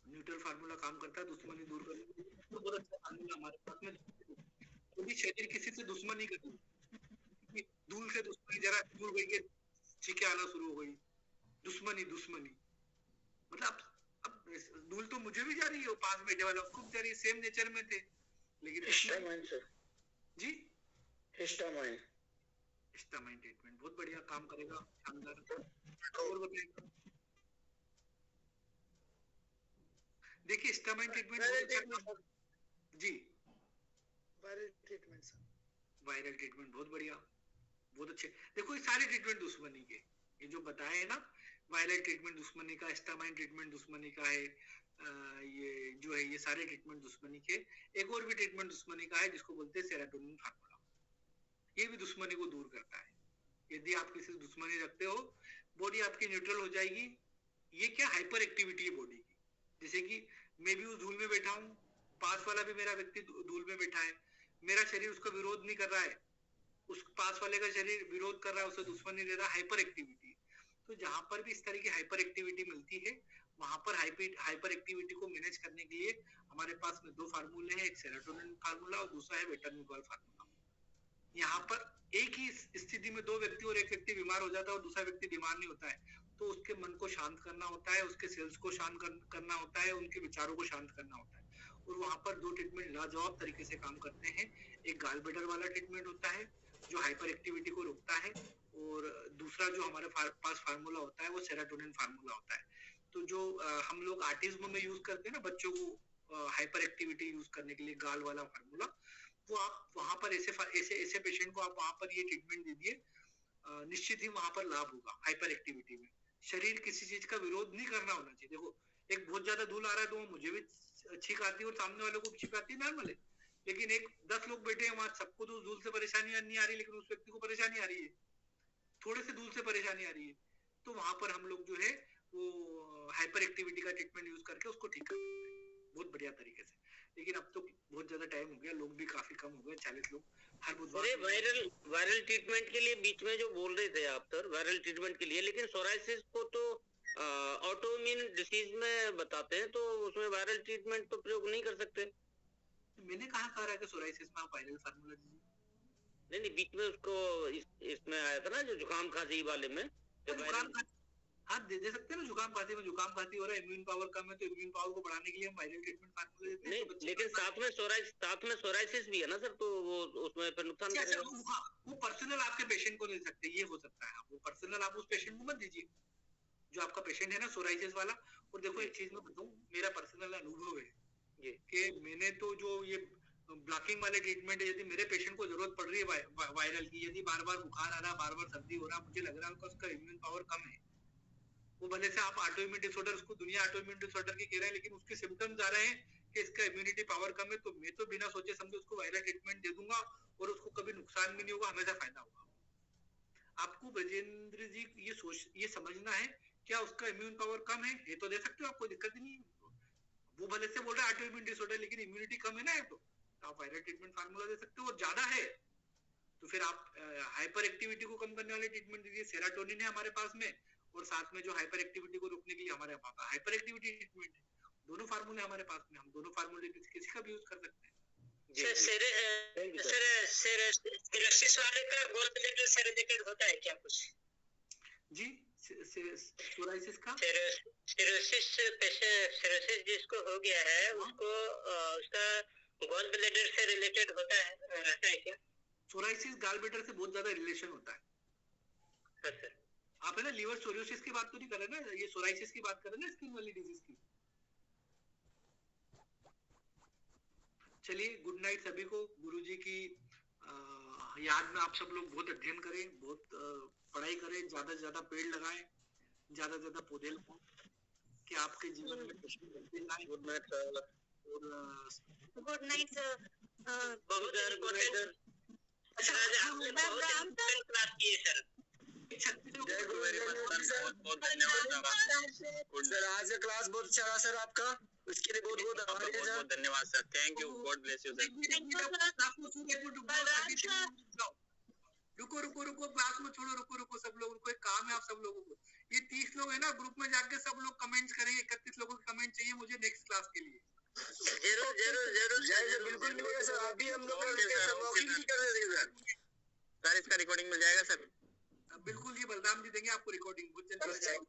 Speaker 1: न्यूट्रल फार्मूला काम करता है दुश्मनी दूर करने के लिए, तो बहुत अच्छा फार्मूला हमारे पास में। कोई शरीर किसी से दुश्मनी करती, धूल से दुश्मनी, जरा दूर गई के छींके आना शुरू हो गई, दुश्मनी दुश्मनी। मतलब अब धूल तो मुझे भी जा रही है, पास बैठे वाला उसको भी जा रही है, सेम नेचर में थे, लेकिन
Speaker 2: हिस्टामाइन सर,
Speaker 1: जी
Speaker 2: हिस्टामाइन
Speaker 1: ट्रीटमेंट बहुत बढ़िया काम करेगा, शानदार। और बताइए। देखिए हिस्टामाइन ट्रीटमेंट जी,
Speaker 9: viral treatment sir,
Speaker 1: viral treatment बहुत बढ़िया, बहुत अच्छे। देखो ये सारे ट्रीटमेंट दुश्मनी के, ये जो बताए ना, वायरल ट्रीटमेंट दुश्मनी का, हिस्टामाइन ट्रीटमेंट दुश्मनी का है, ये जो है ये सारे ट्रीटमेंट दुश्मनी के। एक और भी ट्रीटमेंट दुश्मनी का है जिसको बोलते हैं सेरोटोनिन फार्मूला, ये भी दुश्मनी को दूर करता है। यदि आप किसी से दुश्मनी रखते हो, बॉडी आपकी न्यूट्रल हो जाएगी। ये क्या हाइपर एक्टिविटी है बॉडी की, जैसे कि मैं भी उस धूल में बैठा हूँ, पास वाला भी मेरा व्यक्ति धूल में बैठा है, मेरा शरीर उसका विरोध नहीं कर रहा है, उस पास वाले का शरीर विरोध कर रहा है, उसे दुश्मनी दे रहा है, हाइपर एक्टिविटी। तो जहां पर भी इस तरह की हाइपर एक्टिविटी मिलती है, वहां पर हाइपर एक्टिविटी को मैनेज करने के लिए हमारे पास में दो फार्मूले हैं, एक सेरोटोनिन फार्मूला और दूसरा है वेटरनिकॉल फार्मूला। यहाँ पर एक ही स्थिति में दो व्यक्ति, और एक व्यक्ति बीमार हो जाता है और दूसरा व्यक्ति बीमार नहीं होता है, तो उसके मन को शांत करना होता है, उसके सेल्स को शांत करना होता है, उनके विचारों को शांत करना होता है। और वहां पर दो ट्रीटमेंट लाजवाब तरीके से काम करते हैं। एक गाल ब्लैडर वाला ट्रीटमेंट होता है जो हाइपर एक्टिविटी को रोकता है, और दूसरा जो हमारे पास फार्मूला होता है वो सेरोटोनिन फार्मूला होता है। तो जो हम लोग आर्टिज्म में यूज करते हैं ना बच्चों को हाइपर एक्टिविटी यूज करने के लिए, गाल वाला फार्मूला, वो आप वहां पर ऐसे पेशेंट को आप वहां पर ये ट्रीटमेंट दीजिए, निश्चित ही वहां पर लाभ होगा। हाइपर एक्टिविटी में शरीर किसी चीज का विरोध नहीं करना होना चाहिए। देखो एक बहुत ज्यादा धूल आ रहा है तो मुझे भी छींक आती है और सामने वालों को छींक आती है, नॉर्मल है। लेकिन 10 लोग बैठे हैं वहां, सबको तो धूल से परेशानी नहीं आ रही, लेकिन उस व्यक्ति को परेशानी आ रही है, थोड़े से धूल से परेशानी आ रही है, तो वहां पर हम लोग जो है वो हाइपर एक्टिविटी का ट्रीटमेंट यूज करके उसको ठीक कर सकते हैं बहुत बढ़िया तरीके से। लेकिन अब तो बहुत ज्यादा टाइम हो गया, लोग भी काफी कम हो गए, 40 लोग हर बुधवार।
Speaker 3: वायरल ट्रीटमेंट के लिए बीच में जो बोल रहे थे आप सर, वायरल ट्रीटमेंट के लिए, लेकिन सोराइसिस को तो ऑटोइम्यून डिसीज में बताते हैं, तो उसमें वायरल ट्रीटमेंट तो प्रयोग नहीं कर सकते।
Speaker 1: मैंने कहा कह रहा है कि सोराइसिस में आप वायरल फार्मूला दीजिए।
Speaker 3: नहीं बीच में उसको इसमें आया था ना जो जुकाम खांसी वाले में,
Speaker 1: हाँ दे सकते हैं ना। जुकाम खांसी हो रहा है, इम्यून पावर कम है, तो इम्यून पावर को बढ़ाने के लिए हम वायरल ट्रीटमेंट फार्मूला देते हैं।
Speaker 3: नहीं लेकिन साथ में सोराइसिस भी है ना सर, तो वो उसमें फिर नुकसान करेगा।
Speaker 1: वो पर्सनल आपके पेशेंट को दे सकते हैं, ये हो सकता है। वो पर्सनल आप उस पेशेंट को मत दीजिए जो आपका पेशेंट है ना सोराइसिस वाला। और देखो एक चीज मैं बताऊं, मेरा पर्सनल अनुभव है कि मैंने तो जो ये ब्लॉकिंग वाले ट्रीटमेंट है, यदि मेरे पेशेंट को जरूरत पड़ रही है वायरल की, यदि बार बार बुखार आ रहा, बार बार सर्दी हो रहा, मुझे लग रहा है उसका इम्यून पावर कम है, वो भले से आप ऑटोइम्यून डिसऑर्डर, उसको दुनिया ऑटोइम्यून डिसऑर्डर की कह रहे हैं, लेकिन उसके सिम्टम्स आ रहे हैं कि इसका इम्यूनिटी पावर कम है, तो मैं तो बिना सोचे समझे उसको वायरल ट्रीटमेंट दे दूंगा और उसको कभी नुकसान भी नहीं होगा, हमेशा फायदा होगा। आपको ब्रजेंद्र जी ये समझना है, क्या उसका इम्यून पावर कम है, ये तो दे सकते हो, आपको दिक्कत नहीं है। वो भले से बोल रहा है ऑटोइम्यून डिसऑर्डर, लेकिन इम्यूनिटी कम है ना, तो आप वायरल ट्रीटमेंट फार्मूला दे सकते हो। और ज्यादा है तो फिर आप हाइपर एक्टिविटी को कम करने वाले ट्रीटमेंट दीजिए। सेरोटोनिन है हमारे पास में, और साथ में जो हाइपर एक्टिविटी को रोकने के लिए हमारे पास हाइपर एक्टिविटी ट्रीटमेंट है। दोनों फार्मूले हमारे पास में, हम दोनों फार्मूले किसी का भी यूज कर सकते हैं।
Speaker 6: सिरोसिस वाले का गोल्ड मेडल सर्टिफिकेट होता है क्या कुछ?
Speaker 1: जी सोराइसिस का
Speaker 6: सिरोसिस जिसको हो गया है उसको उसका गॉल ब्लैडर से रिलेटेड होता है, रहता है क्या?
Speaker 1: सोराइसिस गॉल ब्लैडर से बहुत ज्यादा रिलेशन होता है।
Speaker 6: हाँ सर।
Speaker 1: आप है ना लिवर सोरियोसिस की बात तो नहीं कर रहे ना, ये सोराइसिस की बात कर रहे ना, स्किन वाली डिजीज की। चलिए गुड नाइट सभी को। गुरुजी की याद में आप सब लोग बहुत अध्ययन करें, बहुत पढ़ाई करें, ज्यादा से ज्यादा पेड़ लगाएं, ज्यादा से ज्यादा पौधे लगाएं कि आपके जीवन में खुशी बढ़ती जाए। Good night sir.
Speaker 7: Good night sir.
Speaker 6: बहुत इम्पोर्टेंट क्लास किए सर।
Speaker 4: जय गुरु वेरी मच सर, बहुत धन्यवाद सर। आज का क्लास बहुत अच्छा रहा सर आपका, उसके लिए बहुत बहुत आभार है सर।
Speaker 3: धन्यवाद sir, thank you, God bless you sir.
Speaker 1: रुको रुको रुको, क्लास में छोड़ो, रुको रुको सब लोग, रुको, एक काम है आप सब लोगों को। ये 30 लोग है ना, ग्रुप में जाके सब लोग कमेंट्स करेंगे। 31 लोगों के कमेंट चाहिए मुझे नेक्स्ट क्लास के लिए।
Speaker 6: जरूर जरूर जरूर
Speaker 4: जय बिल्कुल मिलेगा सर। अभी हम लोग मॉकिंग भी कर देंगे सर।
Speaker 3: सर इसका रिकॉर्डिंग मिल जाएगा सर?
Speaker 1: बिल्कुल, ये बलराम जी देंगे आपको रिकॉर्डिंग, बहुत जल्द मिल जाएगी।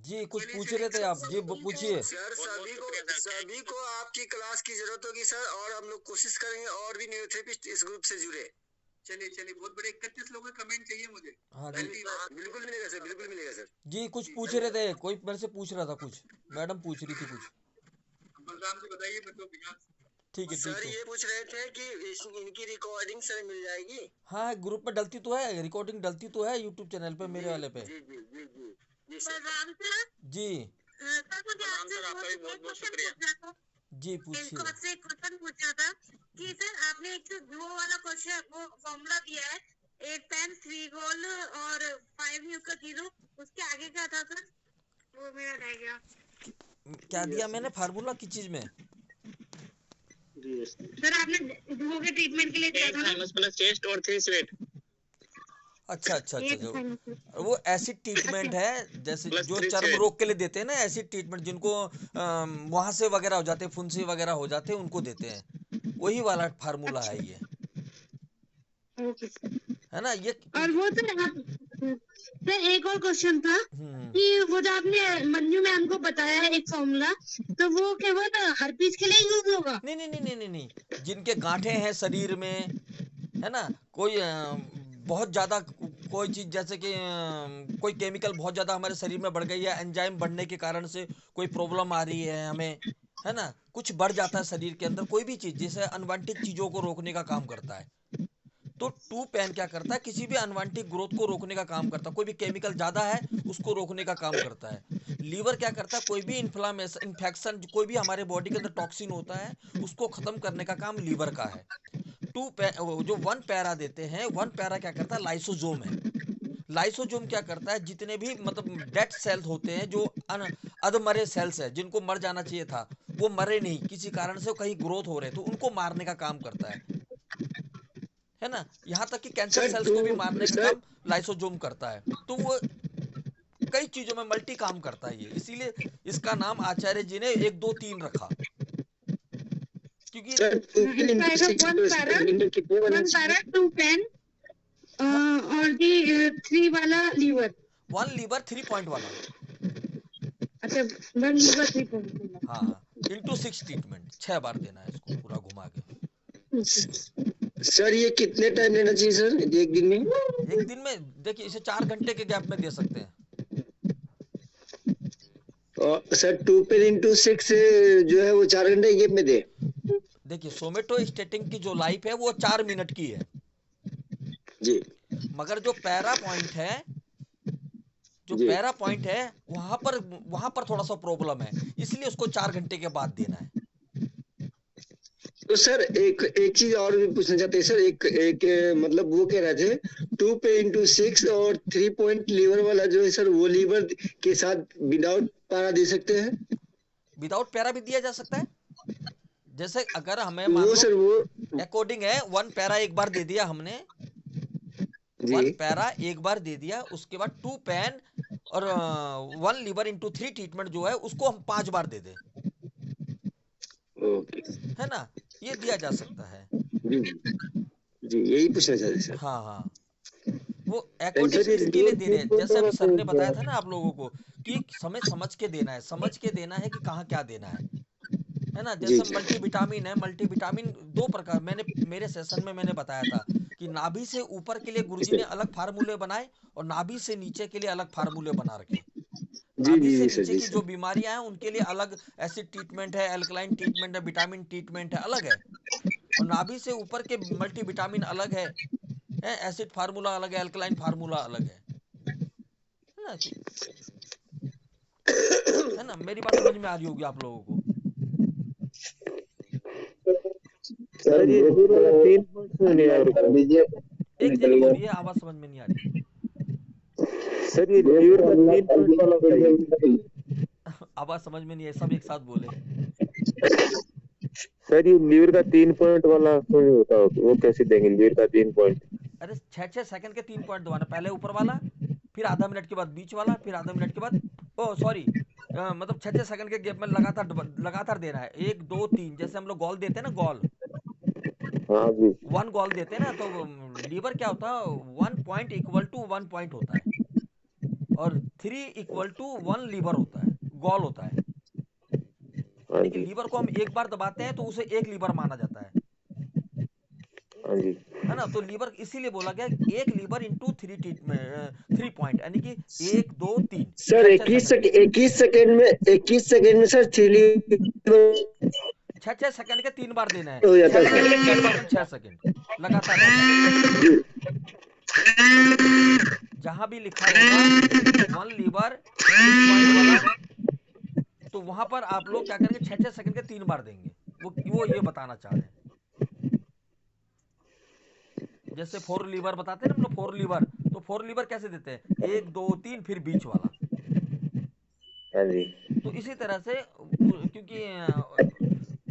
Speaker 8: जी कुछ पूछ रहे थे आप? जी पूछिए
Speaker 4: सर। सभी को आपकी क्लास की जरूरत होगी सर, और हम लोग कोशिश करेंगे और भी न्यूरोथेरेपिस्ट इस ग्रुप से जुड़े।
Speaker 1: चलिए चलिए, बहुत बड़े 31 लोगों के कमेंट चाहिए मुझे।
Speaker 8: हाँ जी
Speaker 4: बिल्कुल मिलेगा सर, बिल्कुल मिलेगा सर।
Speaker 8: जी कुछ पूछ रहे थे, कोई मेरे से पूछ रहा था कुछ, मैडम पूछ रही थी कुछ।
Speaker 1: बलराम जी बताइए, मतलब
Speaker 8: ठीक है
Speaker 4: सर ये पूछ रहे थे कि इनकी रिकॉर्डिंग सर मिल जाएगी?
Speaker 8: हाँ ग्रुप में डलती तो है, रिकॉर्डिंग डलती तो है यूट्यूब चैनल पे, मेरे वाले पे।
Speaker 4: जी जी जी जी जी सर।
Speaker 7: बलराम सर
Speaker 8: जी
Speaker 7: सर, मुझे आपसे
Speaker 3: बहुत बहुत शुक्रिया।
Speaker 8: जी पूछिए।
Speaker 7: आपसे एक क्वेश्चन पूछना था कि सर आपने एक वो वाला क्वेश्चन, वो फॉर्मूला दिया है 8 पेन 3 गोल और 5 न्यू का 0, उसके आगे क्या था सर? वो मेरा रह गया।
Speaker 8: क्या दिया मैंने फार्मूला की चीज में?
Speaker 7: सर आपने वो के ट्रीटमेंट के लिए दिया था ना?
Speaker 3: प्लस चेस्ट और 3 स्वेट।
Speaker 8: अच्छा अच्छा अच्छा, वो एसिड ट्रीटमेंट है, जैसे जो चर्म रोग के लिए देते हैं ना, एसिड ट्रीटमेंट, जिनको मुहासे वगैरह हो जाते हैं, फुंसी वगैरह हो जाते हैं, उनको देते हैं, वही वाला फार्मूला है ये, है ना ये।
Speaker 7: और वो सर एक और क्वेश्चन था कि वो जो आपने मंजू मैम को बताया है एक फॉर्मूला, तो वो केवल हर्पीस के लिए यूज होगा?
Speaker 8: नहीं नहीं नहीं नहीं नहीं, जिनके गांठे हैं शरीर में, है ना, कोई बहुत ज्यादा कोई चीज, जैसे कि कोई केमिकल बहुत ज्यादा हमारे शरीर में बढ़ गई है, एंजाइम बढ़ने के कारण से कोई प्रॉब्लम आ रही है हमें, है ना, कुछ बढ़ जाता है शरीर के अंदर, कोई भी चीज जैसे अनवांटेड चीजों को रोकने का काम करता है, तो 2 पेन क्या करता है, किसी भी अनवांटेड ग्रोथ को रोकने का काम करता है, कोई भी केमिकल ज्यादा है उसको रोकने का काम करता है। लीवर क्या करता है, कोई भी इन्फ्लामेशन, इन्फेक्शन, कोई भी हमारे बॉडी के अंदर टॉक्सिन होता है उसको खत्म करने का काम लीवर का है। जो 1 पैरा देते हैं, 1 पैरा क्या करता है, लाइसोजोम है। लाइसोजोम क्या करता है, जितने भी मतलब डेड सेल्स होते हैं, जो अधमरे सेल्स है, जिनको मर जाना चाहिए था, वो मरे नहीं, किसी कारण से कहीं ग्रोथ हो रहे, तो उनको मारने का काम करता है ना, यहाँ तक कि कैंसर सेल्स को भी मारने का काम लाइसोजोम करता है। तो वो कई चीजों में मल्टी काम करता है ये, इसीलिए इसका नाम आचार्य जी ने 1 2 3 रखा, क्योंकि
Speaker 7: 1 पैरा 2 पेन और 3 वाला लीवर,
Speaker 8: 1 लीवर 3 पॉइंट वाला।
Speaker 7: अच्छा 1 लीवर 3 पॉइंट,
Speaker 8: हाँ इंटू 6 ट्रीटमेंट, 6 बार देना है इसको पूरा घुमा के।
Speaker 4: सर ये कितने टाइम लेना चाहिए सर, एक दिन में?
Speaker 8: एक दिन में देखिए, इसे 4 घंटे के गैप में दे सकते हैं।
Speaker 4: और सर 2 पेन इंटू 6 जो है वो 4 घंटे गैप में दे?
Speaker 8: देखिए सोमेटोस्टेटिन की जो लाइफ है वो 4 मिनट की है
Speaker 4: जी,
Speaker 8: मगर जो पैरा पॉइंट है, जो पैरा पॉइंट है वहां पर थोड़ा सा प्रॉब्लम है, इसलिए उसको 4 घंटे के बाद देना है।
Speaker 4: तो सर एक चीज और भी पूछना चाहते हैं सर, एक मतलब वो कह रहे थे 2 पे इंटू 6 और 3 पॉइंट लीवर वाला जो है सर, वो लीवर के साथ विदाउट पैरा दे सकते हैं?
Speaker 8: विदाउट पैरा भी दिया जा सकता है, जैसे अगर हमें
Speaker 4: वो सर वो
Speaker 8: अकॉर्डिंग है 1 पैरा एक बार दे दिया हमने, 1 पैरा एक बार दे दिया, उसके बाद 2 पेन और 1 लीवर इंटू 3 ट्रीटमेंट जो है उसको हम 5 बार दे दें, है ना, ये दिया जा सकता है।
Speaker 4: जी यही पूछना चाहते सर।
Speaker 8: हाँ हाँ वो अकॉर्डिंग इसके लिए दे रहे हैं, जैसे अभी सर ने बताया था ना आप लोगों को कि समय समझ के देना है, समझ के देना है कि कहाँ क्या देना है ना। जैसे मल्टीविटामिन है, मल्टीविटामिन 2 प्रकार, मैंने मेरे सेशन में मैंने बताया था कि नाभि से ऊपर के लिए गुरुजी ने अलग फार्मूले बनाए और नाभि से नीचे के लिए अलग फार्मूले बना रखे। नाभि से नीचे की जो बीमारियां हैं उनके लिए अलग एसिड ट्रीटमेंट है, अल्कलाइन ट्रीटमेंट है, विटामिन ट्रीटमेंट है, अलग है। और नाभि से ऊपर के मल्टीविटामिन अलग है, एसिड फार्मूला अलग है, अल्कलाइन फार्मूला अलग है ना। मेरी बात समझ में आ रही होगी आप लोगों को।
Speaker 5: सर ये 3
Speaker 8: एक जगह बोलिए, आवाज समझ में नहीं आ रही।
Speaker 5: सर ये लीवर का 3
Speaker 8: आवाज समझ में नहीं है, सब एक साथ बोले।
Speaker 5: सर ये लीवर का 3 पॉइंट वाला होता है, वो कैसे देंगे लीवर का 3 पॉइंट?
Speaker 8: अरे 6 सेकंड के 3 पॉइंट दबाना, पहले ऊपर वाला, फिर आधा मिनट के बाद बीच वाला, फिर आधा मिनट के बाद मतलब 6 सेकंड के गैप में लगातार देना है। 1 2 3, जैसे हम लोग गोल देते हैं ना, गोल 1 गोल देते हैं ना, तो लीवर क्या होता है, 1 पॉइंट इक्वल टू 1 पॉइंट होता है और 3 इक्वल टू 1 लीवर होता है, गोल होता है। लेकिन लीवर को हम एक बार दबाते हैं तो उसे 1 लीवर माना जाता है ना। तो लीवर इसीलिए बोला गया 1 लीवर इंटू 3 पॉइंट, यानी कि 1 2 3।
Speaker 4: सर 21 सेकंड में सर 3 लीवर
Speaker 8: 6 सेकंड के 3 बार देना है,
Speaker 4: हो जाता है
Speaker 8: 6 सेकंड लगातार। जहां भी लिखा होगा 1 लीवर 3 पॉइंट वाला, तो वहां पर आप लोग क्या करेंगे, 6 सेकंड के 3 बार देंगे। वो ये बताना चाह रहे हैं। जैसे 4 लीवर बताते हैं ना हम लोग, 4 लीवर, तो 4 लीवर कैसे देते हैं, 1 2 3 फिर बीच वाला। तो इसी तरह से क्योंकि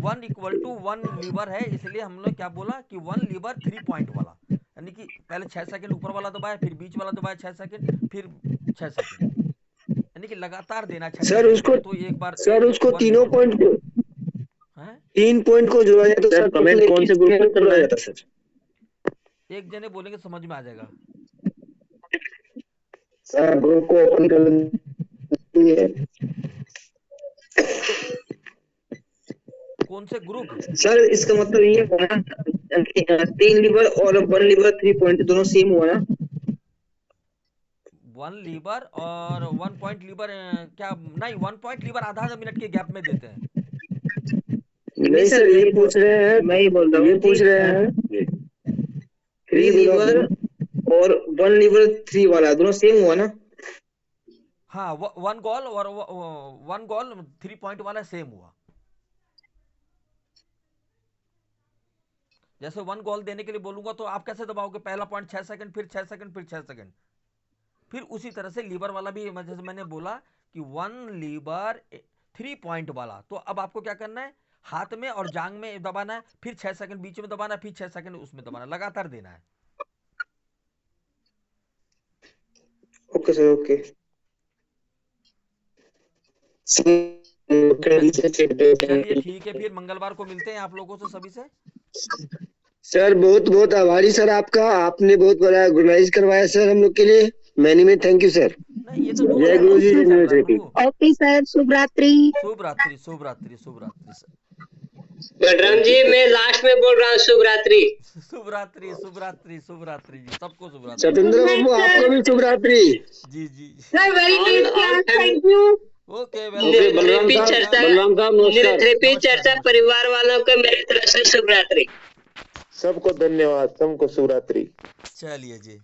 Speaker 8: 1 इक्वल टू 1 लीवर है, इसलिए हम लोग क्या बोला कि 1 लीवर 3 पॉइंट वाला, यानी कि पहले 6 सेकंड ऊपर वाला दबाया, फिर बीच वाला दबाया 6 सेकंड, फिर 6 सेकंड, यानी कि लगातार देना।
Speaker 4: सर उसको
Speaker 8: तो एक बार
Speaker 4: सर उसको तीनों पॉइंट को 3 पॉइंट को जोड़ा जाए तो सर कमेंट कौन से ग्रुप में जोड़ा जाता है? सर
Speaker 8: एक जने बोलेंगे समझ में आ जाएगा।
Speaker 4: सर ग्रुप को ओपन कर लीजिए।
Speaker 8: कौन से ग्रुप?
Speaker 4: सर इसका मतलब ये हुआ ना 3 लीवर और 1 लीवर 3 पॉइंट दोनों सेम हुआ ना?
Speaker 8: 1 लीवर और 1 पॉइंट लीवर क्या नहीं, 1 पॉइंट लीवर आधा मिनट के गैप में देते हैं।
Speaker 4: नहीं सर ये पूछ रहे हैं, मैं ही बोल रहा हूँ, ये पूछ रहे हैं 3 लीवर और 1 लीवर 3 वाला दोनों सेम हुआ ना?
Speaker 8: हाँ, 1 गोल और 1 गोल 3 पॉइंट वाला सेम हुआ। जैसे 1 गोल देने के लिए बोलूंगा तो आप कैसे दबाओगे, पहला पॉइंट 6 सेकंड, फिर 6 सेकंड, फिर 6 सेकंड। फिर उसी तरह से लीवर वाला भी, जैसे मैंने बोला कि 1 लीवर 3 पॉइंट वाला, तो अब आपको क्या करना है, हाथ में और जांग में दबाना है, फिर 6 सेकंड बीच में दबाना, फिर 6 सेकंड उसमें दबाना, लगातार देना है।
Speaker 4: Okay sir, okay.
Speaker 8: चलिए ठीक है, फिर मंगलवार को मिलते हैं आप लोगों से सभी से।
Speaker 4: सर बहुत बहुत आभारी सर आपका, आपने बहुत बड़ा ऑर्गेनाइज करवाया सर हम लोग के लिए। मैनी में थैंक यू सर।
Speaker 8: नहीं ये तो
Speaker 4: जय गुरु जी।
Speaker 10: ओके सर, शुभ रात्रि।
Speaker 8: शुभ रात्रि, शुभ रात्रि, शुभ रात्रि सर।
Speaker 6: बलराम जी मैं लास्ट में बोल रहा हूँ, शुभ रात्रि।
Speaker 8: शुभ रात्रि, शुभ रात्रि, शुभ रात्रि जी, सबको शुभ रात्रि।
Speaker 4: सतेंद्र बाबू आपको भी शुभ रात्रि।
Speaker 8: जी जी
Speaker 10: sir very nice, thank you.
Speaker 8: Okay
Speaker 4: Balram साहब नमस्कार।
Speaker 6: थेरेपी चर्चा परिवार वालों को मेरी तरफ से शुभ रात्रि।
Speaker 5: सबको धन्यवाद, सबको शुभ रात्रि।
Speaker 8: चलिए जी।